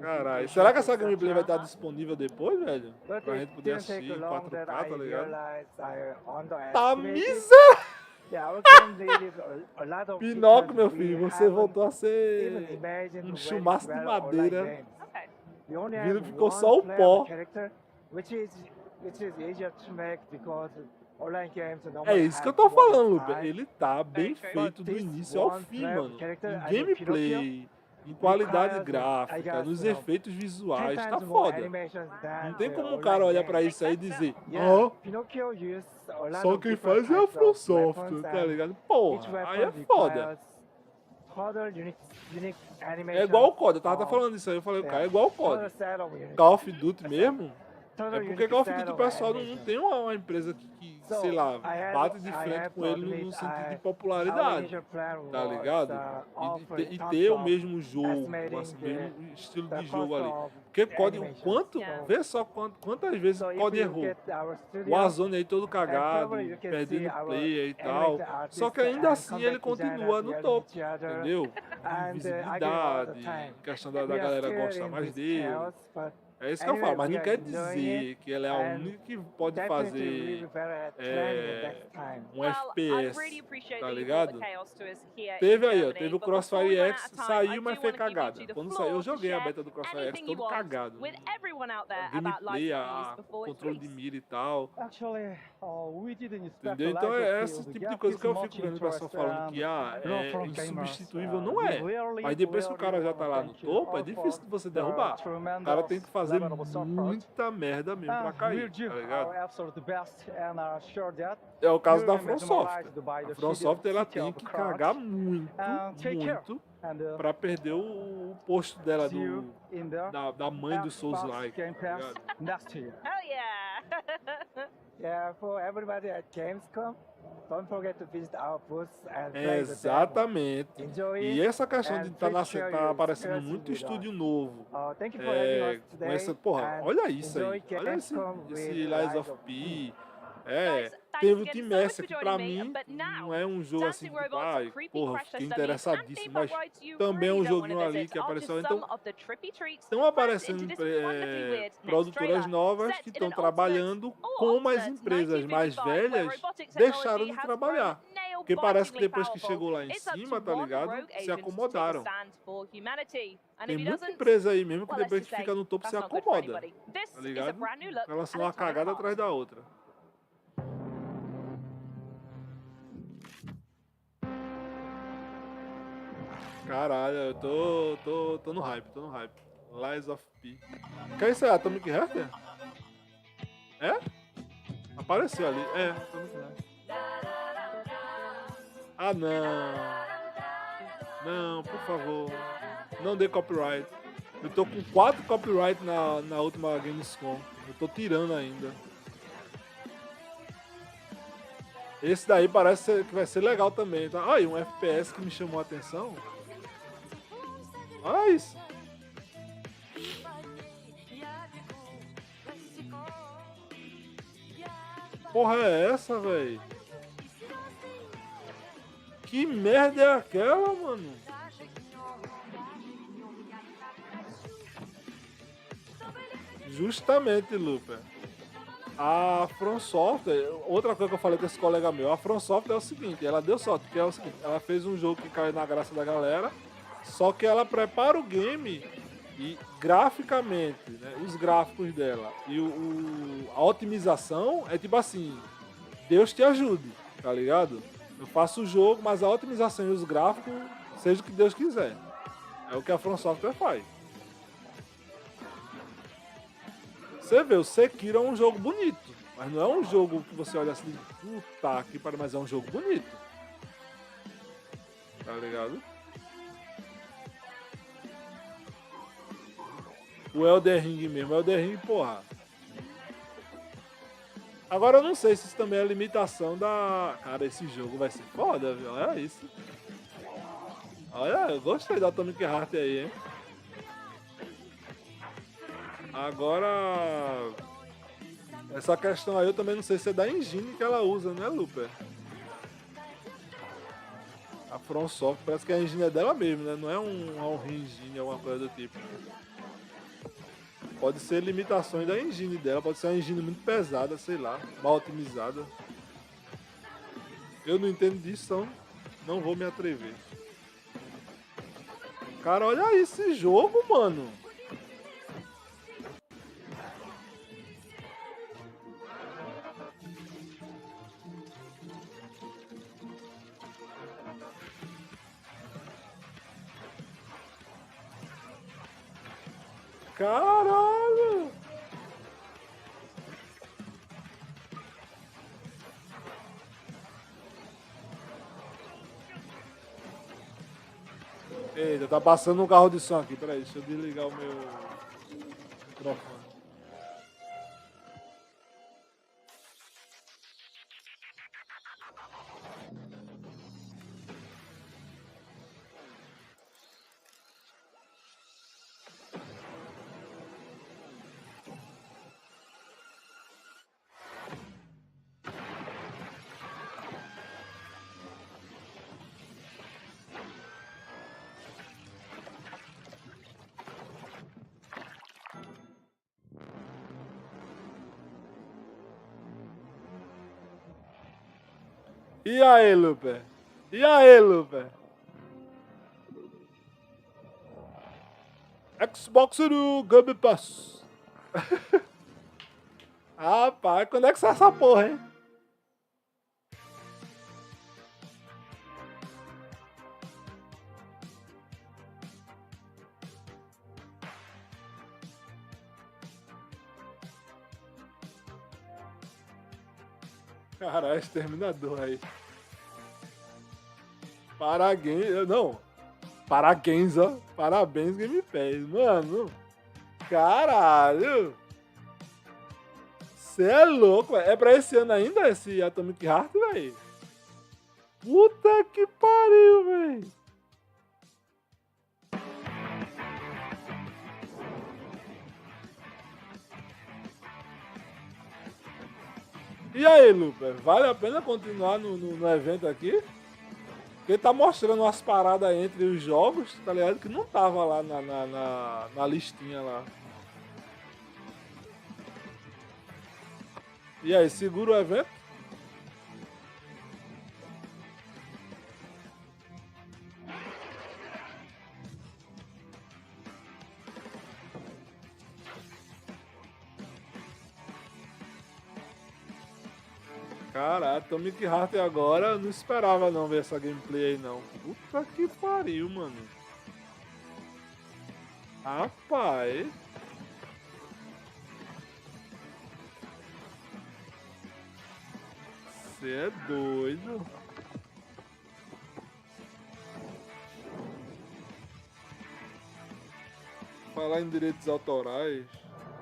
Caralho, será que essa gameplay vai estar disponível depois, velho? Pra gente poder assistir em 4K, tá ligado? Tá misa! Pinóquio, meu filho, você voltou a ser um chumaço de madeira. Vindo ficou só o pó. É isso que eu tô falando, Lupe. Ele tá bem feito do início ao fim, mano. Em gameplay, em qualidade gráfica, nos efeitos visuais, tá foda. Não tem como um cara olhar pra isso aí e dizer, ó, só quem faz é a From Software, tá ligado? Porra, aí é foda. É igual o COD, eu tava falando isso aí, eu falei, cara, é igual o COD. Call of Duty mesmo, É porque Call of Duty o pessoal não tem uma empresa que sei lá, bate de frente com ele no sentido de popularidade, tá ligado? E ter o mesmo jogo, assim, o mesmo estilo de jogo ali. Porque COD, vê só quantas vezes o COD errou. O Warzone aí todo cagado, perdendo player e tal. Só que ainda assim ele continua no topo, entendeu? De visibilidade, questão da galera gostar mais dele. É isso que eu falo, mas não quer dizer que ela é a única que pode fazer um FPS, tá ligado? Teve aí, ó, teve o Crossfire X, saiu, mas foi cagada. Quando saiu, eu joguei a beta do Crossfire X todo cagado. Gameplay, o controle de mira e tal. Entendeu? Então é esse tipo de coisa que eu fico vendo o pessoal falando que é insubstituível, não é. Mas depois que o cara já tá lá no topo, é difícil de você derrubar. O cara tem que fazer muita merda mesmo pra cair, tá ligado? É o caso da From Software. A From Software ela tem que cagar muito pra perder o posto dela da mãe do Souls-like, tá ligado? Hell yeah! Yeah, for everybody at Gamescom, don't forget to visit our booth and play Exatamente. E essa questão de tá aparecendo muito estúdio novo. Com essa, porra, olha isso aí. Olha esse Lies of P. Teve o Team S, que pra mim não é um jogo assim, tipo, porra, fiquei interessadíssimo, mas também é um joguinho ali que apareceu. Então, estão aparecendo produtoras novas que estão trabalhando como as empresas mais velhas deixaram de trabalhar. Porque parece que depois que chegou lá em cima, tá ligado? Se acomodaram. Tem muita empresa aí mesmo que depois que fica no topo se acomoda, tá ligado? Elas são uma cagada atrás da outra. Caralho, eu tô no hype, Lies of P. Que é isso aí, Atomic Heart? É? Apareceu ali. Atomic Heart. Ah, não. Não, por favor. Não dê copyright. Eu tô com 4 copyright na última Gamescom. Eu tô tirando ainda. Esse daí parece que vai ser legal também. Tá? Olha, um FPS que me chamou a atenção. Olha isso. Porra é essa, velho? Que merda é aquela, mano? Justamente, Luper. A From Software, outra coisa que eu falei com esse colega meu, a From Software é o seguinte, ela deu sorte, porque é o seguinte, ela fez um jogo que caiu na graça da galera, só que ela prepara o game e graficamente, né, os gráficos dela e a otimização é tipo assim, Deus te ajude, tá ligado? Eu faço o jogo, mas a otimização e os gráficos, seja o que Deus quiser. É o que a From Software faz. Você vê, o Sekiro é um jogo bonito, mas não é um jogo que você olha assim, puta que pariu, mas é um jogo bonito. Tá ligado? O Elden Ring mesmo, o Elden Ring, porra. Agora eu não sei se isso também é limitação da... Cara, esse jogo vai ser foda, viu? Olha isso. Olha, eu gostei da Atomic Heart aí, hein? Agora... Essa questão aí eu também não sei se é da engine que ela usa, né, Luper? A From Software, parece que a engine é dela mesmo, né? Não é um engine, alguma coisa do tipo. Pode ser limitações da engine dela, pode ser uma engine muito pesada, sei lá, mal otimizada. Eu não entendo disso, então não vou me atrever. Cara, olha esse jogo, mano. Caralho! Eita, tá passando um carro de som aqui. Peraí, deixa eu desligar o meu microfone. E aí, Lupe? E aí, Lupe? Xbox do Game Pass. Rapaz, quando é que sai essa porra, hein? Caralho, exterminador aí. Parabéns, não. Parabéns, ó. Parabéns, Game Pass. Mano. Caralho. Você é louco, velho. É pra esse ano ainda, esse Atomic Heart, velho? Puta que pariu, velho. E aí, Luper, vale a pena continuar no evento aqui? Porque tá mostrando umas paradas entre os jogos, tá ligado? Que não tava lá na listinha lá. E aí, segura o evento? Cara, Atomic Heart agora eu não esperava não ver essa gameplay aí não. Puta que pariu, mano. Rapaz. Você é doido. Falar em direitos autorais.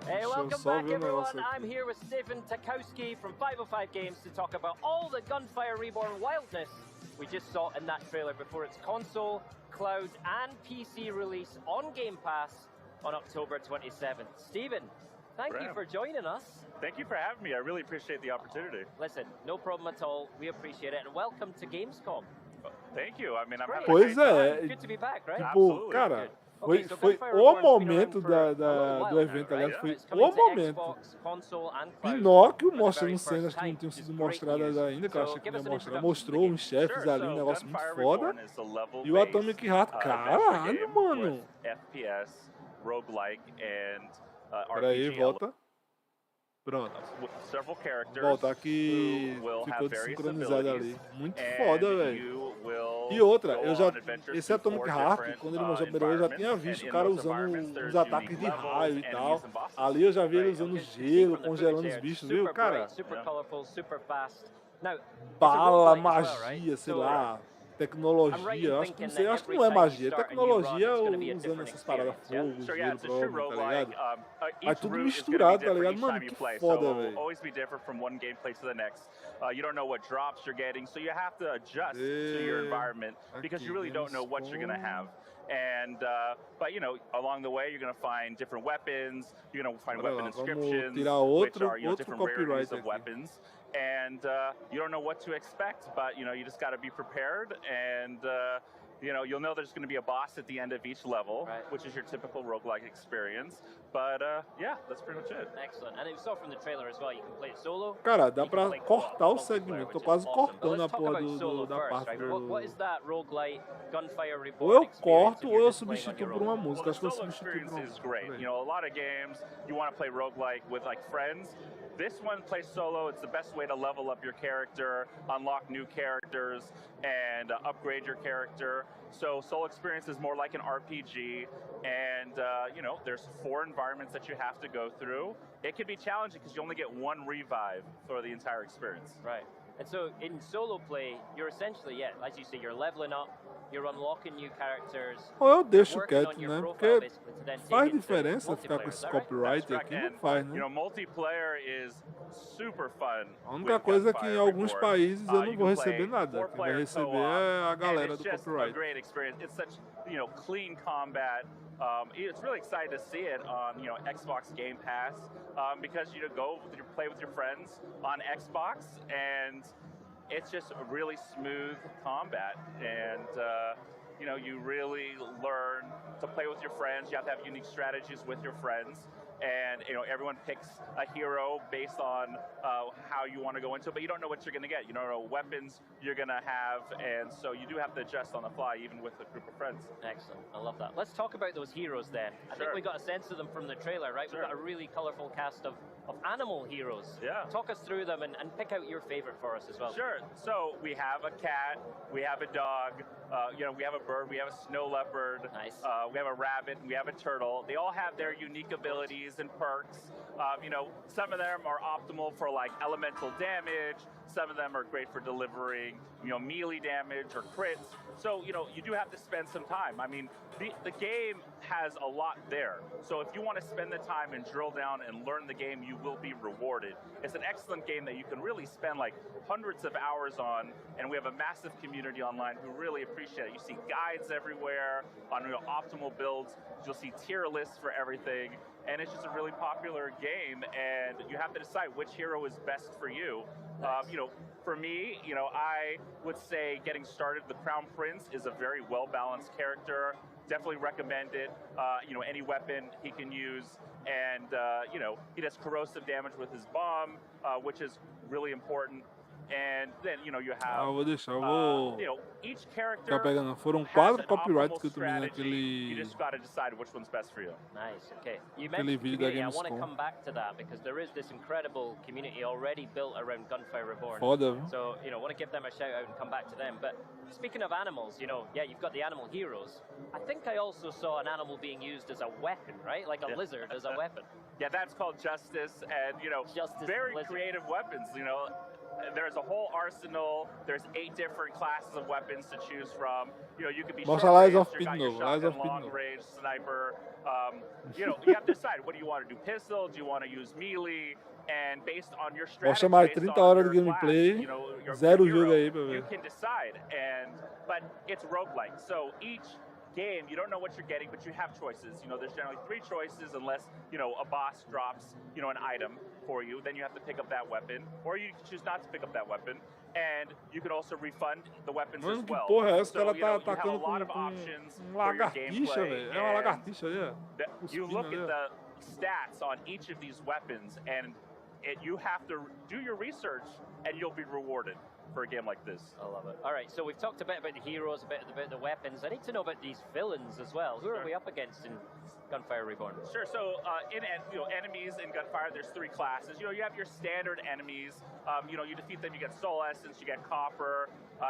Hey, welcome back everyone. I'm here with Stephen Takowski from 505 Games to talk about all the Gunfire Reborn wildness we just saw in that trailer before its console, cloud and PC release on Game Pass on October 27th. Stephen, thank you for joining us. Thank you for having me. I really appreciate the opportunity. Listen, no problem at all. We appreciate it. And welcome to Gamescom. Thank you. I mean, I'm having Pois a great é. time. Good to be back, right? Tipo, cara, foi o momento do evento, aliás, foi o momento. Pinóquio mostrando cenas que não tinham sido mostradas ainda, que eu achei que não ia mostrar. Mostrou uns chefes ali, um negócio muito foda. E o Atomic Heart, caralho, mano. FPS, roguelike and Peraí, volta. Pronto. Volta aqui, ficou desincronizado ali. Muito foda, velho. E outra, esse Atomic Heart, quando ele mostrou a primeira vez, eu já tinha visto o cara usando uns ataques de raio e tal. Ali eu já vi ele usando gelo, congelando os bichos, viu, cara? Bala, magia, sei lá. Tecnologia, acho que não sei, acho que não é magia, é tecnologia usando essas paradas, fogo, gelo, prova, tá ligado? Mas tudo misturado, tá ligado? Mano, que foda, velho. Always be different from one gameplay to the next. You don't know what drops you're getting, so you have to adjust to your environment because you really don't know what you're gonna have. And but you know, along the way, you're gonna find different weapons. You're gonna find weapon inscriptions, which are different rarities of weapons. And you don't know what to expect, but you know, you just got to be prepared, and you know, you'll know there's going to be a boss at the end of each level, which is your typical roguelike experience. But yeah, that's pretty much it. Excellent. And you saw from the trailer as well, you can play it solo. Cara, dá pra cortar o segmento. Tô quase cortando a porra da parte What is that roguelike Gunfire Reborn? Ou eu corto ou eu substituo por uma música. Acho que eu substituo por uma música. Great. You know, a lot of games you want to play roguelike with like friends. This one plays solo. It's the best way to level up your character, unlock new characters, and upgrade your character. So solo experience is more like an RPG, and you know, there's 4 environments that you have to go through. It can be challenging because you only get 1 revive for the entire experience. Right. And so in solo play, you're essentially, as you say, you're leveling up, you're unlocking new characters. Ou eu deixo quieto, né? Porque faz diferença ficar com esse copyright aqui, não faz, né? You know, multiplayer is super fun. A única coisa é que em alguns países eu não vou receber nada. Quem vai receber é a galera do copyright. Great experience. It's such, you know, clean combat. It's really exciting to see it on, you know, Xbox Game Pass because you play with your friends on Xbox, and it's just a really smooth combat, and you know, you really learn to play with your friends. You have to have unique strategies with your friends. And everyone picks a hero based on how you want to go into it, but you don't know what you're going to get. You don't know what weapons you're going to have, and so you do have to adjust on the fly, even with a group of friends. Excellent, I love that. Let's talk about those heroes then. I think we got a sense of them from the trailer, right? We've got a really colourful cast of animal heroes. Yeah. Talk us through them and pick out your favourite for us as well. Sure. So we have a cat, we have a dog, we have a bird, we have a snow leopard, nice. We have a rabbit, we have a turtle. They all have their unique abilities and perks. Some of them are optimal for like elemental damage. Some of them are great for delivering, melee damage or crits. So, you do have to spend some time. I mean, the game has a lot there. So if you want to spend the time and drill down and learn the game, you will be rewarded. It's an excellent game that you can really spend like hundreds of hours on, and we have a massive community online who really appreciate it. You see guides everywhere on optimal builds. You'll see tier lists for everything, and it's just a really popular game, and you have to decide which hero is best for you. For me, I would say getting started, the Crown Prince is a very well-balanced character. Definitely recommend it. Any weapon he can use, and he does corrosive damage with his bomb, which is really important. And then, you have, vou deixar, vou each character ficar pegando. Foram has 4 an copyrights optimal que eu tomei strategy. You naquele just got to decide which one's best for you. Nice, okay. You aquele mentioned vídeo da community. I want to Gamescom. come back to that because there is this incredible community already built around Gunfire Reborn. Foda, viu? So, I want to give them a shout out and come back to them. But speaking of animals, you've got the animal heroes. I think I also saw an animal being used as a weapon, right? Like a lizard as a weapon. Yeah, that's called Justice, and Justice very lizard. creative weapons. There's a whole arsenal. There's 8 different classes of weapons to choose from. You could be short Mostra Lies range, of you got your Speed Lies of shotgun, long Speed range, sniper. You have to decide, what do you want to do? Pistol? Do you want to use melee? And based on your Vou strategy, chamar based 30 on horas de your gameplay, class, your zero hero, jogo aí pra you ver. can decide. But it's roguelike, so each game, you don't know what you're getting, but you have choices. There's generally 3 choices unless, a boss drops, an item for you. Then you have to pick up that weapon, or you can choose not to pick up that weapon. And you can also refund the weapons Mano, as que well. porra é essa? So, Ela tá you have a atacando lot of com options for your lagartixa, gameplay. velho. É uma lagartixa aí, ó. You Cuspindo look ali, at ó. the stats on each of these weapons, and you have to do your research, and you'll be rewarded for a game like this. I love it. All right, so we've talked a bit about the heroes, a bit about the weapons. I need to know about these villains as well. Who are we up against in Gunfire Reborn? Sure. So enemies in Gunfire, there's 3 classes. You have your standard enemies. You defeat them. You get soul essence. You get copper.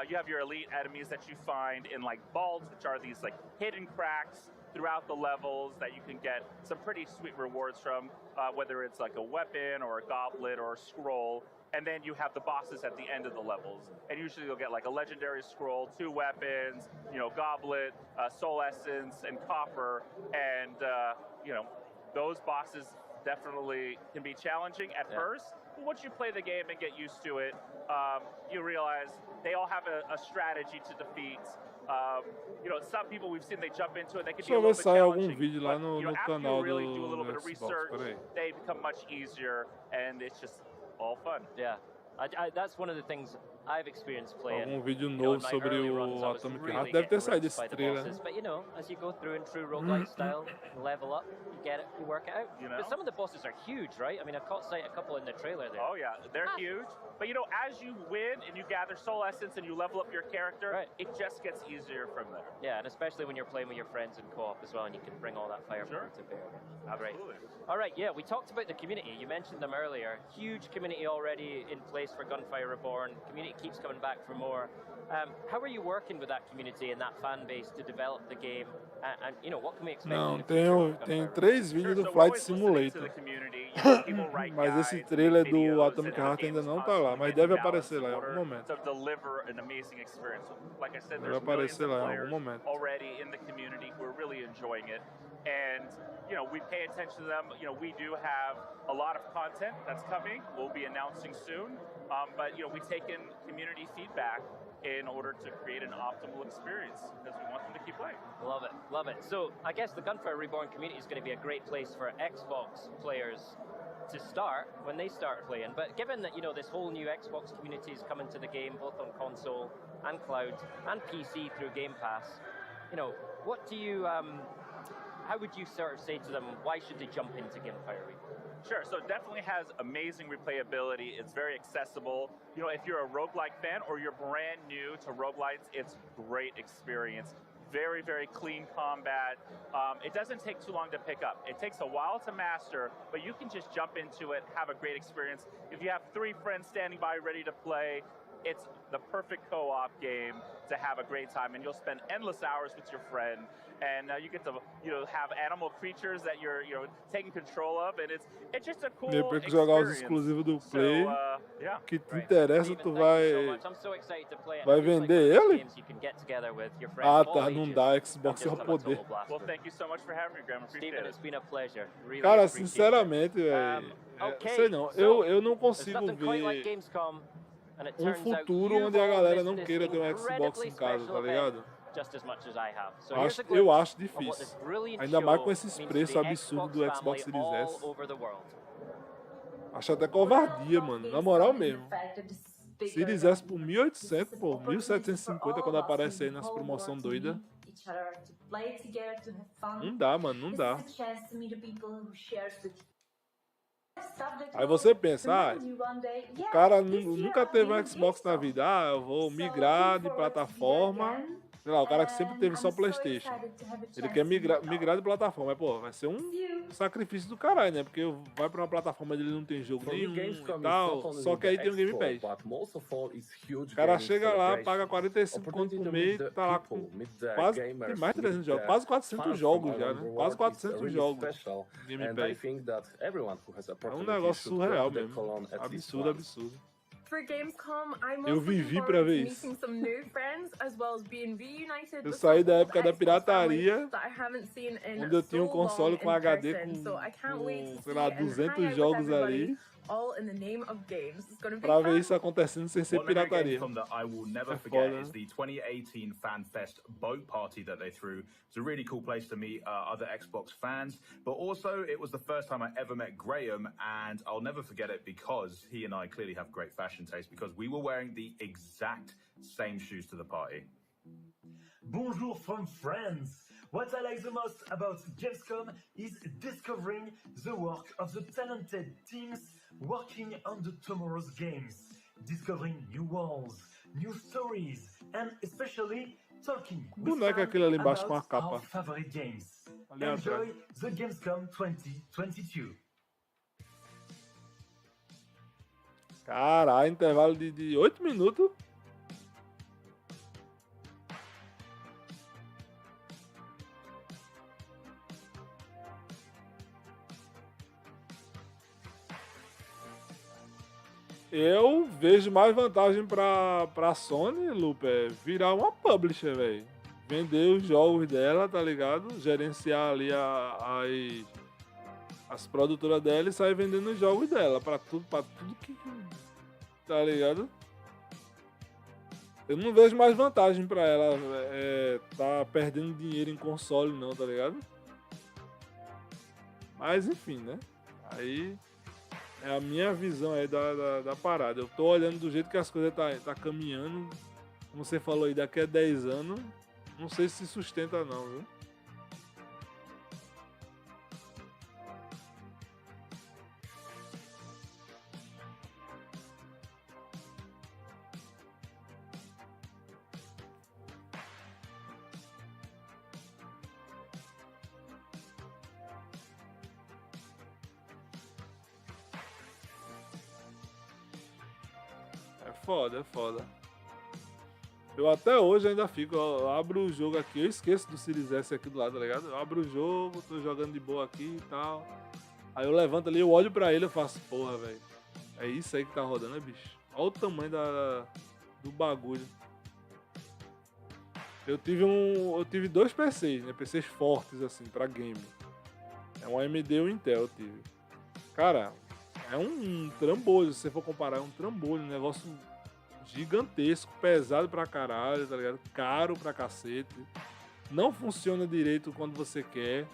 You have your elite enemies that you find in like vaults, which are these like hidden cracks throughout the levels that you can get some pretty sweet rewards from, whether it's like a weapon or a goblet or a scroll. And then you have the bosses at the end of the levels. And usually you'll get like a legendary scroll, 2 weapons, goblet, soul essence, and copper. And, those bosses definitely can be challenging at first. But once you play the game and get used to it, you realize they all have a strategy to defeat. Some people we've seen, they jump into it, they can be Deixa a eu ver little se bit sai algum challenging. vídeo lá no After canal you really do a do little bit of Xbox. research, Peraí. they become much easier, and it's just all fun. Yeah, that's one of the things I've experienced playing. Algum vídeo in novo my sobre early o runs, I was Atomic really Heart. Deve ter getting saído rinsed esse by the trailer. bosses. But as you go through in true roguelike style, you level up, you get it, you work it out. But some of the bosses are huge, right? I mean, I caught sight a couple in the trailer there. Oh yeah, they're huge. But as you win and you gather soul essence and you level up your character, it just gets easier from there. Yeah, and especially when you're playing with your friends in co-op as well, and you can bring all that firepower to bear. Absolutely. All right, yeah, we talked about the community. You mentioned them earlier. Huge community already in place for Gunfire Reborn. Community keeps coming back for more. How are you working with that community and that fan base to develop the game? And what can we expect? Não, tem 3 vídeos do Flight Simulator. Mas esse trailer do Atomic Heart ainda não tá lá, mas deve aparecer lá em algum momento. To deliver an amazing experience. Like I said, Deve there's millions aparecer of lá em players algum momento. already in the community who are really enjoying it. And, we pay attention to them. We do have a lot of content that's coming. We'll be announcing soon. But, we take in community feedback in order to create an optimal experience because we want them to keep playing. Love it, love it. So I guess the Gunfire Reborn community is going to be a great place for Xbox players to start when they start playing. But given that, this whole new Xbox community is coming to the game, both on console and cloud and PC through Game Pass, what do you how would you sort of say to them, why should they jump into Gamefire Reborn? Sure, so it definitely has amazing replayability. It's very accessible. You know, if you're a roguelike fan or you're brand new to roguelites, it's great experience. Very, very clean combat. It doesn't take too long to pick up. It takes a while to master, but you can just jump into it, have a great experience. If you have 3 friends standing by ready to play, it's the perfect co-op game to have a great time, and you'll spend endless hours with your friend, and you get to have animal creatures that you're taking control of, and it's just a cool Depois que jogar os exclusivos do Play, que te interessa, tu vai vender ele? Ah, tá, não dá, Xbox é o poder. Well, thank you so much for having me, Graham. Appreciate it. It's been a pleasure. Really Cara, appreciate it. sinceramente, velho, sei não, eu não consigo ver futuro onde a galera não queira ter um Xbox em casa, tá ligado? Eu acho difícil. Ainda mais com esses preços absurdos do Xbox Series S. Acho até covardia, mano. Na moral mesmo. Series S por 1.800, pô. 1.750 quando aparece aí nas promoções doidas. Não dá, mano. Não dá. Aí você pensa, o cara nunca teve um Xbox na vida. Ah, eu vou migrar de plataforma. Sei lá, o cara que sempre teve só PlayStation. Ele quer migrar de plataforma. Mas, pô, vai ser um sacrifício do caralho, né? Porque vai pra uma plataforma onde ele não tem jogo nenhum e tal. Só que aí tem o Game Pass. O cara chega lá, paga 45 conto por mês, tá lá com quase, tem mais de 300 jogos. Quase 400 jogos já, né? Quase 400 jogos Game Pass. É um negócio surreal mesmo. Absurdo, absurdo. For Gamescom, I Eu mostly vivi pra ver meeting isso. some new friends, as well as being reunited Eu with saí some da old época da Xbox pirataria, family that I haven't seen in onde eu tinha um so console long com in HD person. So I can't wait to sei see lá, and hang 200 out with jogos everybody, ali, all in the name of games. It's gonna be pra ver fun. isso acontecendo sem ser One mega pirataria. Gamescom that I will never É forget foda, is né? the 2018 FanFest boat party that they threw. It's a really cool place to meet other Xbox fans, but also it was the first time I ever met Graham, and I'll never forget it because he and I clearly have great fashion taste because we were wearing the exact same shoes to the party. Bonjour from France. What I like the most about Gamescom is discovering the work of the talented teams working on the tomorrow's games, discovering new worlds, new stories, and especially talking with Boneco é aquele ali embaixo com a about capa. our favorite games. Ali Enjoy atrás. the Gamescom 2022. Caralho, intervalo de 8 minutos. Eu vejo mais vantagem pra Sony, Lupe, virar uma publisher, velho. Vender os jogos dela, tá ligado? Gerenciar ali as produtoras dela e sair vendendo os jogos dela pra tudo que... Tá ligado? Eu não vejo mais vantagem pra ela tá perdendo dinheiro em console não, tá ligado? Mas enfim, né? Aí é a minha visão aí da parada. Eu tô olhando do jeito que as coisas tá caminhando. Como você falou aí, daqui a 10 anos, não sei se sustenta não, viu? É foda. Eu até hoje ainda fico, eu abro o jogo aqui, eu esqueço do Series S aqui do lado, tá ligado? Eu abro o jogo, tô jogando de boa aqui e tal. Aí eu levanto ali, eu olho pra ele e faço, porra, velho. É isso aí que tá rodando, né, bicho? Olha o tamanho do bagulho. Eu tive 2 PCs, né? PCs fortes, assim, pra game. É um AMD e um Intel, eu tive. Cara, é um trambolho, se você for comparar, é um trambolho, um negócio gigantesco, pesado pra caralho, tá ligado? Caro pra cacete. Não funciona direito quando você quer.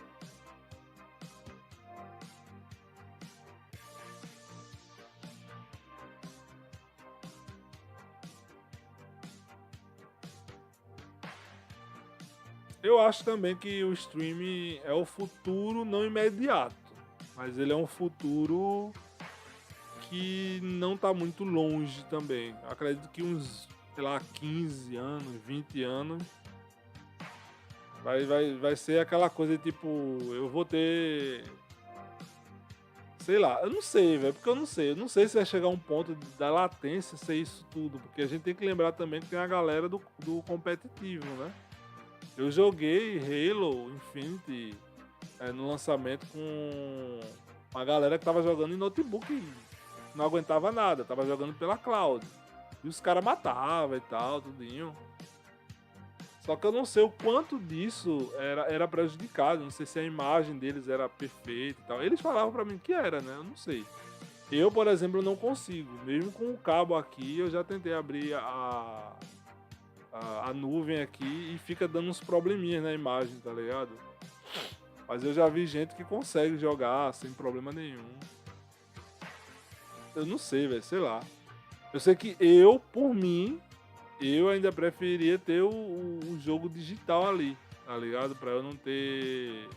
Eu acho também que o streaming é o futuro não imediato, mas ele é um futuro que não tá muito longe também. Eu acredito que uns, sei lá, 15 anos, 20 anos, vai ser aquela coisa tipo, eu vou ter... Sei lá, eu não sei, velho, porque eu não sei. Eu não sei se vai chegar um ponto da latência ser isso tudo, porque a gente tem que lembrar também que tem a galera do competitivo, né? Eu joguei Halo Infinite no lançamento com uma galera que tava jogando em notebook e não aguentava nada, tava jogando pela cloud. E os caras matavam e tal, tudinho. Só que eu não sei o quanto disso era prejudicado, não sei se a imagem deles era perfeita e tal. Eles falavam pra mim que era, né? Eu não sei. Eu, por exemplo, não consigo. Mesmo com o cabo aqui, eu já tentei abrir a nuvem aqui e fica dando uns probleminhas na imagem, tá ligado? Mas eu já vi gente que consegue jogar sem problema nenhum. Eu não sei, velho, sei lá. Eu sei que eu, por mim, eu ainda preferia ter o jogo digital ali, tá ligado? Pra eu não ter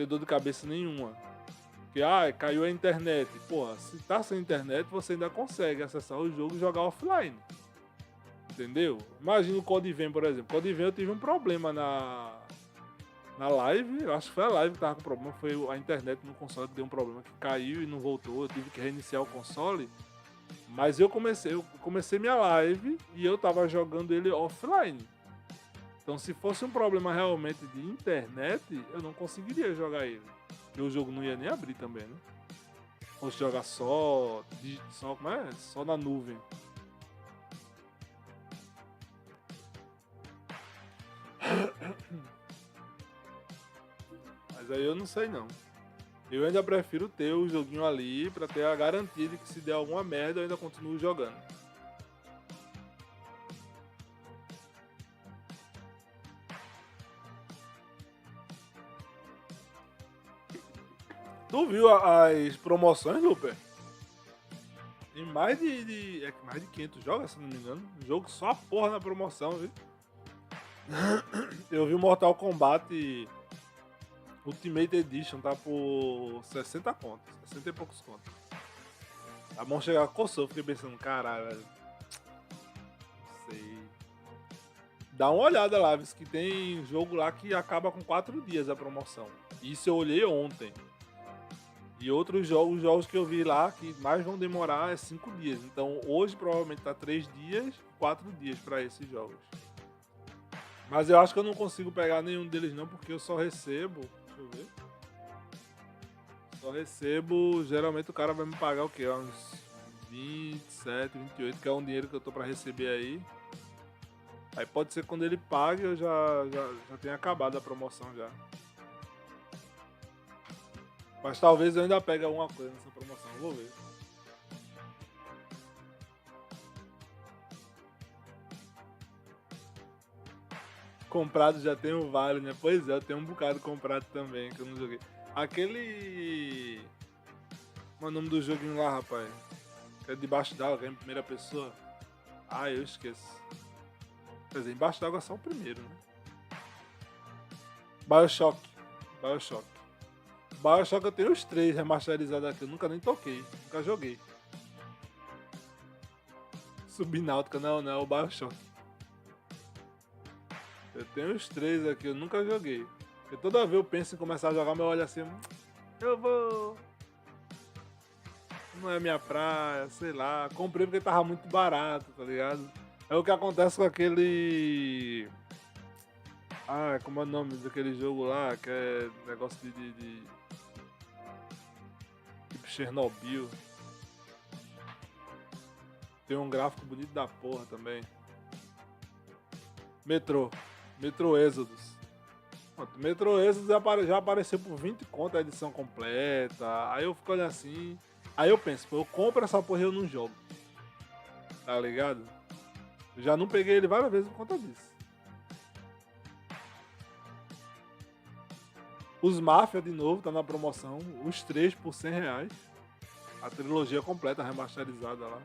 dor de cabeça nenhuma. Porque, caiu a internet. Porra, se tá sem internet, você ainda consegue acessar o jogo e jogar offline. Entendeu? Imagina o Code Vein, por exemplo. Code Vein eu tive um problema na live. Eu acho que foi a live que tava com problema. Foi a internet no console que deu um problema, que caiu e não voltou. Eu tive que reiniciar o console. Mas eu comecei minha live e eu tava jogando ele offline. Então se fosse um problema realmente de internet, eu não conseguiria jogar ele. Porque o jogo não ia nem abrir também, né? Fosse jogar só na nuvem. Mas aí eu não sei não. Eu ainda prefiro ter o joguinho ali pra ter a garantia de que se der alguma merda eu ainda continuo jogando. Tu viu as promoções, Luper? Tem mais de 500 jogos, se não me engano. Um jogo só a porra na promoção, viu? Eu vi o Mortal Kombat Ultimate Edition, tá por 60 contos, 60 e poucos contos. A mão chegar coçou, fiquei pensando, caralho, velho. Não sei. Dá uma olhada lá, viu, que tem jogo lá que acaba com 4 dias a promoção. Isso eu olhei ontem. E outros jogos que eu vi lá que mais vão demorar é 5 dias. Então hoje provavelmente tá 3 dias, 4 dias pra esses jogos. Mas eu acho que eu não consigo pegar nenhum deles não, porque eu só recebo... Deixa eu ver. Só recebo... Geralmente o cara vai me pagar o quê? Uns 27, 28, que é um dinheiro que eu tô pra receber aí. Aí pode ser quando ele pague, eu já tenha acabado a promoção já. Mas talvez eu ainda pegue alguma coisa nessa promoção, vou ver. Comprado já tem o Vale, né? Pois é, eu tenho um bocado comprado também, que eu não joguei. Aquele... Como é o nome do joguinho lá, rapaz? Que é debaixo d'água, que é em primeira pessoa. Ah, eu esqueço. Quer dizer, embaixo d'água é só o primeiro, né? BioShock. BioShock eu tenho os 3 remasterizados aqui, eu nunca nem toquei, nunca joguei. Subnáutica, não, é o BioShock. Eu tenho os 3 aqui, eu nunca joguei. Porque toda vez eu penso em começar a jogar, meu olho assim, eu vou... Não é minha praia, sei lá. Comprei porque tava muito barato, tá ligado? É o que acontece com aquele... como é o nome daquele jogo lá, que é negócio de... Tipo Chernobyl. Tem um gráfico bonito da porra também. Metro Exodus. Metro Exodus já apareceu por 20 conto a edição completa. Aí eu fico olhando assim. Aí eu penso, pô, eu compro essa porra e eu não jogo. Tá ligado? Eu já não peguei ele várias vezes por conta disso. Os Mafia de novo, tá na promoção. Os 3 por R$100. A trilogia completa, remasterizada lá.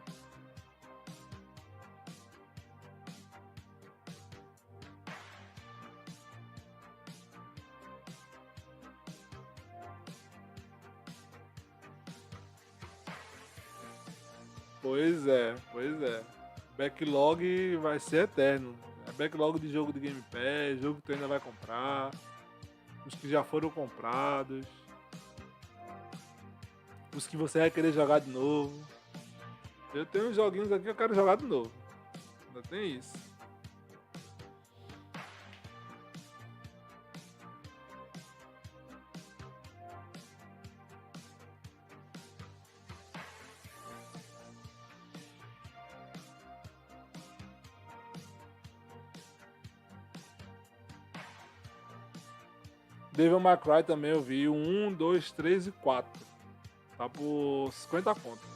Pois é. Backlog vai ser eterno. É backlog de jogo de Game Pass, jogo que tu ainda vai comprar, os que já foram comprados, os que você vai querer jogar de novo. Eu tenho uns joguinhos aqui que eu quero jogar de novo. Ainda tem isso. Devil May Cry também eu vi, 1, 2, 3 e 4. Tá por 50 conto.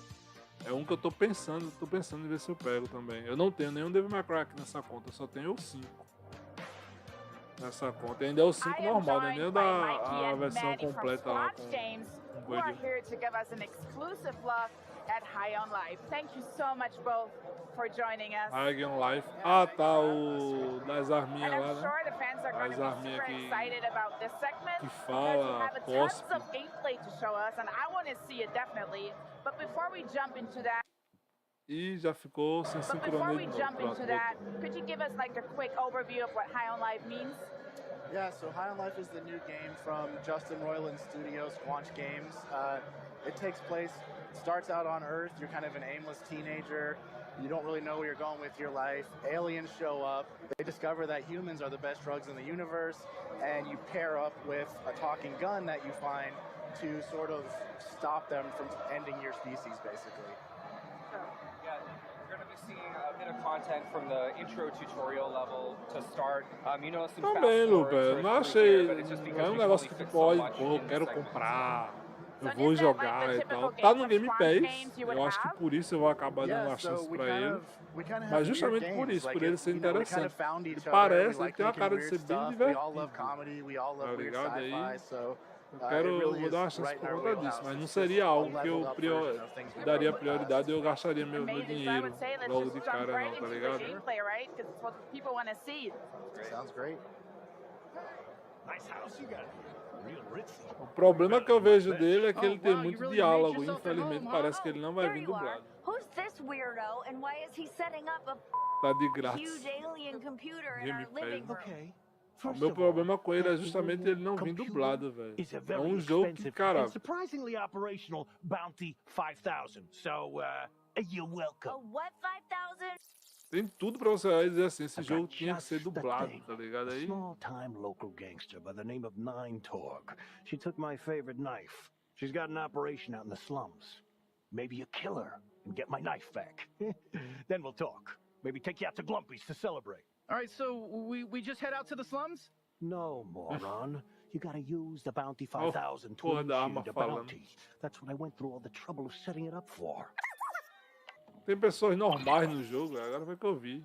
É um que eu tô pensando em ver se eu pego também. Eu não tenho nenhum Devil May Cry aqui nessa conta, eu só tenho o 5. Nessa conta. E ainda é o 5 normal, né? Nem a versão completa lá com at High on Life. Thank you so much both for joining us. High on Life. Ah, tá o das arminhas lá, né? Sure the fans are going to be super excited about this segment que fala, because we have tons of gameplay to show us and I want to see it definitely. But before we jump into that, e já ficou sem sincronia de novo. Could you give us like a quick overview of what High on Life means? Yeah, so High on Life is the new game from Justin Roiland Studios, Squanch Games. It takes place, starts out on Earth. You're kind of an aimless teenager. You don't really know where you're going with your life. Aliens show up. They discover that humans are the best drugs in the universe, and you pair up with a talking gun that you find to sort of stop them from ending your species, basically. Yeah, you're going to be seeing a bit of content from the intro tutorial level to start. You know, some também, Lucas, não achei. Não é um negócio que tu olha, pô, eu quero comprar, eu vou jogar e tal. Tá no Game Pass, eu acho que por isso eu vou acabar dando uma chance pra ele. Mas justamente por isso, por ele ser interessante. Ele parece, ele tem uma cara de ser bem divertido. Tá ligado aí? Vou dar uma chance por conta disso, mas não seria algo que eu daria prioridade e eu gastaria meu dinheiro logo de cara não, tá ligado? Sounds great. O problema que eu vejo dele é que ele tem muito diálogo, infelizmente parece que ele não vai vir dublado. Tá de graça. Game Pass. O meu problema com ele é justamente ele não vir dublado, velho. É um jogo que, cara... surprisingly operational bounty 5000. So, you're welcome. Tem tudo pra você dizer assim, esse jogo tinha que ser dublado, tá ligado aí? Small-time local gangster by the name of Nine Torg. She took my favorite knife. She's got an operation out in the slums. Maybe you kill her and get my knife back. Then we'll talk. Maybe take you out to Glumpy's to celebrate. All right, so we just head out to the slums? No, moron. You gotta use the bounty 5000 to initiate a bounty. That's what I went through all the trouble of setting it up for. Tem pessoas normais no jogo, agora foi que eu vi.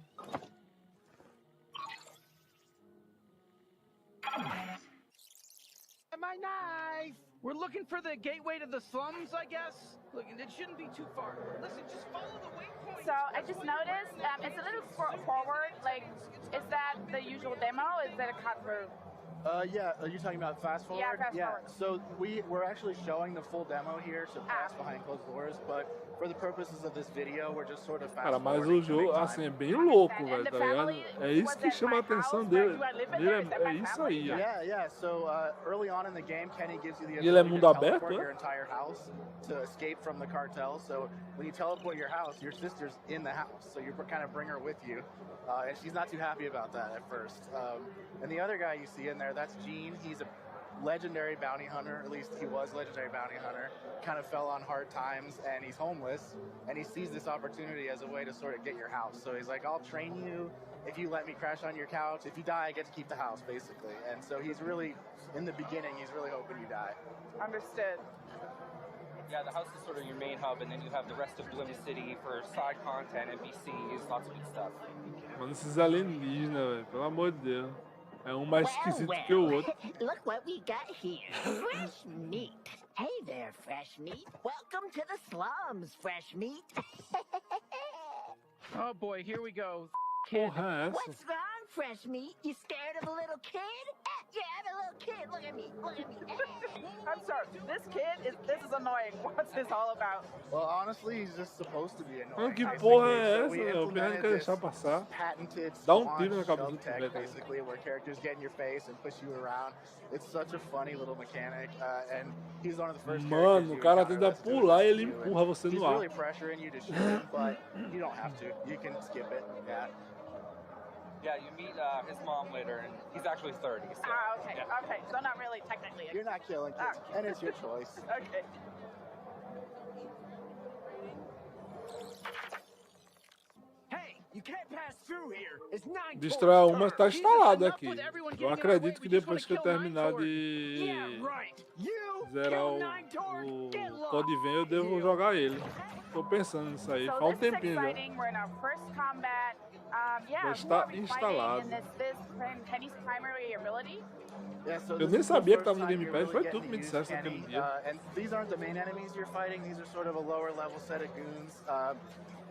My knife! We're looking for the gateway to the slums, I guess. Look, it shouldn't be too far. Listen, just follow the waypoint. So I just noticed it's a little forward. Like, is that the usual demo? Is that a cut through? Yeah, are you talking about fast forward? Yeah, fast forward. So we're actually showing the full demo here to pass behind closed doors, but for the purposes of this video, we're just sort of fast Cara, mas o jogo, assim, é bem louco, velho, tá ligado? É isso que chama a atenção dele. É isso aí, ó. Yeah. So early on in the game, Kenny gives you the ability to teleport your entire house to escape from the cartel. So when you teleport your house, your sister's in the house, so you kind of bring her with you. And she's not too happy about that at first. And the other guy you see in there, that's Gene. He's a legendary bounty hunter, at least he was legendary bounty hunter, kind of fell on hard times and he's homeless and he sees this opportunity as a way to sort of get your house. So he's like, I'll train you if you let me crash on your couch. If you die, I get to keep the house, basically. And so he's really, in the beginning, he's really hoping you die. Understood. Yeah, the house is sort of your main hub, and then you have the rest of Glim City for side content, NPCs, lots of good stuff. Mano, esses alienígenas, velho, pelo amor de Deus. É um mais esquisito que o outro. Look what we got here. Fresh meat. Hey there, fresh meat. Welcome to the slums, fresh meat. Oh boy, here we go. Porra, é essa? What's wrong, fresh meat? You scared of a little kid? Yeah, I'm a little kid. Look at me. Look at me. I'm sorry. This is annoying. What's this all about? Well, honestly, he's just supposed to be annoying. Que porra é essa, meu? O Pirra não quer deixar passar. Patented Dá tiro na cabeça do tech, basically, where characters get in your face and push you around. It's such a funny little mechanic, and he's one of the first Mano, o cara tenta pular e ele empurra você he's no ar. really pressuring you to shoot him, but you don't have to. You can skip it. Yeah. Yeah, you meet his mom later, and he's actually 30. So, okay. yeah. Okay, so not really technically. You're not killing kids, and it's your choice. Okay. Destrói uma, tá instalado aqui. Eu acredito que depois que eu terminar de zerar o Code Vein, eu devo jogar ele. Tô pensando nisso aí, faz um tempinho já. Já está instalado. Eu nem sabia que tava no Game Pass, foi tudo que me disseste naquele dia. And these aren't the main enemies you're fighting, these are sort of a lower level set of goons.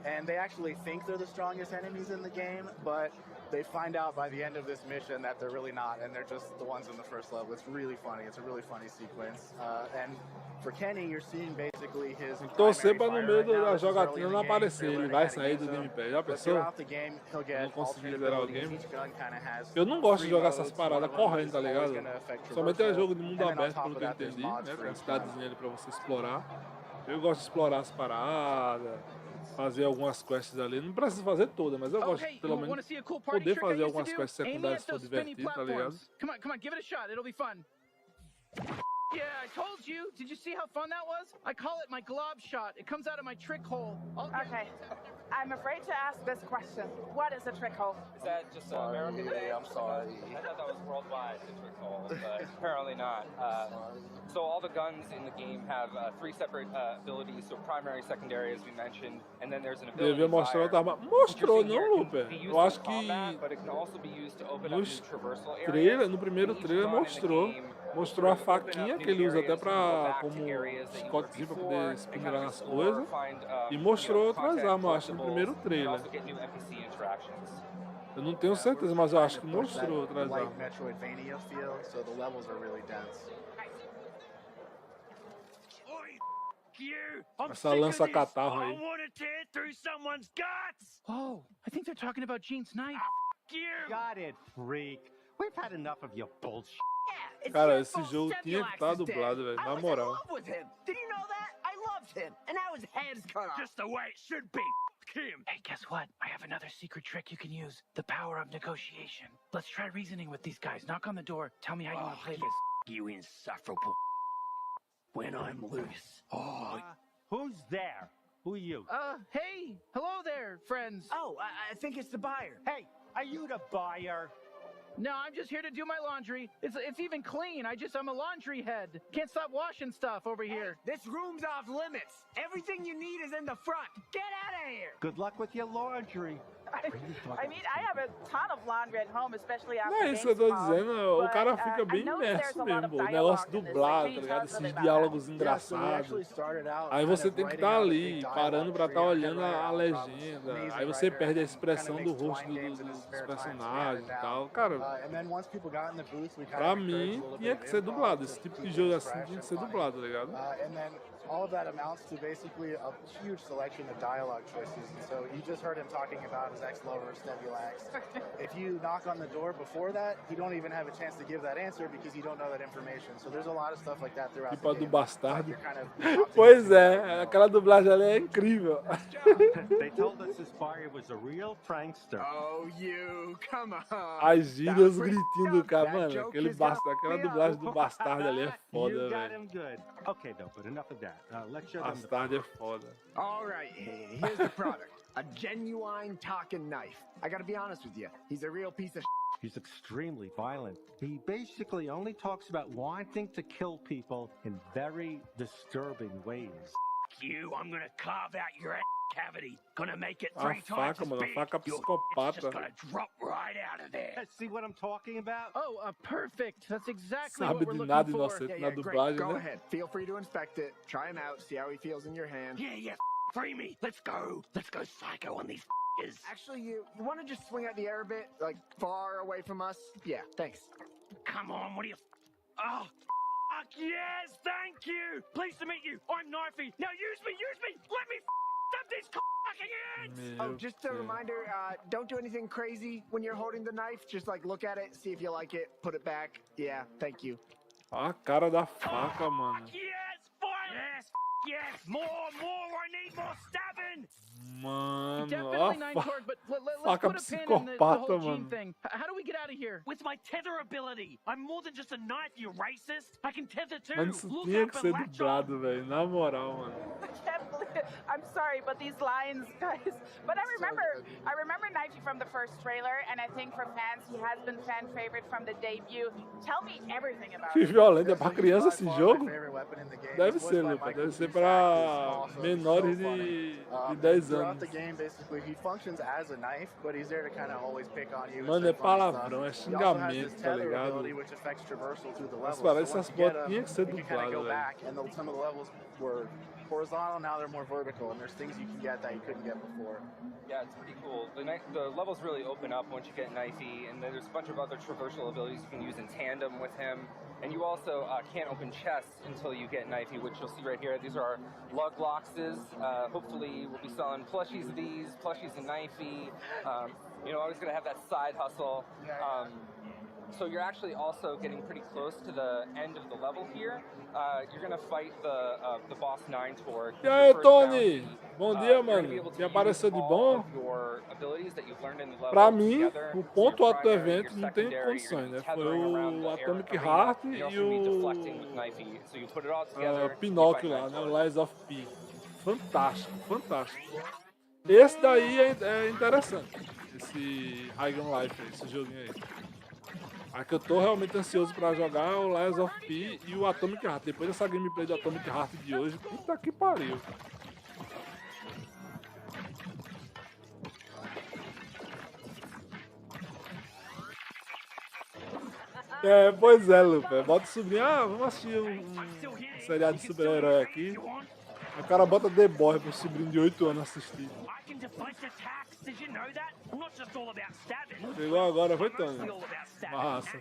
And they actually think they're the strongest enemies in the game, but they find out by the end of this mission that they're really not, and they're just the ones in the first level. It's really funny. It's a really funny sequence. And for Kenny, you're seeing basically his. Torcer pra no meio da jogatina não aparecer, ele vai sair do Game Pass. Já pensou? Não consegui zerar o game. Eu não gosto de jogar essas paradas correndo, tá ligado? Somente é jogo de mundo aberto, pelo que eu entendi, né? Tem uma cidadezinha ali pra você explorar. Eu gosto de explorar as paradas. Fazer algumas quests ali, não preciso fazer todas, mas eu gosto de pelo menos poder fazer algumas quests secundárias se for divertido, tá ligado? Come on, give it a shot. It'll be fun. Yeah, I told you. Did you see how fun that was? I call it my glob shot. It comes out of my trick hole. Okay. I'm afraid to ask this question. What is a trick hole? Is that just an American thing? I'm sorry. I thought that was worldwide, the trick hole, but apparently not. So all the guns in the game have 3 separate abilities, so primary, secondary, as we mentioned, and then there's an ability Devia mostrar outra arma. Mostrou, não, Luper? Eu acho que no primeiro trailer mostrou a faquinha que ele usa até pra, como chicotezinho pra poder se pendurar nas coisas, e mostrou outras armas, eu acho, no primeiro trailer. Eu não tenho certeza, mas eu acho que mostrou outras armas. Essa lança-catarro aí. Oh, I think they're talking about Gene's knife. Got it, freak. We've had enough of your bullshit. Cara, esse jogo tinha que estar dublado, velho, na moral. Did you know that? I loved him, and now his head's cut off. Just the way it should be. Him. Hey, guess what? I have another secret trick you can use. The power of negotiation. Let's try reasoning with these guys. Knock on the door. Tell me how you want to play this. You insufferable. When I'm loose. Who's there? Who are you? Hey. Hello there, friends. Oh, I think it's the buyer. Hey, are you the buyer? No, I'm just here to do my laundry. It's even clean. I'm a laundry head. Can't stop washing stuff over here. This room's off limits. Everything you need is in the front. Get out of here. Good luck with your laundry. I mean, I have a ton of laundry at home, especially after Não é isso que eu tô dizendo, o cara fica bem imerso mesmo, o negócio dublado, tá ligado? Esses diálogos engraçados. Aí você tem que estar ali, parando pra estar olhando a legenda. Aí você perde a expressão do rosto dos personagens e tal. Cara, pra mim tinha que ser dublado. Esse tipo de jogo assim tinha que ser dublado, tá ligado? All of that amounts to basically a huge selection of dialogue choices. And so you just heard him talking about his ex-lover, Stebulax. If you knock on the door before that, you don't even have a chance to give that answer because you don't know that information. So there's a lot of stuff like that throughout tipo the game. Do bastardo. Pois é, aquela dublagem ali é incrível. They told us this buyer was a real prankster. Oh, you, come on. As gírias, os gritinhos do cara, mano, aquela dublagem do bastardo ali é foda, velho. Okay, though, but enough of that. Bastardo é foda. All right, here's the product. A genuine talking knife. I gotta be honest with you. He's a real piece of shit. He's extremely violent. He basically only talks about wanting to kill people in very disturbing ways. You, I'm gonna carve out your ass cavity. Gonna make it 3 times as big. Faca psicopata. It's just gonna drop right out of there. See what I'm talking about? Oh, perfect. That's exactly what we're looking for. Na dublagem, Go né? ahead. Feel free to inspect it. Try him out. See how he feels in your hand. Yeah. Free me. Let's go. Let's go psycho on these f***ers. Actually, you want to just swing out the air a bit? Like, far away from us? Yeah, thanks. come on, what are you... Oh, fuck yes, thank you! Pleased to meet you, I'm Knifey. Now use me! Let me stop these fucking ants! Oh, just a reminder, don't do anything crazy when you're holding the knife. Just like look at it, see if you like it, put it back. Yeah, thank you. Olha a cara da faca, mano. Yes, fire! Yes, more, I need more stabbing! Mano, Definitely ó nine a Torg, but let's faca put a pin in the psicopata, whole gene mano. thing. How do we get out of here? With my tether ability. I'm more than just a knife, you racist. I can tether too. Mano, isso Look tinha up que and ser latch on. dublado, velho. Na moral, mano. I can't believe it. I'm sorry, but these lines, guys. But I remember Nike from the first trailer, and I think for fans, he has been fan favorite from the debut. Tell me everything about Que it. violento, é pra criança esse jogo? Deve ser, Lupa. Deve ser pra menores de 10 Throughout anos. the game, basically, he functions as a knife, but he's there to kind of always pick on you. Mano, é palavrão, é He also has xingamento, this tá tether ligado? ability, which affects traversal through the Mas levels. parece So essas once you get porra him, tinha que ser you can kind of dublado, go velho. back, and some of the levels were horizontal, now they're more vertical, and there's things you can get that you couldn't get before. Yeah, it's pretty cool. The levels really open up once you get Knifey, and then there's a bunch of other traversal abilities you can use in tandem with him. And you also can't open chests until you get Knifey, which you'll see right here. These are our lug boxes. Hopefully we'll be selling plushies of these, plushies and Knifey. You know, always gonna have that side hustle. So you're actually also getting pretty close to the end of the level here. You're gonna fight the boss 9 Torg. E aí, Tony? Bom dia, mano. Que apareceu de bom? Pra mim, o ponto alto do evento não tem condições, né? Foi o Atomic Heart e o Pinóquio lá, né? O Lies of P. Fantástico, fantástico. Esse daí é interessante. Esse High Life, esse joguinho aí. A que eu tô realmente ansioso pra jogar é o Lies of P e o Atomic Heart. Depois dessa gameplay do Atomic Heart de hoje, puta que pariu. É, pois é, Lupa. Bota o sobrinho, vamos assistir um seriado de super-herói aqui. O cara bota The Boy pro sobrinho de 8 anos assistir. Chegou agora, foi, Tony? Massa.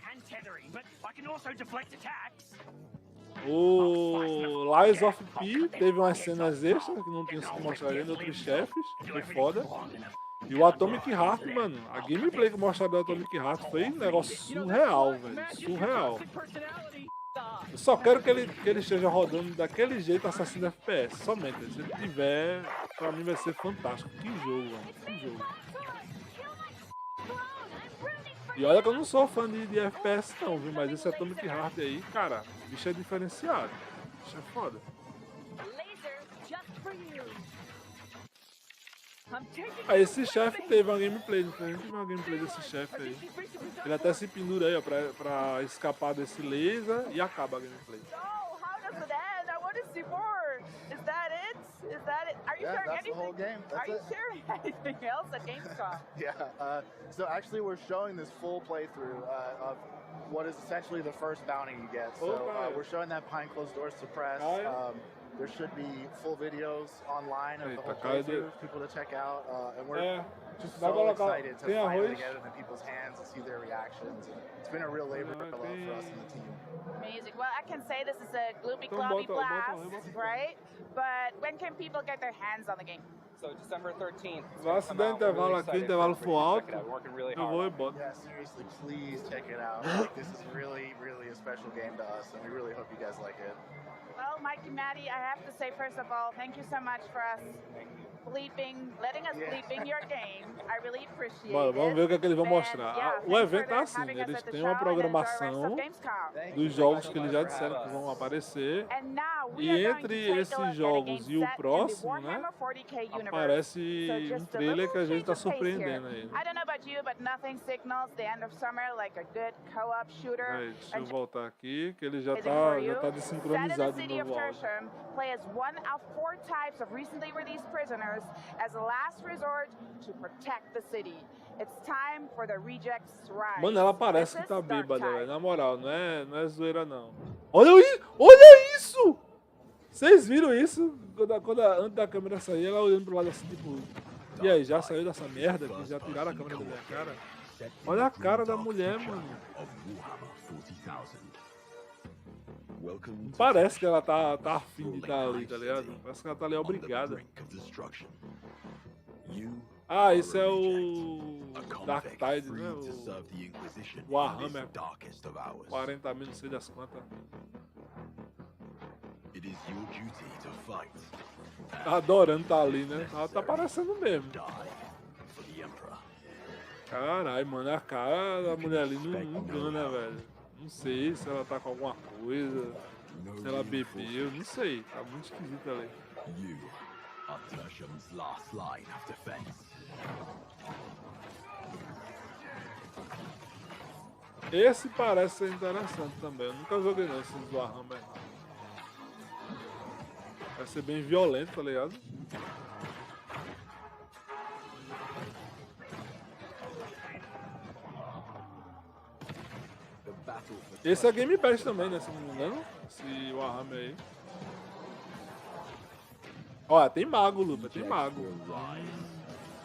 O Lies of P teve umas cenas extras que não tinha sido mostrado ainda, outros chefes, foi foda. E o Atomic Heart, mano, a gameplay que mostraram do Atomic Heart foi um negócio surreal, velho, surreal. Eu só quero que ele esteja rodando daquele jeito Assassin's FPS, somente. Se ele tiver, pra mim vai ser fantástico. Que jogo, mano, que jogo. E olha que eu não sou fã de FPS não, viu? Mas esse Atomic Heart aí, cara, o bicho é diferenciado. O bicho é foda. Aí esse chefe teve uma gameplay, diferente de uma gameplay desse chefe aí. Ele até se pendura aí, ó, pra escapar desse laser e acaba a gameplay. Are you sharing that's anything? the whole game. Are you sharing anything else at Gamescom? Yeah. So actually, we're showing this full playthrough of what is essentially the first bounty you get. So we're showing that behind closed doors suppress. There should be full videos online of the whole playthrough, people to check out, and we're just so excited to finally get it in people's hands and see their reactions. It's been a real labor of love for us and the team. Amazing. Well, I can say this is a gloopy globby blast, right? But when can people get their hands on the game? So December 13th. Lá se der intervalo aqui, intervalo for alto, eu vou e boto. Yeah, seriously, please check it out. Like, this is really, really a special game to us, and we really hope you guys like it. Well, Mike and Maddie, I have to say, first of all, thank you so much for us letting us bleep in your game. I really appreciate Bora, it. vamos ver o que é que eles vão mostrar. O evento é assim, eles têm uma programação dos jogos que eles já disseram que vão aparecer. E entre esses jogos e o próximo, né, aparece um trailer que a gente tá surpreendendo aí. I don't know about you, but nothing signals the end of summer like a good co-op shooter. Aí, deixa eu voltar aqui, que ele já tá desincronizado no novo áudio. Play as one of 4 types of recently released prisoners as a last resort to protect the city. It's time for the rejects to rise. Mano, ela parece que tá bêbada, velho. Na moral, não é zoeira não. Olha isso! Vocês viram isso? Antes da câmera sair, ela olhando pro lado assim, tipo... E aí, já saiu dessa merda aqui? Já tiraram a câmera da minha cara? Olha a cara da mulher, mano. Não parece que ela tá afim de estar ali, tá ligado? Parece que ela tá ali obrigada. Ah, esse é o Dark Tide, né? O Warhammer 40 mil, não sei das quantas. Tá adorando estar ali, né? Ela tá parecendo mesmo. Caralho, mano, a cara da mulher ali não engana, velho. Não sei se ela tá com alguma coisa, se ela bebeu, não sei. Tá muito esquisito ali. Esse parece ser interessante também. Eu nunca joguei não, esses Warhammer. Vai ser bem violento, tá ligado? Esse é Game Pass também, né? Se não me engano. Esse Warhammer aí. Olha, tem mago, Lupa. Tem mago.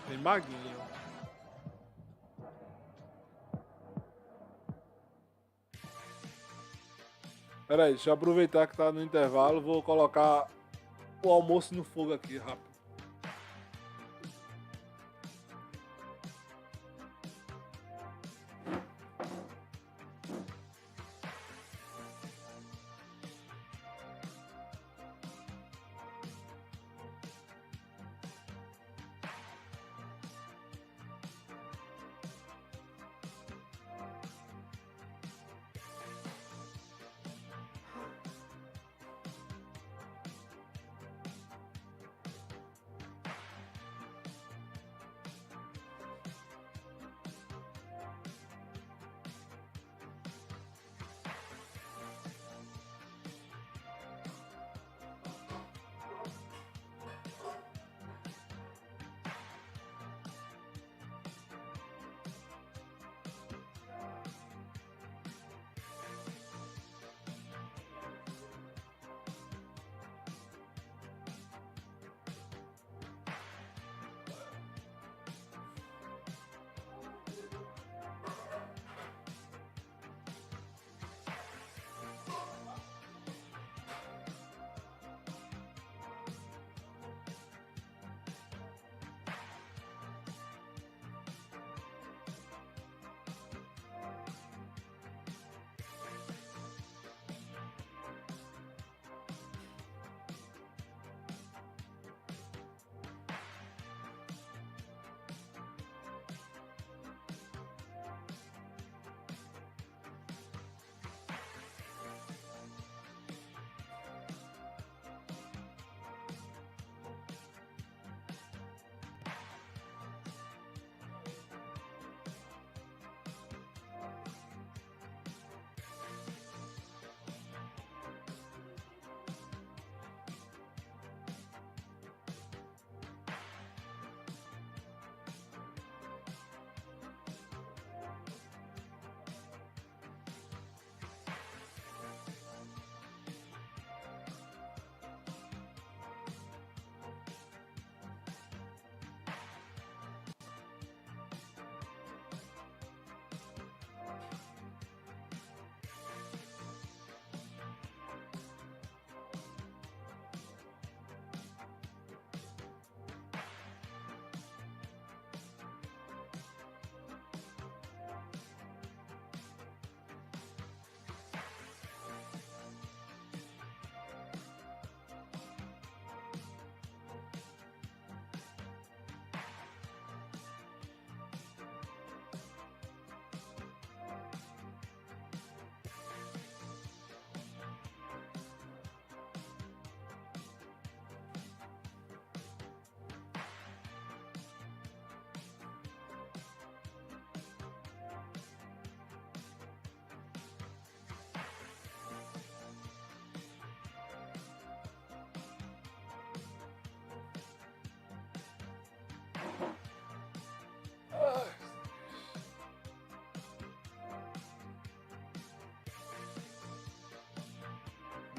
Tem maguinho. Pera aí, deixa eu aproveitar que tá no intervalo. Vou colocar o almoço no fogo aqui, rápido.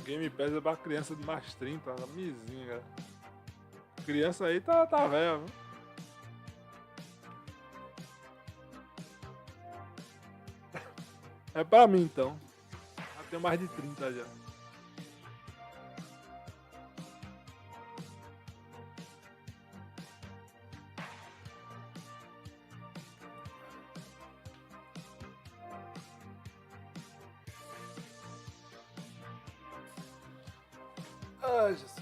Game Pass é pra criança de mais 30, tá mizinha, cara. Criança aí tá velha, viu? É pra mim, então. Tenho mais de 30 já. Ai, Jesus.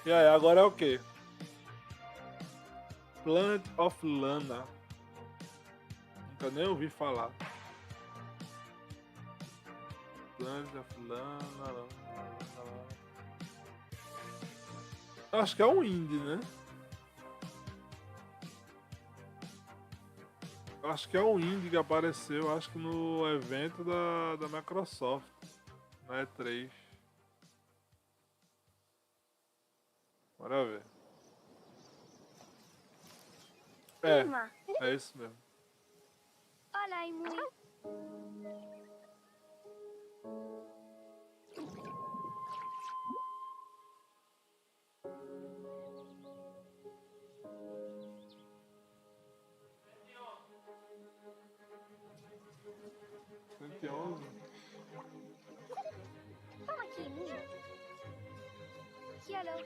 E aí, agora é o quê? Planet of Lana. Nunca nem ouvi falar. Planet of Lana. Acho que é um indie, né? Acho que é um indie que apareceu, acho que no evento da Microsoft, na E3. Bora ver. É isso mesmo. Olá, Emily. Vamos aqui, Emily. Hello.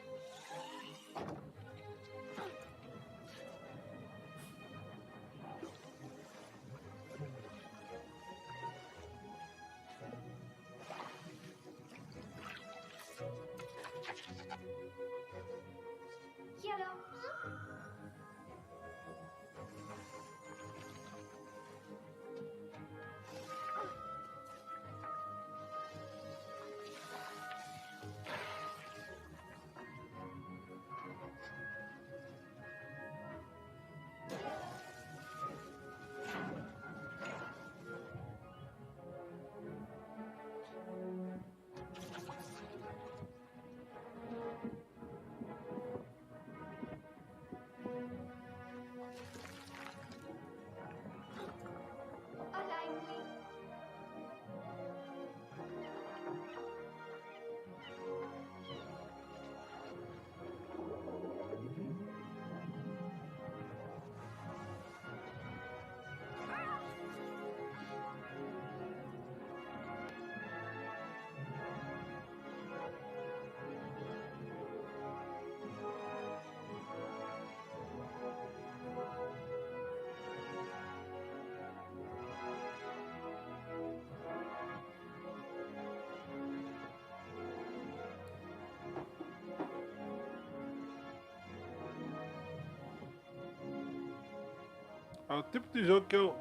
É o tipo de jogo que eu...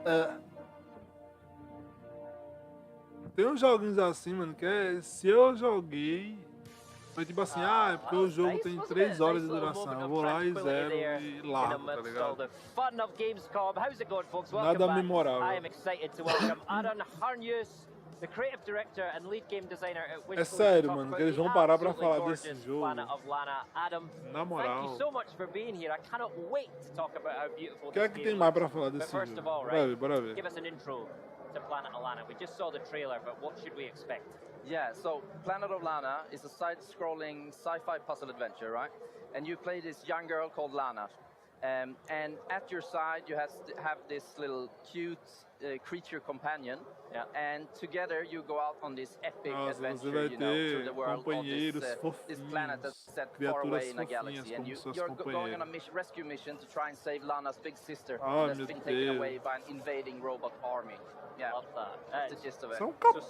Tem uns joguinhos assim, mano, que é... Se eu joguei... Foi tipo assim, é porque o jogo tem 3 horas de duração. Eu vou lá e zero e largo, tá ligado? Nada memorável. É sério, mano, que eles vão parar pra falar desse jogo. Na moral. O que é que tem mais pra falar desse jogo? Bora ver, bora ver. To Planet of Lana. We just saw the trailer, but what should we expect? Yeah, so Planet of Lana is a side-scrolling sci-fi puzzle adventure, right? And you play this young girl called Lana. And at your side, you have this little cute creature companion. Yeah. And together you go out on this epic adventure, you know, through the world of this planet that's set far away in a galaxy. And you're going on a rescue mission to try and save Lana's big sister that's been taken away by an invading robot army. Yeah, that's the gist of it. Isso é um capeta.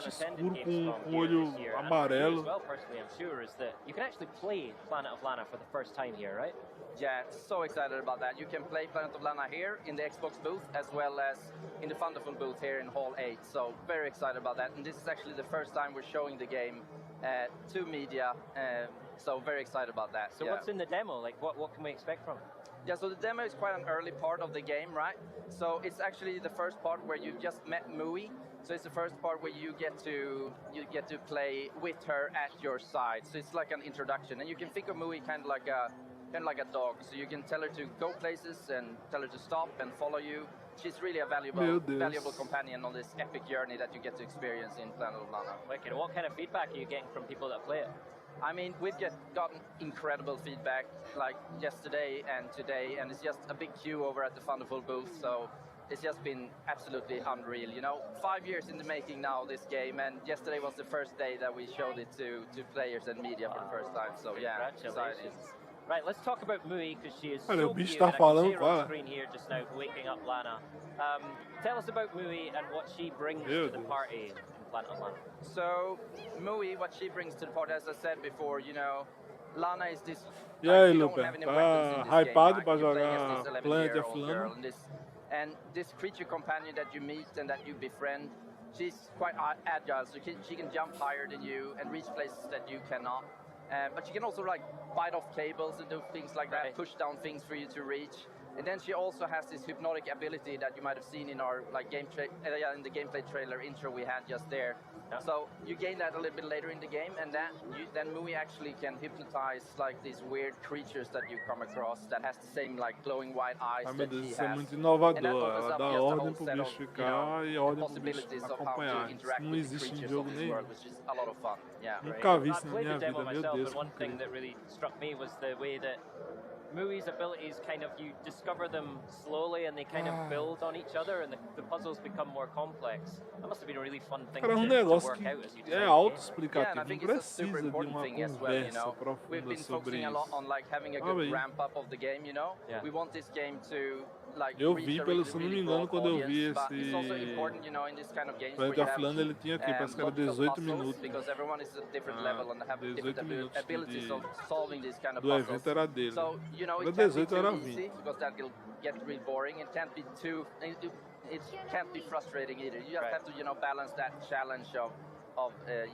Escuro com olho amarelo. Well, personally, I'm sure is that you can actually play Planet of Lana for the first time here, right? Yeah, so excited about that. You can play Planet of Lana here in the Xbox booth as well as in the Thunderful booth here in Hall 8. So very excited about that. And this is actually the first time we're showing the game to media. So very excited about that. So what's in the demo? Like what can we expect from it? Yeah, so the demo is quite an early part of the game, right? So it's actually the first part where you just met Mui. So it's the first part where you get to play with her at your side. So it's like an introduction, and you can think of Mui kind of like a dog. So you can tell her to go places and tell her to stop and follow you. She's really a valuable companion on this epic journey that you get to experience in Planet of Lana. Wicked. What kind of feedback are you getting from people that play it? I mean, we've gotten incredible feedback like yesterday and today, and it's just a big queue over at the Thunderful booth. So it's just been absolutely unreal. You know, 5 years in the making now, this game, and yesterday was the first day that we showed it to players and media for the first time. So yeah, exciting. Right, let's talk about Mui, because she is Olha, so o bicho cute, tá and I can see falando, her on fala. screen here just now, waking up Lana. Tell us about Mui and what she brings Meu to the Deus. party in Planet of Lana. So Mui, what she brings to the party, as I said before, you know, Lana is this. E aí, you don't Luper? have any Tá weapons in this hypado game, pra right? You play jogar against this Planet 11-year-old of girl, Lana? and this creature companion that you meet and that you befriend, she's quite agile, so she can jump higher than you and reach places that you cannot. But she can also like bite off cables and do things like that, push down things for you to reach. And then she also has this hypnotic ability that you might have seen in our like in the gameplay trailer intro we had just there. Yeah. So you gain that a little bit later in the game, and then Mui actually can hypnotize like these weird creatures that you come across that has the same like glowing white eyes Ai meu that Deus, she isso é has. muito And that inovador. opens Ela up dá just a ordem whole pro set bicho of, ficar e ordem pro bicho possibilities of how to acompanhar. Isso interact não with the existe em creatures jogo of this nenhum. world, which is a lot of fun. Yeah. Nunca vi I've isso na played minha the demo vida, meu myself, Deus. and one thing that really struck me was the way that Mui's abilities kind of, you discover them slowly and they kind of build on each other, and the puzzles become more complex. That must have been a really fun thing Cara, é um to negócio work que out as you é design the game. autoexplicativo, Yeah, and I não think it's a super precisa de important uma thing as well, you conversa know. We've profunda been sobre focusing a lot isso. on like having a Sabe good aí? ramp up of the game, you know. Yeah. We want this game to like Eu reach vi, a pelo, really, se eu não me really engano, broad quando eu vi audience, but it's also esse important, you know, in this kind of games where Planet you of have Lana, ele tinha aqui, parece que era logical 18 puzzles, minutos. because everyone is at a different level and have 18 different minutos abilities of solving these kind of do puzzles. evento era dele. So, you know, Era it can't be 18 ou too era easy 20. because that will get really boring. It can't be too it can't be frustrating either. You just have to, you know, balance that challenge of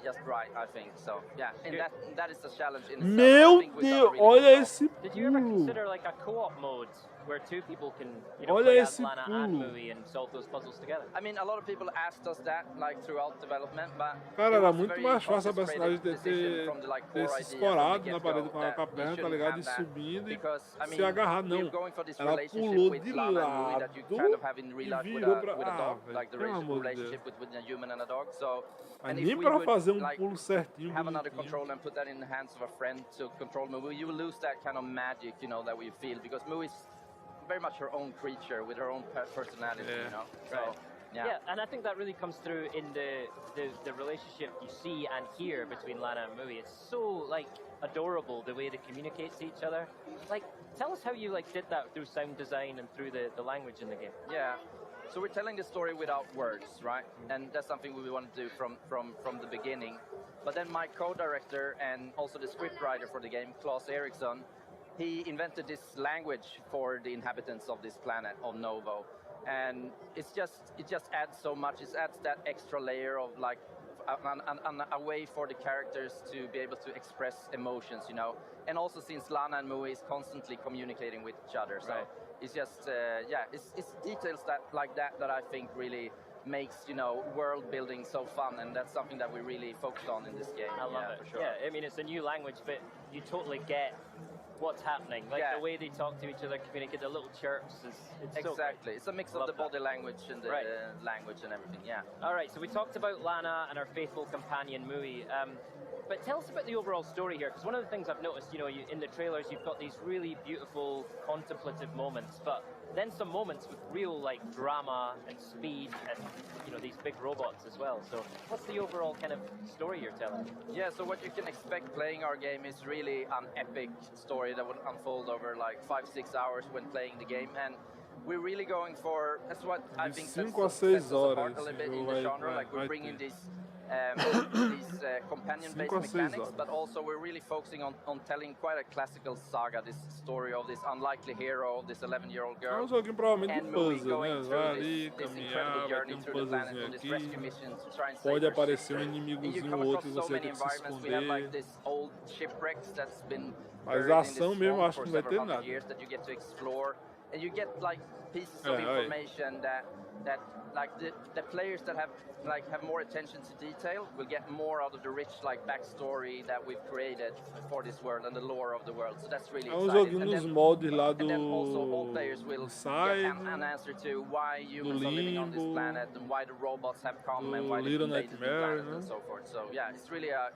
just right, I think. So yeah, and that is the challenge in itself. I Meu think we've done a Deus, really olha good job. esse Did you ever pulo. consider like a co-op mode where two people can, you know, Olha play as esse Lana and pulo. Mui and solve those puzzles together? I mean, a lot of people asked us that like throughout development, but Cara, it era was a muito very mais fácil a concentrated personagem decision from the like ter core se idea from the escorado na parede get-go com a that we perna, tá shouldn't ligado? have E that subindo e because I se mean agarrar, we're não. going for this Ela relationship pulou with de Lana and Mui that you lado kind of have in real e life with virou a pra... dog, velho, like the pelo amor de Deus. relationship with a human and a dog. So Mas and if nem we pra would fazer like pulo certinho, have another bonitinho. control and put that in the hands of a friend to control Mui, you will lose that kind of magic, you know, that we feel, because Mui is very much her own creature with her own personality, Yeah. you know. So Right. yeah. Yeah, and I think that really comes through in the relationship you see and hear between Lana and Mui. It's so like adorable the way they communicate to each other. Like, tell us how you like did that through sound design and through the language in the game. Yeah. So we're telling the story without words, right? And that's something we want to do from the beginning. But then my co-director and also the scriptwriter for the game, Claes Eriksson, he invented this language for the inhabitants of this planet, of Novo. And it just adds so much. It adds that extra layer of like a way for the characters to be able to express emotions, you know. And also since Lana and Mui is constantly communicating with each other, so it's just it's details that like that I think really makes, you know, world building so fun, and that's something that we really focused on in this game. I love it. For sure. Yeah, I mean, it's a new language, but you totally get what's happening. Like the way they talk to each other, communicate, the little chirps. It's so Exactly. great. It's a mix Love of the that. body language and the language and everything. Yeah. All right, so we talked about Lana and her faithful companion Mui. But tell us about the overall story here, because one of the things I've noticed, you know, in the trailers, you've got these really beautiful contemplative moments, but then some moments with real like drama and speed and, you know, these big robots as well. So what's the overall kind of story you're telling? Yeah, so what you can expect playing our game is really an epic story that will unfold over like 5-6 hours when playing the game, and we're really going for, that's what I think sets 5 a us 6 apart horas a little bit esse in jogo the genre, like we're vai bringing ter. these companion-based 5 a 6 mechanics, horas. but also we're really focusing on telling quite a classical saga, this story of this unlikely hero, this 11-year-old É girl, um joguinho provavelmente and de Mui puzzle, né? going Vai through ali, this incredible caminhar, vai journey ter um through the planet on puzzlezinho this rescue aqui. mission to try and save Pode her aparecer um sister. And you inimigozinho come ou outro across e so você vai many ter que se environments. We have like esconder. this old shipwrecks that's been Mas buried a in this ação mesmo swamp acho for que não vai several ter hundred nada. years that you get to explore. and you get like pieces of information that like the players that have more attention to detail will get more out of the rich like backstory that we've created for this world and the lore of the world. So that's really exciting. joguinho nos moldes lá and then also all players will Inside, get an answer to why humans are living on this planet and why the robots have come and why they Little invaded the Nightmare, planet and so forth. So yeah, it's really a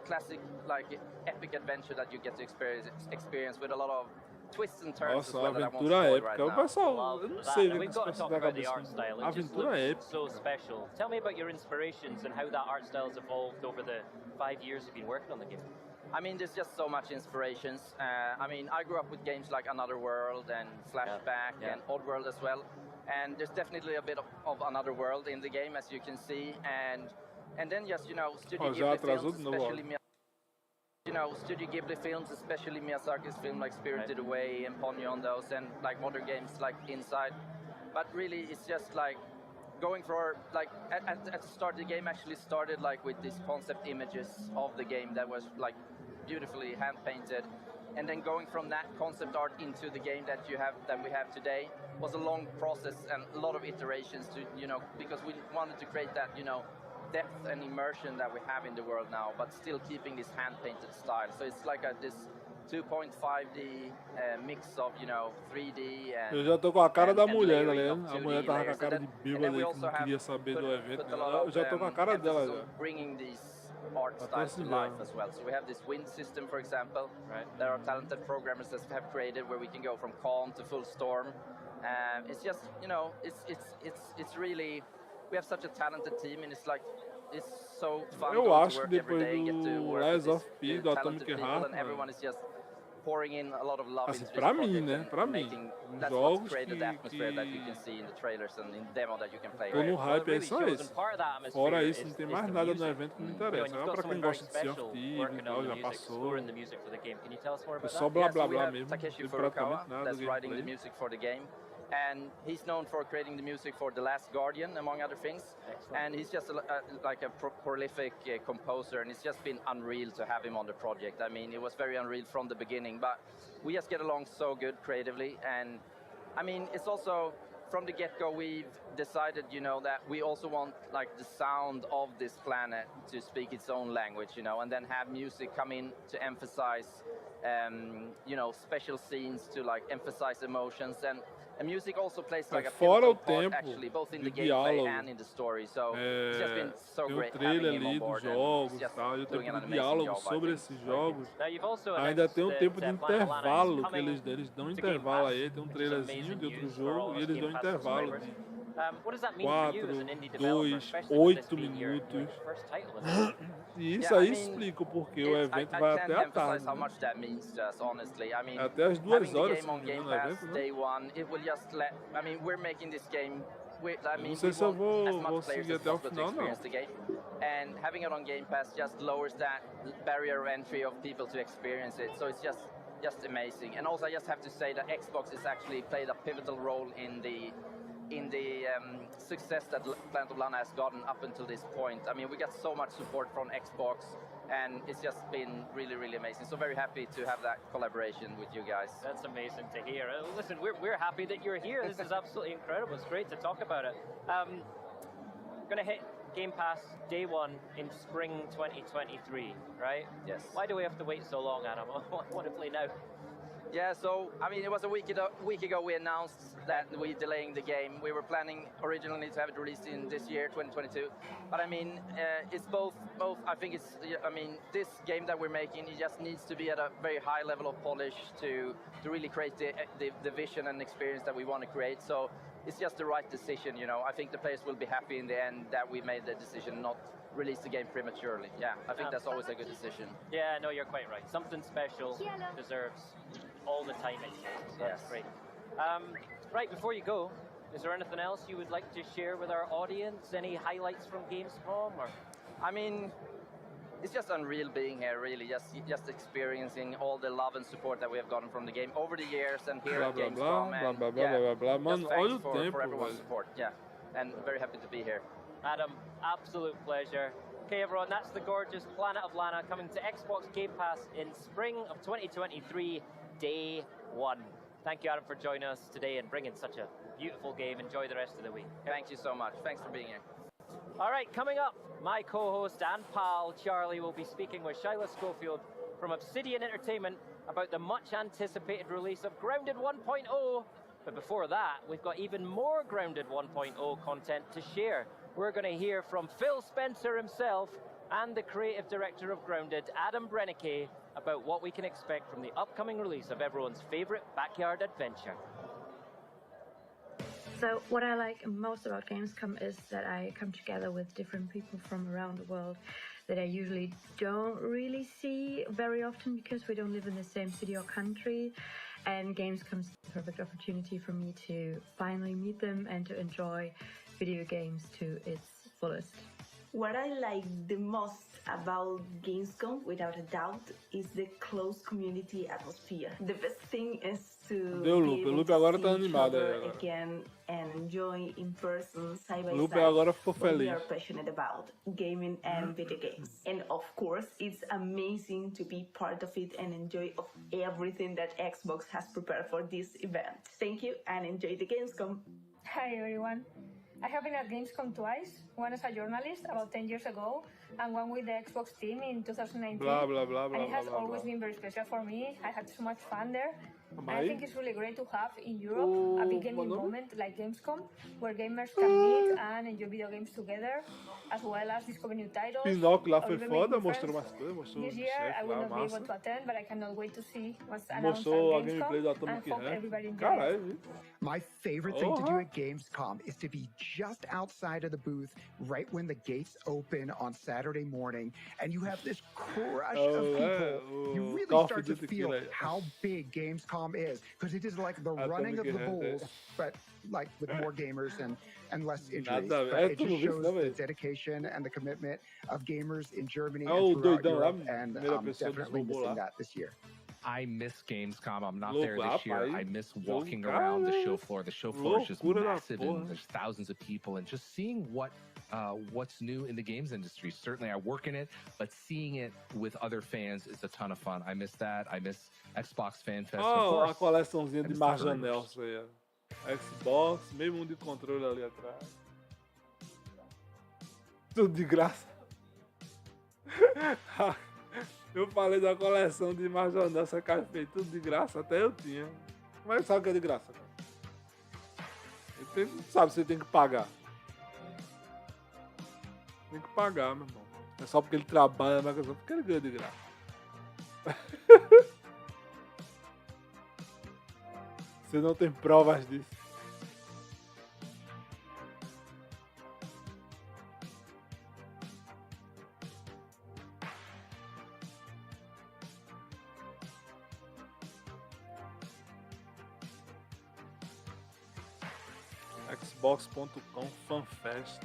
classic like epic adventure that you get to experience with a lot of twists and turns as Nossa, well that I won't aventura spoil épica. right O now. pessoal, eu não sei o que We've esse got to pessoal talk da about the cabeça. art style. It just Aventura looks épica. so special. Tell me about your inspirations and how that art style has evolved over the 5 years you've been working on the game. I mean, there's just so much inspirations. I mean, I grew up with games like Another World and Flashback and Oddworld as well. And there's definitely a bit of Another World in the game, as you can see. And then just, you know, Studio Ghibli films, Studio Ghibli films, especially Miyazaki's film like Spirited Away and Ponyo on those, and like modern games like Inside. But really, it's just like going for like at the start, the game actually started like with these concept images of the game that was like beautifully hand painted, and then going from that concept art into the game that we have today was a long process and a lot of iterations to, you know, because we wanted to create that, you know, depth and immersion that we have in the world now, but still keeping this hand painted style. So it's like this 2.5D mix of, you know, 3D and... Eu já tô com a cara da mulher, tá layering ligado? of A mulher 2D tava com a layers. cara de bêbada aí que não queria saber do evento. Eu já tô com a cara dela já. Bringing these art styles to life as well. So we have this wind system, for example, that our talented programmers have created, where we can go from calm to full storm. It's just, you know, it's really, we have such a talented team, and it's like, it's so fun Eu going acho to que work every depois day, get to do work Lies with of P, these do talented Atomic people, Heart, and everyone is just pouring in a lot of love assim, into pra this mim, project né? and Pra mim, making, os that's jogos what's created the atmosphere that you can see in the trailers and in the demo that you can play. Tô no hype, é só shows, isso. and part of that atmosphere Fora isso, is- não tem is mais the nada no music. evento que me You know, interessa. you've É got pra someone quem very gosta de Sea of special Thieves e working tal, on the já music, passou. scoring the music for the game. Can you tell us more Foi about só that? blá Yeah, blá so we blá have mesmo. Takeshi Não tem praticamente Furukawa nada that's do writing the gameplay. music for the game, and he's known for creating the music for The Last Guardian, among other things. And he's just like a prolific composer, and it's just been unreal to have him on the project. I mean, it was very unreal from the beginning, but we just get along so good creatively. And I mean, it's also from the get-go we've decided, you know, that we also want like the sound of this planet to speak its own language, you know, and then have music come in to emphasize, you know, special scenes to like emphasize emotions, and music also plays like a Fora pivotal o part tempo actually, both in de the gameplay diálogo. and in the story. So it's just been so Tem great o having trailer him on ali board, dos and jogos he's e just tal, e o doing tempo an de amazing diálogo job, I sobre think. esses jogos. Now, you've also Ainda tem um announced tempo de that, Planet Lana is intervalo que coming eles dão to Game intervalo Pass, aí, tem um which is trailerzinho amazing de outro news for all jogo us e eles dão Game Pass intervalo subscribers. de What does that mean for you 4, as an indie developer, 2, especially with this 8 being your minutos. first title in the E isso Yeah, aí I mean, explica o porquê o evento I vai can't até a emphasize tarde. how Né? much that means to us, honestly. I mean, Até as 2 having the horas, game se não on me Game engano, no Pass evento, né? day one, it will just let. I mean, we're making this game. I mean, Não sei we se eu want as vou much players seguir as até o possible to final, não. experience the game, and having it on Game Pass just lowers that barrier of entry of people to experience it. So it's just amazing. And also, I just have to say that Xbox has actually played a pivotal role in the success that Planet of Lana has gotten up until this point. I mean, we got so much support from Xbox, and it's just been really, really amazing. So very happy to have that collaboration with you guys. That's amazing to hear. Listen, we're happy that you're here. This is absolutely incredible. It's great to talk about it. Going to hit Game Pass day one in spring 2023, right? Yes. Why do we have to wait so long, Adam? I want to play now. Yeah, so, I mean, it was a week ago we announced that we're delaying the game. We were planning originally to have it released in this year, 2022. But I mean, it's both, I think it's, I mean, this game that we're making, it just needs to be at a very high level of polish to really create the vision and experience that we want to create. So it's just the right decision, you know. I think the players will be happy in the end that we made the decision not release the game prematurely. Yeah, I think that's always a good decision. Yeah, no, you're quite right. Something special deserves all the time it takes. That's great. Right, before you go, is there anything else you would like to share with our audience? Any highlights from Gamescom? Or? I mean, it's just unreal being here, really. Just experiencing all the love and support that we have gotten from the game over the years and here Blá at blá Gamescom. blá, And blá blá yeah, blá blá blá. Mano, just olha thanks o tempo, for everyone's velho. support. Yeah, and very happy to be here. Adam, absolute pleasure. Okay, everyone, that's the gorgeous Planet of Lana coming to Xbox Game Pass in spring of 2023, day one. Thank you, Adam, for joining us today and bringing such a beautiful game. Enjoy the rest of the week. Thank you so much. Thanks for being here. All right, coming up, my co-host and pal, Charlie, will be speaking with Shyla Schofield from Obsidian Entertainment about the much-anticipated release of Grounded 1.0. But before that, we've got even more Grounded 1.0 content to share. We're going to hear from Phil Spencer himself and the creative director of Grounded, Adam Brennecke, about what we can expect from the upcoming release of everyone's favorite backyard adventure. So what I like most about Gamescom is that I come together with different people from around the world that I usually don't really see very often because we don't live in the same city or country. And Gamescom is the perfect opportunity for me to finally meet them and to enjoy video games to its fullest. What I like the most about Gamescom, without a doubt, is the close community atmosphere. The best thing is to be able to agora see tá each animado other aí agora. again and enjoy in person, side by Lupe side, agora ficou what we feliz. are passionate about, gaming and video games. And of course, it's amazing to be part of it and enjoy of everything that Xbox has prepared for this event. Thank you and enjoy the Gamescom. Hi everyone. I have been at Gamescom twice, one as a journalist about 10 years ago, and one with the Xbox team in 2019. Blah, blah, blah, and it blah, has blah, always blah. been very special for me. I had so much fun there. And I Aí? think it's really great to have in Europe a big gaming mandou? moment like Gamescom, where gamers can meet and enjoy video games together, as well as discover new titles. Pinóquio lá or foi even make foda, new mostrou friends. mais coisas, mostrou o This year I chefe will lá, not be able massa. to attend, but I cannot wait to see what's announced at Mostrou a Gamescom gameplay do Atomic and hope Hack. everybody enjoys Caralho, it. viu? My favorite thing to do Porra. at Gamescom is to be just outside of the booth right when the gates open on Saturday morning, and you have this crush of people. You really Call of start to Duty feel aquilo aí. how big Gamescom is, because it is like the running of the bulls, but like with more gamers and less injuries. Nada a ver. But É, it tu não just viu isso, shows não, the velho? dedication and the commitment of gamers in Germany É o and throughout doidão lá, Europe, and primeira I'm pessoa dos definitely robôs missing lá. that this year. I miss Gamescom. I'm not Louco, there this year. rapaz. I miss Jogo, walking around the show cara. floor. The show floor is just Loucura da massive porra. and there's thousands of people and just seeing what's new in the games industry. Certainly I work in it, but seeing it with other fans is a ton of fun. I miss that. I miss Xbox Fan Fest. Of Ó, a course. coleçãozinha I de miss the Marjanel, burgers. isso aí, ó. Xbox, meio mundo de controle ali atrás. Tudo de graça. Eu falei da coleção de Marjanel, essa cara fez tudo de graça, até eu tinha. Mas sabe o que é de graça, cara? Sabe, você tem que pagar. Tem que pagar, meu irmão. É só porque ele trabalha na Microsoft, porque ele ganha de graça. Você não tem provas disso. Xbox.com FanFest.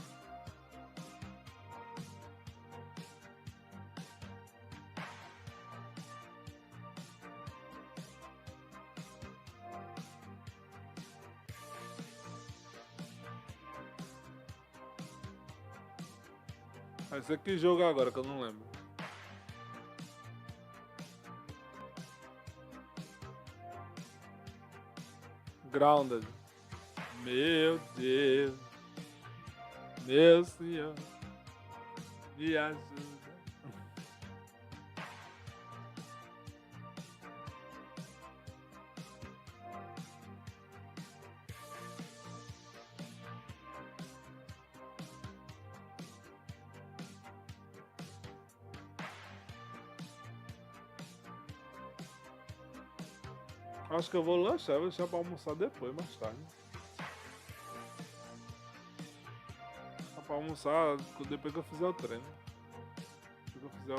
Esse aqui jogo agora que eu não lembro. Grounded. Meu Deus. Meu Senhor. Me ajuda. Acho que eu vou lanchar, vou deixar pra almoçar depois, mais tarde. Deixar pra almoçar depois que eu fizer o treino. Depois que eu fizer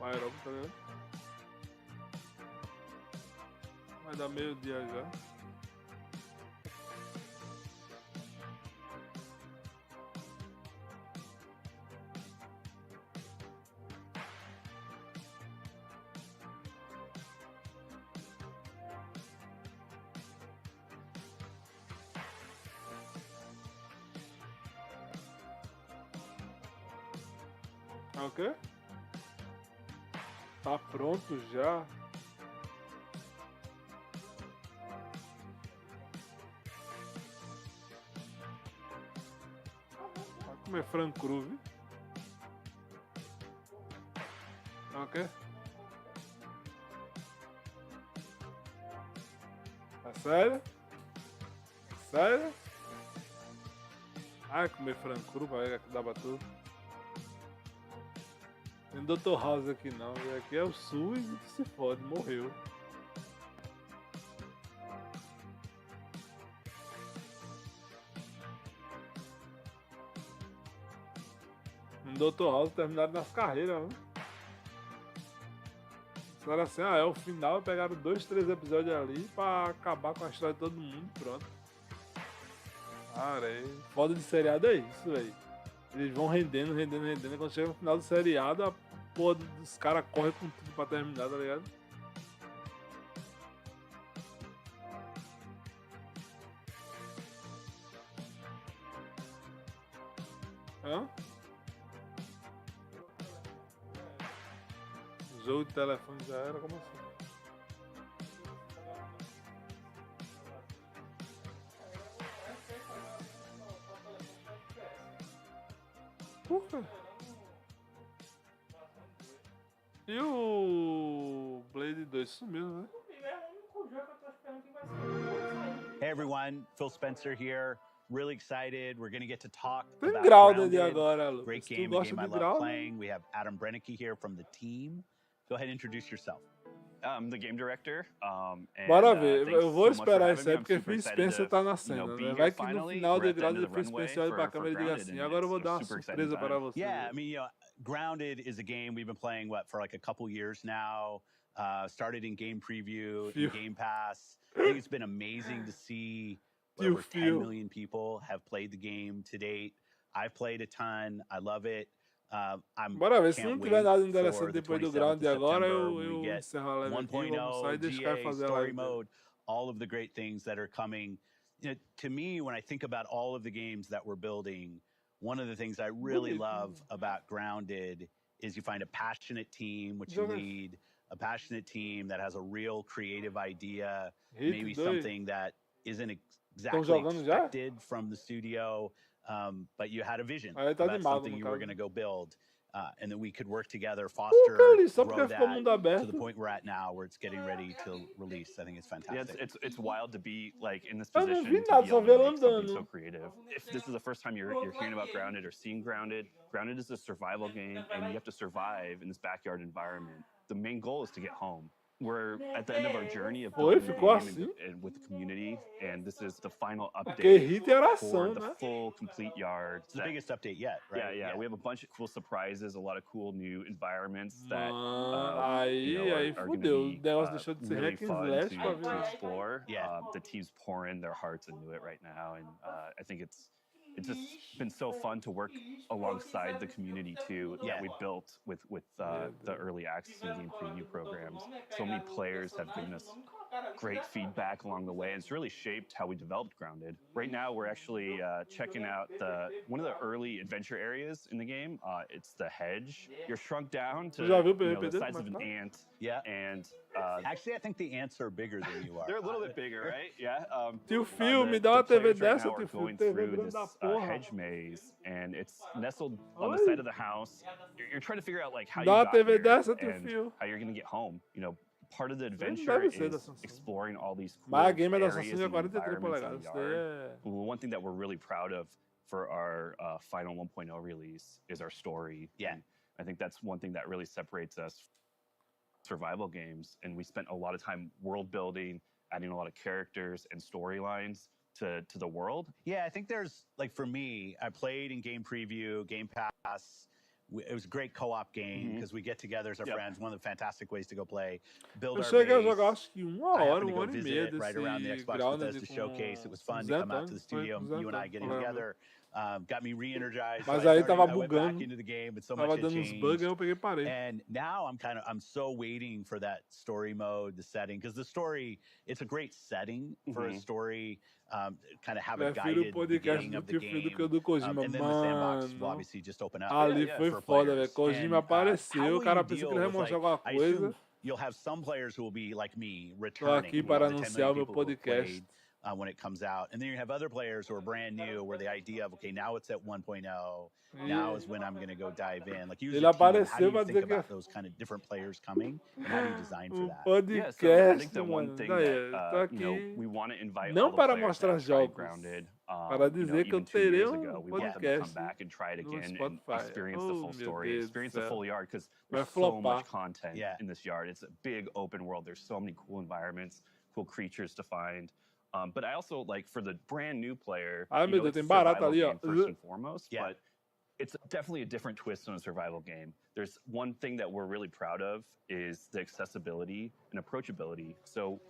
o aeróbico, tá ligado? Vai dar meio-dia já. Ok? Tá pronto já. comer frango cru, viu? Ok? É sério? Sério? Ai, comer frango cru, pra ver que dá pra tudo. Tem Dr. House aqui não, viu? Aqui é o SUS e que se fode, morreu. No Dr. House terminaram nas carreiras, né? Era assim, é o final, pegaram 2, 3 episódios ali pra acabar com a história de todo mundo e pronto. Cara, foda de seriado é isso, velho. Eles vão rendendo, e quando chega no final do seriado, a porra dos caras correm com tudo pra terminar, tá ligado? Hã? O jogo de telefone já era, como assim? Por quê? E o Blade 2 sumiu, né? Hey everyone, Phil Spencer here. Really excited. We're going to get to talk Tem about Grounded Grounded. agora, Lucas. Great Tu game, a gosta game I de love Grounded? playing. We have Adam Brennicky here from the team. Go ahead and introduce yourself. I'm the game director. Bora ver, thanks eu vou so much for esperar having isso me. aí, I'm porque super Phil excited Spencer to, tá na you cena, know, be né? here Vai que no finally. final We're de at the end Grounded, of the Phil runway Spencer olha pra câmera e diga Grounded, assim, and agora eu vou dar uma super exciting surpresa time. para você. Yeah, I mean, Grounded is a game we've been playing, for like a couple years now. Started in game preview, in Game Pass. I think it's been amazing to see over 10 million people have played the game to date. I've played a ton. I love it. Bora ver, se Can't não tiver nada wait interessante for the depois do 27th Grounded of agora, September eu when we get encerro a live aqui, vou almoçar 1.0, e deixar ele GA, fazer a story live dele. mode, all of the great things that are coming. You know, to me, when I think about all of the games that we're building, one of the things I really love about Grounded is you find a passionate team, which you lead, a passionate team that has a real creative idea, maybe something that isn't exactly jogando já? expected from the studio, but you had a vision Aí tá about animado, something no you were caso. going to go build. And that we could work together, Cara, foster, só grow porque ficou that mundo to aberto. the point we're at now, where it's getting ready to release. I think it's Yeah, fantastic. it's wild to be like in this Eu não position vi to nada, be só able vi to ela make something andando. so creative. If this is the first time you're hearing about Grounded or seeing Grounded, Grounded is a survival game, and you have to survive in this backyard environment. The main goal is to get home. We're at the end of our journey of building the ficou game assim? and with the community, and this is the final Porque update hit era for ação, the né? full complete yard. It's the biggest update yet, right? Yeah. We have a bunch of cool surprises, a lot of cool new environments that Aí, you know, aí are fudeu. gonna O be negócio deixou de ser really hack and fun slash to pra ver. explore. Yeah. The team's pouring their hearts into it right now, and I think it's just been so fun to work alongside the community too that we built with the early access and game preview programs. So many players have given us great feedback along the way. It's really shaped how we developed Grounded. Right now, we're actually checking out one of the early adventure areas in the game. It's the hedge. You're shrunk down to Já viu o the PVP size of dele? an ant. Yeah. And Actually, I think the ants are bigger than you are. they're a little bit bigger, right? Yeah. Tio Phil, me dá uma the TV players right dessa, now are tio Phil. going TV through grande this da porra. hedge maze, and it's nestled on the Oi. side of the house. You're trying to figure out like how you Dá uma got TV here dessa, tio and Phil. how you're going to get home. You know, part of the Isso aí não adventure deve ser da is Samsung. exploring all these cool Mas a game é da areas Samsung é and 43 environments in polegadas. the Isso daí yard. é... Well, one thing that we're really proud of for our final 1.0 release is our story. Yeah. And I think that's one thing that really separates us from survival games. And we spent a lot of time world building, adding a lot of characters and storylines to the world. Yeah, I think there's, like, for me, I played in game preview, Game Pass. It was a great co-op game because we get together as our friends. One of the fantastic ways to go play, build Eu our cheguei a base. jogar acho que uma I hora, happened to go e meia visit right around the desse Xbox Grounded Bethesda com showcase. It was fun to come out to the studio, you and I getting together. Got me re-energized. Mas So aí tava I went back bugando. into the game, and so Tava much had dando uns changed. bugs, aí eu peguei e parei. And now I'm so waiting for that story mode, the setting, because the story, it's a great setting for a story. Kind of have a Prefiro o guided podcast beginning do of the tio Phil do game. que o do Kojima. And then the sandbox will Mano, obviously just open up. ali foi for foda, players. velho. Kojima And, how apareceu, o cara will you pensou que deal ele ia with, mostrar like, alguma I coisa. assume you'll have some players who will be like me, Tô returning. aqui para the 10 anunciar o million meu people who have podcast. played. when it comes out. And then you have other players who are brand new, where the idea of, okay, now it's at 1.0. Now is when I'm going to go dive in. Like, Ele apareceu pra dizer que about those kind of different players coming, and how do you design for that? Yeah, so I think the one thing that we want to invite all não the para players mostrar that tried jogos, Grounded, para dizer que eu even 2 terei years ago, we want them to come podcast back and try it no again and Spotify. experience the full meu story, Deus experience do the céu. full yard, because Vai there's so flopar. much content in this yard. It's a big open world. There's so many cool environments, cool creatures to find. But I also, like, for the brand new player, Ai, meu Deus, it's a tem barata survival ali, ó. game first and foremost, but it's definitely a different twist on a survival game. There's one thing that we're really proud of is the accessibility and approachability. So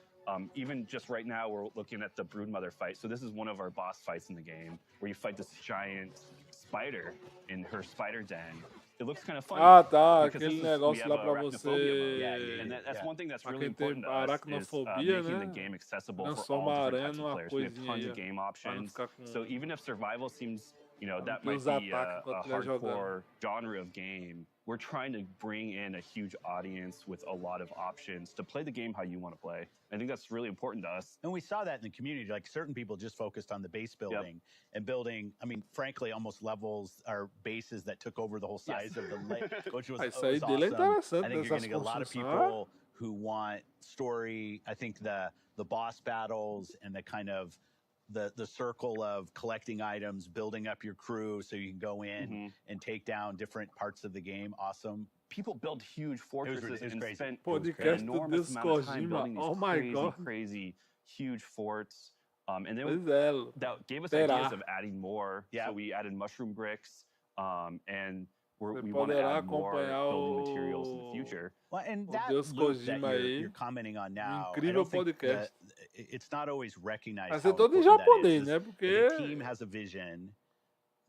even just right now, we're looking at the Broodmother fight. So this is one of our boss fights in the game, where you fight this giant spider in her spider den. It looks kind of funny. Ah, tá, because aquele we negócio have lá a pra arachnophobia mode. você. And that's one thing that's Pra really quem tem important to us is aracnofobia, making the né? game accessible for Transforma all a different aranha types of numa players. We have coisinha tons aí, of game ó, pra não options. ficar com. So even if survival seems, that Tem might os be ataques a enquanto estiver jogando. hardcore genre of game, we're trying to bring in a huge audience with a lot of options to play the game how you want to play. I think that's really important to us. And we saw that in the community. Like, certain people just focused on the base building and building, I mean, frankly, almost levels or bases that took over the whole size of the lake, which was, Isso aí dele é awesome. interessante, I think you're going to get a lot of construções. people who want story. I think the boss battles and the kind of the circle of collecting items, building up your crew so you can go in and take down different parts of the game. Awesome. People build huge fortresses and crazy. spent Podcast an do enormous amount of time Kojima. building these Oh my crazy, God. huge forts. And then Pois é. that gave us Terá. ideas of adding more. So we added mushroom bricks, and Você we want to poderá add more acompanhar building materials in the future. Well, and o that Deus loop that Kojima aí. you're commenting on now, I Incrível don't think podcast. it's not always recognized. Vai How ser todo em important that japonês, is. né? The Porque team has a vision.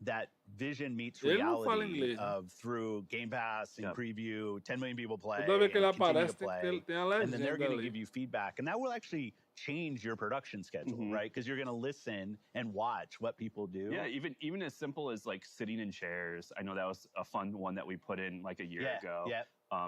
That vision meets ele não fala reality inglês, né? of through Game Pass and preview, 10 million people play, Toda vez que ele and continue aparece, to play, tem a and then they're legenda going to ali. give you feedback, and that will actually change your production schedule, right? Because you're going to listen and watch what people do. Yeah, even as simple as like sitting in chairs. I know that was a fun one that we put in like a year ago. Yeah.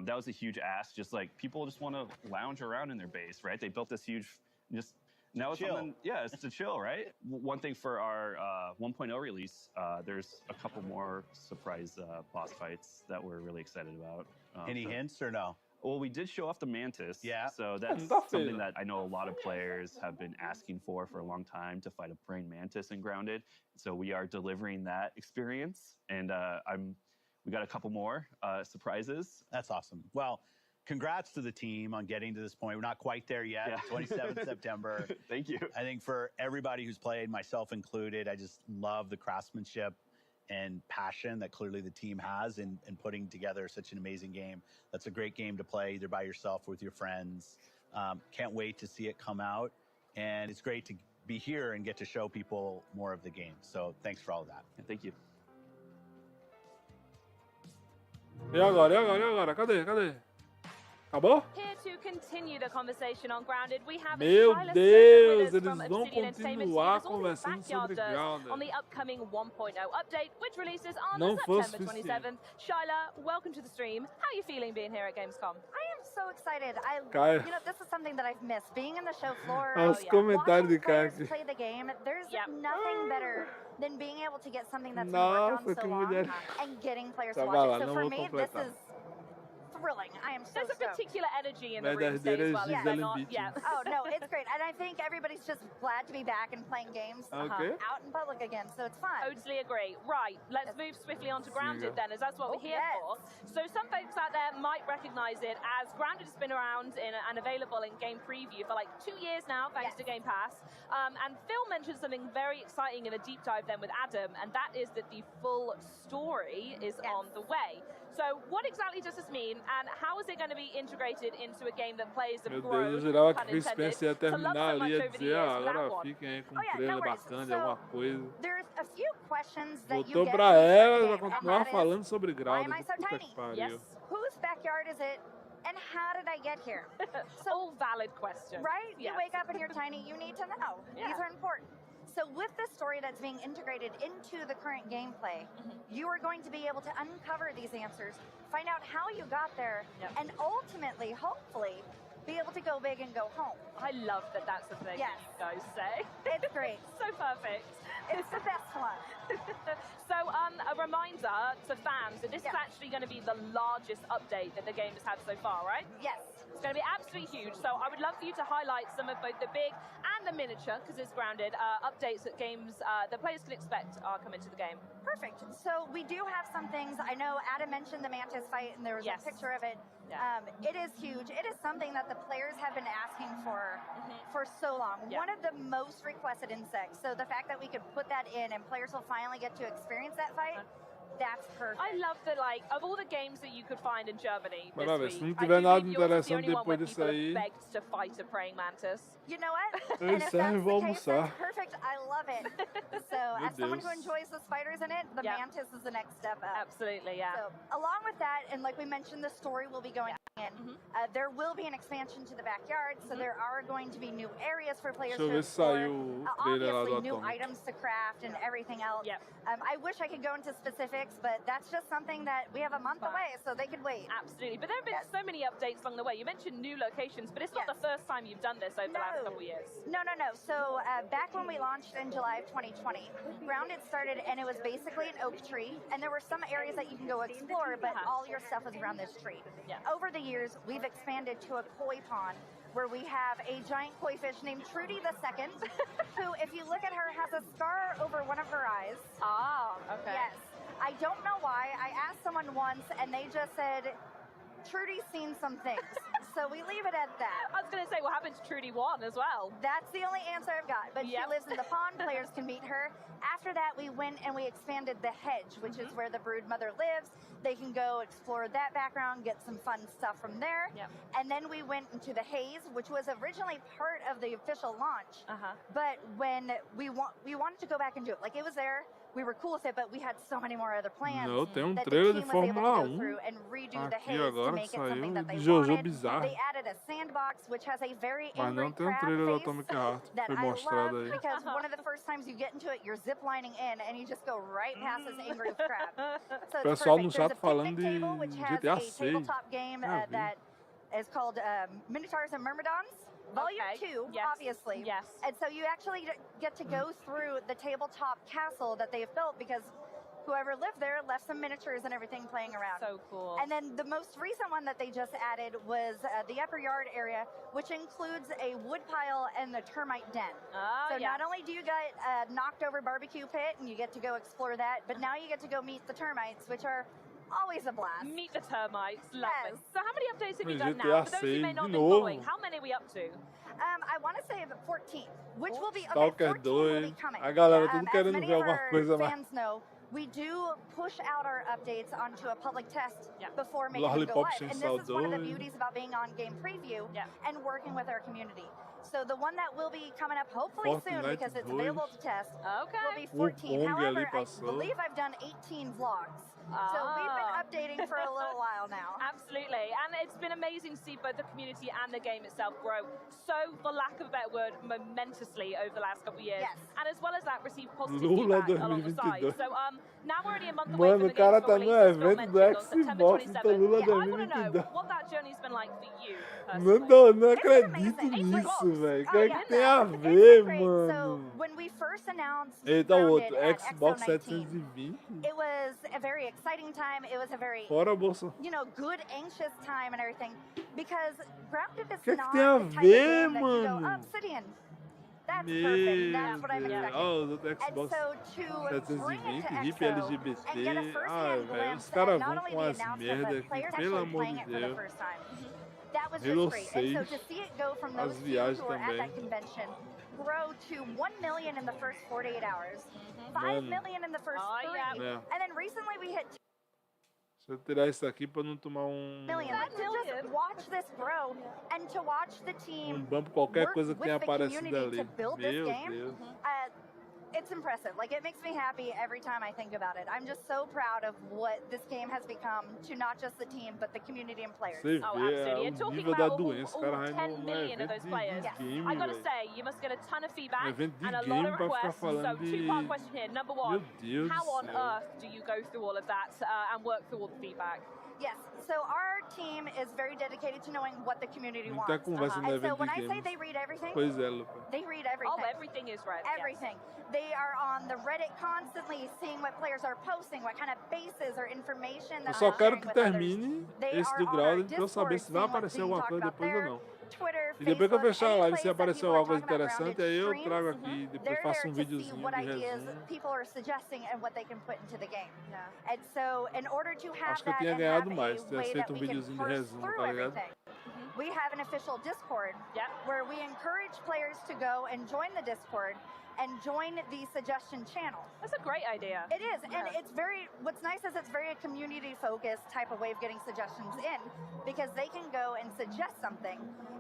That was a huge ask. Just like people just want to lounge around in their base, right? They built this huge, just now it's Chill. something. Yeah, it's to chill, right? One thing for our 1.0 release, there's a couple more surprise boss fights that we're really excited about. Any hints or no? Well, we did show off the Mantis. Yeah. So that's Tá feio. something that I know a lot of players have been asking for a long time, to fight a praying mantis in Grounded. So we are delivering that experience, and we got a couple more surprises. That's awesome. Well, congrats to the team on getting to this point. We're not quite there yet. 27th September. Thank you. I think for everybody who's played, myself included, I just love the craftsmanship and passion that clearly the team has in putting together such an amazing game. That's a great game to play either by yourself or with your friends. Can't wait to see it come out. And it's great to be here and get to show people more of the game. So thanks for all of that. Thank you. E agora? Cadê? Acabou? Here to continue the conversation on Grounded, we have Meu Shyla Deus, Silver with us eles from vão Obsidian Entertainment continuar Studios, all his conversando backyard sobre dirt Grounded. on the upcoming 1.0 update, which releases on Não foi September suficiente. 27th. Shyla, welcome to the stream. How are you feeling being here at Gamescom? I am so excited. Caio. This is something that I've missed. Being in the show floor, Os comentários de Caio watching aqui. players play the game. There's nothing better than being able to get something that's been Nossa, worked on so que long mulher. and getting players to Tá, watch vai lá, it. So não for vou me, this completar. is thrilling. I am so There's a stoked. particular energy in the Vai room das today as well. energias Is there not? além Yeah. Oh no, it's great, and I think everybody's just glad to be back and playing games Okay. out in public again. So it's fun. Totally agree. Right, let's move swiftly on to Grounded then, as that's what we're here yes. for. So some folks out there might recognize it as Grounded has been around and available in game preview for like 2 years now, thanks to Game Pass. And Phil mentioned something very exciting in a deep dive then with Adam, and that is that the full story is on the way. So what exactly does this mean, and how is it going to be integrated into a game that plays and Meu Deus, grows, eu jurava pun que o intended, Spencer ia to love terminar so much ali, ia over the dizer, years? agora That one. fiquem aí com um Oh, yeah, no trailer worries. bacana de So, alguma coisa. There's a few questions that you Voltou get pra from the ela, vai game, and continuar that is, falando sobre why Grounded. am I so Puta tiny? que pariu. Yes. Whose backyard is it? And how did I get here? So, all valid questions. Right? Yes. You wake up and you're tiny, you need to know. Yeah. These are important. So with this story that's being integrated into the current gameplay, you are going to be able to uncover these answers, find out how you got there, and ultimately, hopefully, be able to go big and go home. I love that that's the thing Yes. you guys say. It's great. So perfect. It's the best one. So, a reminder to fans that this is actually going to be the largest update that the game has had so far, right? Yes. It's going to be absolutely huge. So I would love for you to highlight some of both the big and the miniature, because it's grounded, updates that that players can expect are coming to the game. Perfect. So we do have some things. I know Adam mentioned the Mantis fight, and there was a picture of it. Yeah. It is huge. It is something that the players have been asking for so long. Yeah. One of the most requested insects. So the fact that we could put that in and players will finally get to experience that fight, that's perfect. I love that, like, of all the games that you could find in Germany Bora ver, this se não week, I tiver do nada believe yours is the interessante only one where depois disso people aí, have begged to fight a praying mantis. You know what? eu And if encerro e that's vou the case, almoçar. that's perfect. I love it. So as someone who enjoys the spiders in it, the mantis is the next step up. Absolutely, yeah. So along with that, and like we mentioned, the story will be going in. There will be an expansion to the backyard, so there are going to be new areas for players Deixa eu to ver se explore. saiu o trailer lá do Obviously, new Atomic. items to craft and everything else. I wish I could go into specifics, but that's just something that we have a month away, so they could wait. Absolutely. But there have been so many updates along the way. You mentioned new locations, but it's not the first time you've done this over the last couple of years. No. So back when we launched in July of 2020, Grounded started, and it was basically an oak tree, and there were some areas that you can go explore, but all your stuff was around this tree. Over the years, we've expanded to a koi pond, where we have a giant koi fish named Trudy II, who, if you look at her, has a scar over one of her eyes. Oh, okay. Yes. I don't know why. I asked someone once, and they just said, Trudy's seen some things. So we leave it at that. I was going to say, what happened to Trudy 1 as well? That's the only answer I've got. But she lives in the pond. Players can meet her. After that, we went and we expanded the hedge, which is where the brood mother lives. They can go explore that background, get some fun stuff from there. And then we went into the haze, which was originally part of the official launch. But when we wanted to go back and do it, like it was there. We were cool with it, but we had so many more other plans. Não, tem that the trailer de team was able to Fórmula go 1 through and redo the aqui haze to agora make que it something saiu that they de Jojo wanted. Bizarre. They added a sandbox, which has a very Mas angry não tem crab trailer do face Atomic Heart que that foi I mostrado love aí. because one of the first times you get into it, you're ziplining in and you just go right past this angry crab. So O it's pessoal no perfect. chat There's a falando picnic de table, which has GTA a 6. tabletop game Ah, vi. that is called Minotaurs and Myrmidons. Volume 2, obviously. Yes. And so you actually get to go through the tabletop castle that they've built because whoever lived there left some miniatures and everything playing around. So cool. And then the most recent one that they just added was the upper yard area, which includes a wood pile and the termite den. So not only do you get a knocked over barbecue pit and you get to go explore that, but now you get to go meet the termites, which are always a blast. Meet the termites. Love it. So how many updates have you Mas done GTA now? For those who may 6 not de be novo. following, how many are we up to? I want to say 14, which will be Stalker 14 will be 2. coming. A galera tudo As querendo many ver of alguma our coisa mais. fans know, we do push out our updates onto a public test before making them go Lollipop live. And this is one of the Chainsaw beauties about being on game preview and working with our community. So the one that will be coming up hopefully soon Fortnite because it's 2. available to test will be O 14. Pong However, ali I passou. believe I've done 18 vlogs. So we've been updating for a little while now. Absolutely. And it's been amazing to see both the community and the game itself grow so, for lack of a better word, momentously over the last couple of years. And as well as that, receive positive Lula feedback along the side. 2022. So now we're already a month away Mano, from o the cara game's tá release, no as Phil evento do mentioned, on September Xbox, 27th. então Lula I want to 2022. know what that journey's been like for you. Não acredito nisso, velho. O que é que tem a ver, mano? When we first announced Eita, o Grounded outro, at Xbox XO19, 720. it was a very exciting time. It was a very, Fora a bolsa. good, anxious time and everything. Because Grounded is Que not tem a the type ver, of game that you go, mano? Obsidian. That's perfect. That's what I'm Meu expecting. Deus. Ó, os outros And Xbox so to bring it 720, to hippie XO LGBT. and get a Ah, first-hand velho, glimpse os caras at not vão only com the as announcement, merda but aqui, players pelo actually amor playing de it for the Deus. first time. That was Halo just great. And so 6, to see it go from as those two viagens who were at também. that convention grow to 1 million in the first 48 hours, 5 Mano. million in the first 3, yeah. and then recently we hit Deixa eu tirar isso aqui pra não tomar million. But to just watch this grow and to watch the team bump, qualquer work coisa que with tenha the aparecido community to ali. build this Meu game, Deus. it's impressive. Like, it makes me happy every time I think about it. I'm just so proud of what this game has become to not just the team, but the community and players. Você Oh, vê absolutely. o And talking nível da about doença, all cara, vai 10 no million of evento those de players, game, I gotta velho. say, you must get a ton of feedback Evento de and a lot game of pra ficar requests. So, falando two-part de... question here. Number one, Meu Deus how do on céu. earth do you go through all of that and work through all the feedback? Yes. So our team is very dedicated to knowing what the community Muita wants. conversa no And evento so when de I say games. they read everything, Pois é, Lupa. they read everything. Oh, everything is read. Everything. They are on the Reddit constantly seeing what players are posting, what kind of bases or information Eu that só they're quero sharing que with others. termine They esse are do on our Grounded pra eu saber Discord se vai seeing what's aparecer being alguma talked coisa about depois ou there. não. Twitter, E depois que eu Facebook, fechar a any live, place se that aparecer people are alguma coisa talking about interessante, Grounded aí eu streams, trago aqui, depois they're faço there um to see videozinho what de ideas resumo. people are suggesting and what they can put into the game. And so in order to have Acho que eu that tinha and have ganhado a mais, ter way that feito um we can videozinho de parse resumo, through tá ligado? everything, we have an official Discord where we encourage players to go and join the Discord and join the suggestion channel. That's a great idea. It is, and it's very, what's nice is it's very a community-focused type of way of getting suggestions in, because they can go and suggest something,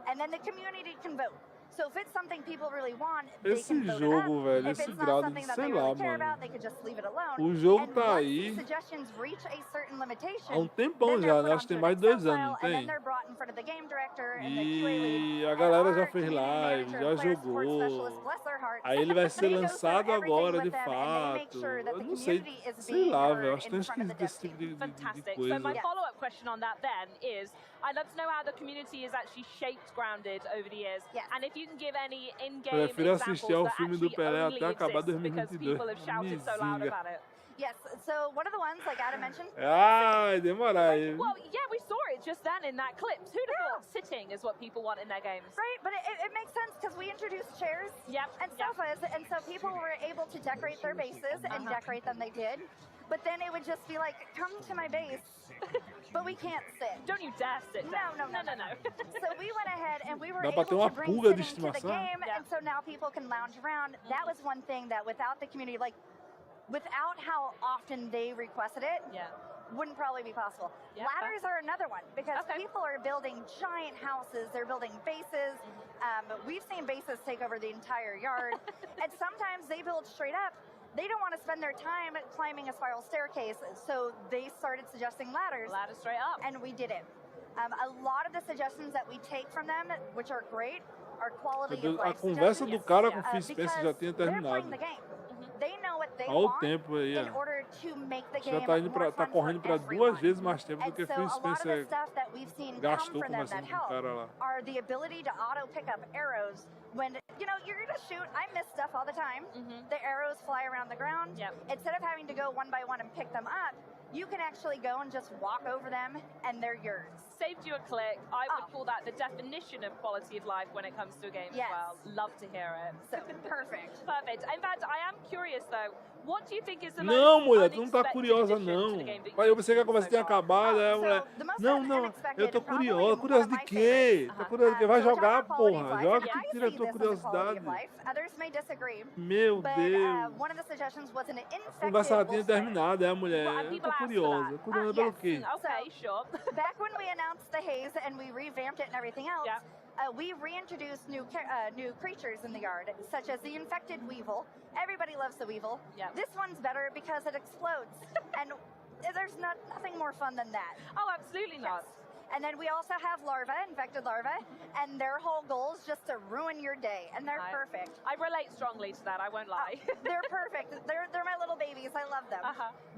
and then the community can vote. So if it's something people really want, they Esse can vote jogo, it up. velho, If esse it's not Grounded, something that sei they lá, really care mano. about, they could just leave it alone. O jogo And tá once aí the suggestions reach a certain limitation, há um tempão then they're já, put né? Acho que onto tem an mais de 2 Excel anos, file, não and then tem? they're brought in front of the game director and the QA lead. E a And galera our já fez community live, manager já and player support jogou. specialist, bless their hearts, Aí ele vai ser they go through lançado everything agora, with de them, and they make fato. sure that Eu the não sei, community is sei being lá, velho. heard Acho que tem in uns front of the dev desse tipo team. de Fantastic. coisa. So my follow-up question on that then is, I'd love to know how the community has actually shaped Grounded over the years, and if you can give any in-game Prefiro examples assistir ao that filme do actually Pelé only até acabar exist because 2022. people have shouted so loud Mizinga. about it. Yes, so one of the ones, like Adam mentioned, Ai, demorar aí. Well, yeah, we saw it just then in that clip. Who'd have thought sitting is what people want in their games? Right, but it makes sense because we introduced chairs and sofas, and so people were able to decorate their bases and decorate them. They did, but then it would just be like, "Come to my base," but we can't sit. Don't you dare sit down. No. So we went ahead and we were Dá pra able ter uma to bring pulga de sitting to the estimação. game, and so now people can lounge around. That was one thing that without the community, like without how often they requested it, wouldn't probably be possible. Ladders are another one because people are building giant houses, they're building bases. We've seen bases take over the entire yard, and sometimes they build straight up. They don't want to spend their time climbing a spiral staircase, so they started suggesting ladders. Ladders straight up. And we did it. A lot of the suggestions that we take from them, which are great, are quality of A life conversa do suggestions. cara com o Phil Spencer Because já tinha they're terminado. playing the game. They know what they Há o want tempo aí, in order to make the já game tá, indo more pra, tá fun correndo for para everyone. 2 vezes mais tempo do And que so Phil a lot of the Spencer stuff that we've seen come gastou from them that conversando com o help cara lá. are the ability to auto pick up arrows when, you know, you're gonna shoot. I miss stuff all the time. The arrows fly around the ground. Instead of having to go one by one and pick them up, you can actually go and just walk over them and they're yours. Saved you a click. I would call that the definition of quality of life when it comes to a game as well. Love to hear it. So perfect. Perfect. In fact, I am curious though. What do you think is the Não, most mulher, tu não tá unexpected curiosa, addition não. to the game that Aí você que a conversa tenha acabado, aí a mulher. Não, eu tô curiosa. Curiosa de quê? Tô curiosa de quê? Vai jogar, porra. Joga que tira a tua curiosidade. Others may disagree. Meu Deus. One of the suggestions was an A conversa já tinha terminado, aí a mulher. Eu tô curiosa. Curiosa pelo quê? Okay, sure. Back when we announced the haze and we revamped it and everything else, we reintroduced new creatures in the yard, such as the infected weevil. Everybody loves the weevil. This one's better because it explodes, and there's nothing more fun than that. Oh, absolutely not. And then we also have larvae, infected larvae, and their whole goal is just to ruin your day, and they're perfect. I relate strongly to that, I won't lie. They're perfect. They're my little babies. I love them.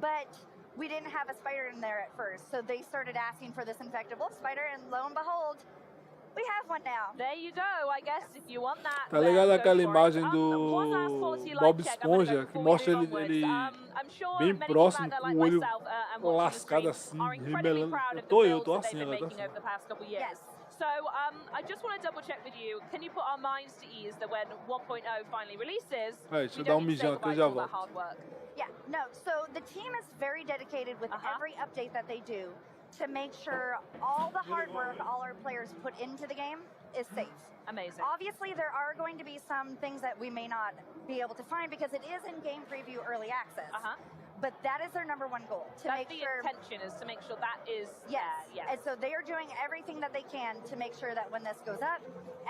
But we didn't have a spider in there at first, so they started asking for this infectable spider, and lo and behold, we have one now. There you go. I guess if you want that. Tá ligado aquela imagem do Bob Esponja que mostra ele bem próximo com o olho lascado assim, remelando. Eu tô assim agora. So I just want to double check with you. Can you put our minds to ease that when 1.0 finally releases, Deixa eu we dar don't need to say mijão aqui, goodbye eu to já all that volto. hard work? Yeah, no, so the team is very dedicated with every update that they do to make sure all the hard work all our players put into the game is safe. Amazing. Obviously, there are going to be some things that we may not be able to find because it is in game preview early access. But that is their number one goal, to That's make the sure... intention is to make sure that is Yes, yes. and so they are doing everything that they can to make sure that when this goes up,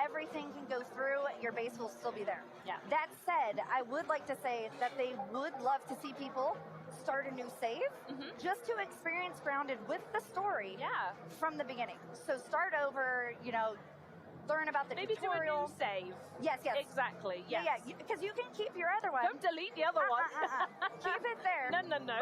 everything can go through, your base will still be there. That said, I would like to say that they would love to see people start a new save just to experience Grounded with the story from the beginning. So start over, you know, learn about the Maybe tutorial. do a new save. Yes. Exactly, yes. Yeah, because you can keep your other one. Don't delete the other one. Keep it there. No.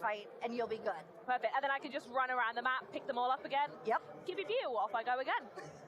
fight, and you'll be good. Perfect. And then I can just run around the map, pick them all up again. Yep. Give you view. Off I go again.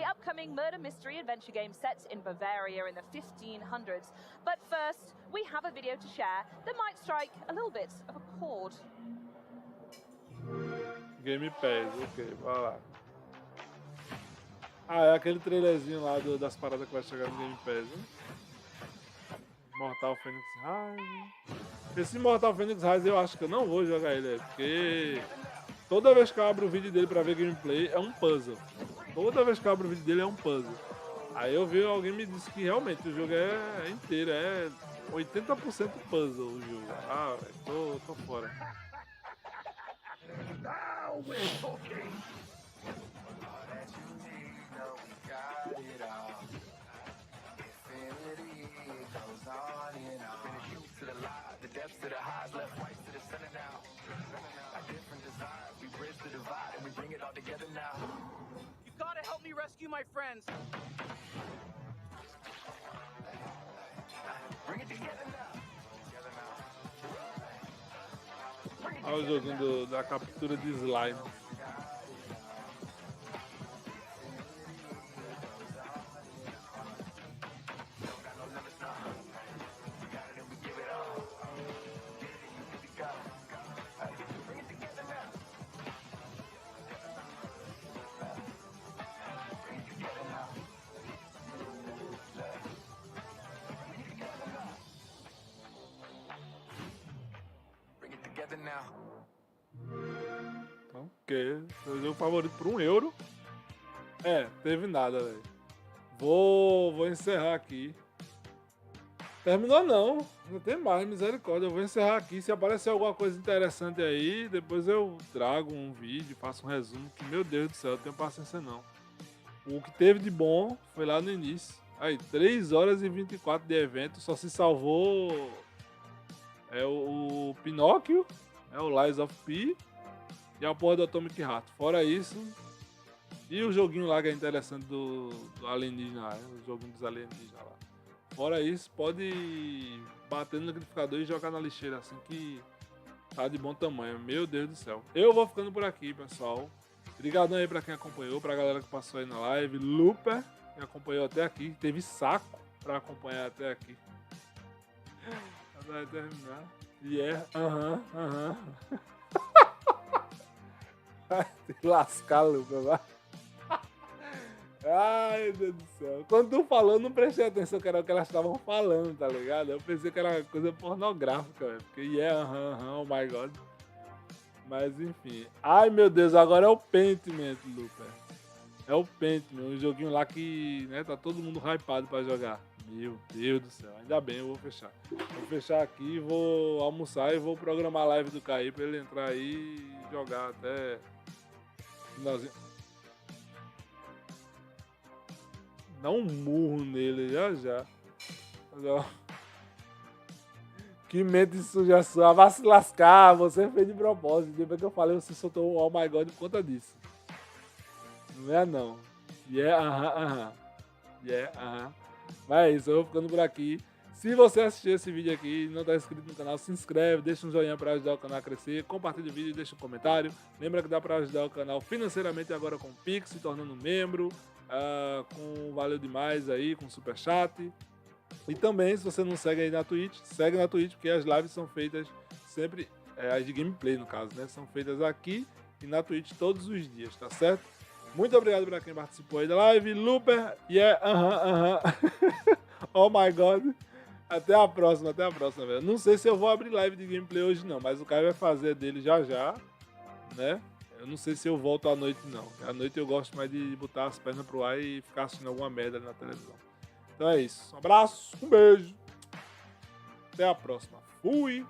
the upcoming murder mystery adventure game set in Bavaria in the 1500s. But first, we have a video to share that might strike a little bit of a chord. Game Pass, ok, vai lá. Ah, é aquele trailerzinho lá das paradas que vai chegar no Game Pass, né? Mortal Phoenix Rise. Esse Mortal Phoenix Rise eu acho que eu não vou jogar ele, porque toda vez que eu abro o vídeo dele pra ver gameplay é um puzzle. Toda vez que eu abro o vídeo dele é um puzzle. Aí eu vi, alguém me disse que realmente o jogo é inteiro, é 80% puzzle o jogo. Ah, velho, tô fora. You gotta help me rescue my friends. Bring it together now. Olha o joguinho da captura de slime. Então, o quê? Seu jogo favorito por €1? É, teve nada, velho. Vou encerrar aqui. Terminou não, não tem mais, misericórdia. Eu vou encerrar aqui. Se aparecer alguma coisa interessante aí, depois eu trago um vídeo, faço um resumo. Que, meu Deus do céu, eu não tenho paciência não. O que teve de bom foi lá no início. Aí, 3 horas e 24 de evento, só se salvou o Pinóquio, o Lies of P e a porra do Atomic Heart. Fora isso, e o joguinho lá que é interessante do alienígena lá, o joguinho dos alienígenas lá. Fora isso, pode bater no liquidificador e jogar na lixeira assim que tá de bom tamanho. Meu Deus do céu. Eu vou ficando por aqui, pessoal. Obrigadão aí pra quem acompanhou, pra galera que passou aí na live. Looper, que acompanhou até aqui. Teve saco pra acompanhar até aqui. Vai terminar. Aham. Vai te lascar, Looper, vai. Ai, meu Deus do céu. Quando tu falou, eu não prestei atenção que era o que elas estavam falando, tá ligado? Eu pensei que era coisa pornográfica, velho. Porque oh my god. Mas enfim. Ai, meu Deus, agora é o Pentiment, Looper. É o Pentiment, um joguinho lá que, né, tá todo mundo hypado pra jogar. Meu Deus do céu. Ainda bem, eu vou fechar. Vou fechar aqui, vou almoçar e vou programar a live do Caí pra ele entrar aí e jogar até finalzinho. Dá um murro nele já. Que mente suja sua. Vai se lascar. Você fez de propósito. Depois que eu falei, você soltou um oh my god por conta disso. Não é não. Mas é isso. Eu vou ficando por aqui. Se você assistiu esse vídeo aqui e não está inscrito no canal, se inscreve, deixa um joinha para ajudar o canal a crescer, compartilha o vídeo e deixa um comentário. Lembra que dá para ajudar o canal financeiramente agora com o Pix, se tornando membro, com Valeu Demais aí, com Super Chat. E também, se você não segue aí na Twitch, segue na Twitch, porque as lives são feitas sempre, as de gameplay no caso, né? São feitas aqui e na Twitch todos os dias, tá certo? Muito obrigado para quem participou aí da live. Looper, oh my god. Até a próxima, velho. Não sei se eu vou abrir live de gameplay hoje não, mas o cara vai fazer dele já, né? Eu não sei se eu volto à noite não. À noite eu gosto mais de botar as pernas pro ar e ficar assistindo alguma merda ali na televisão. Então é isso. Um abraço, um beijo. Até a próxima. Fui!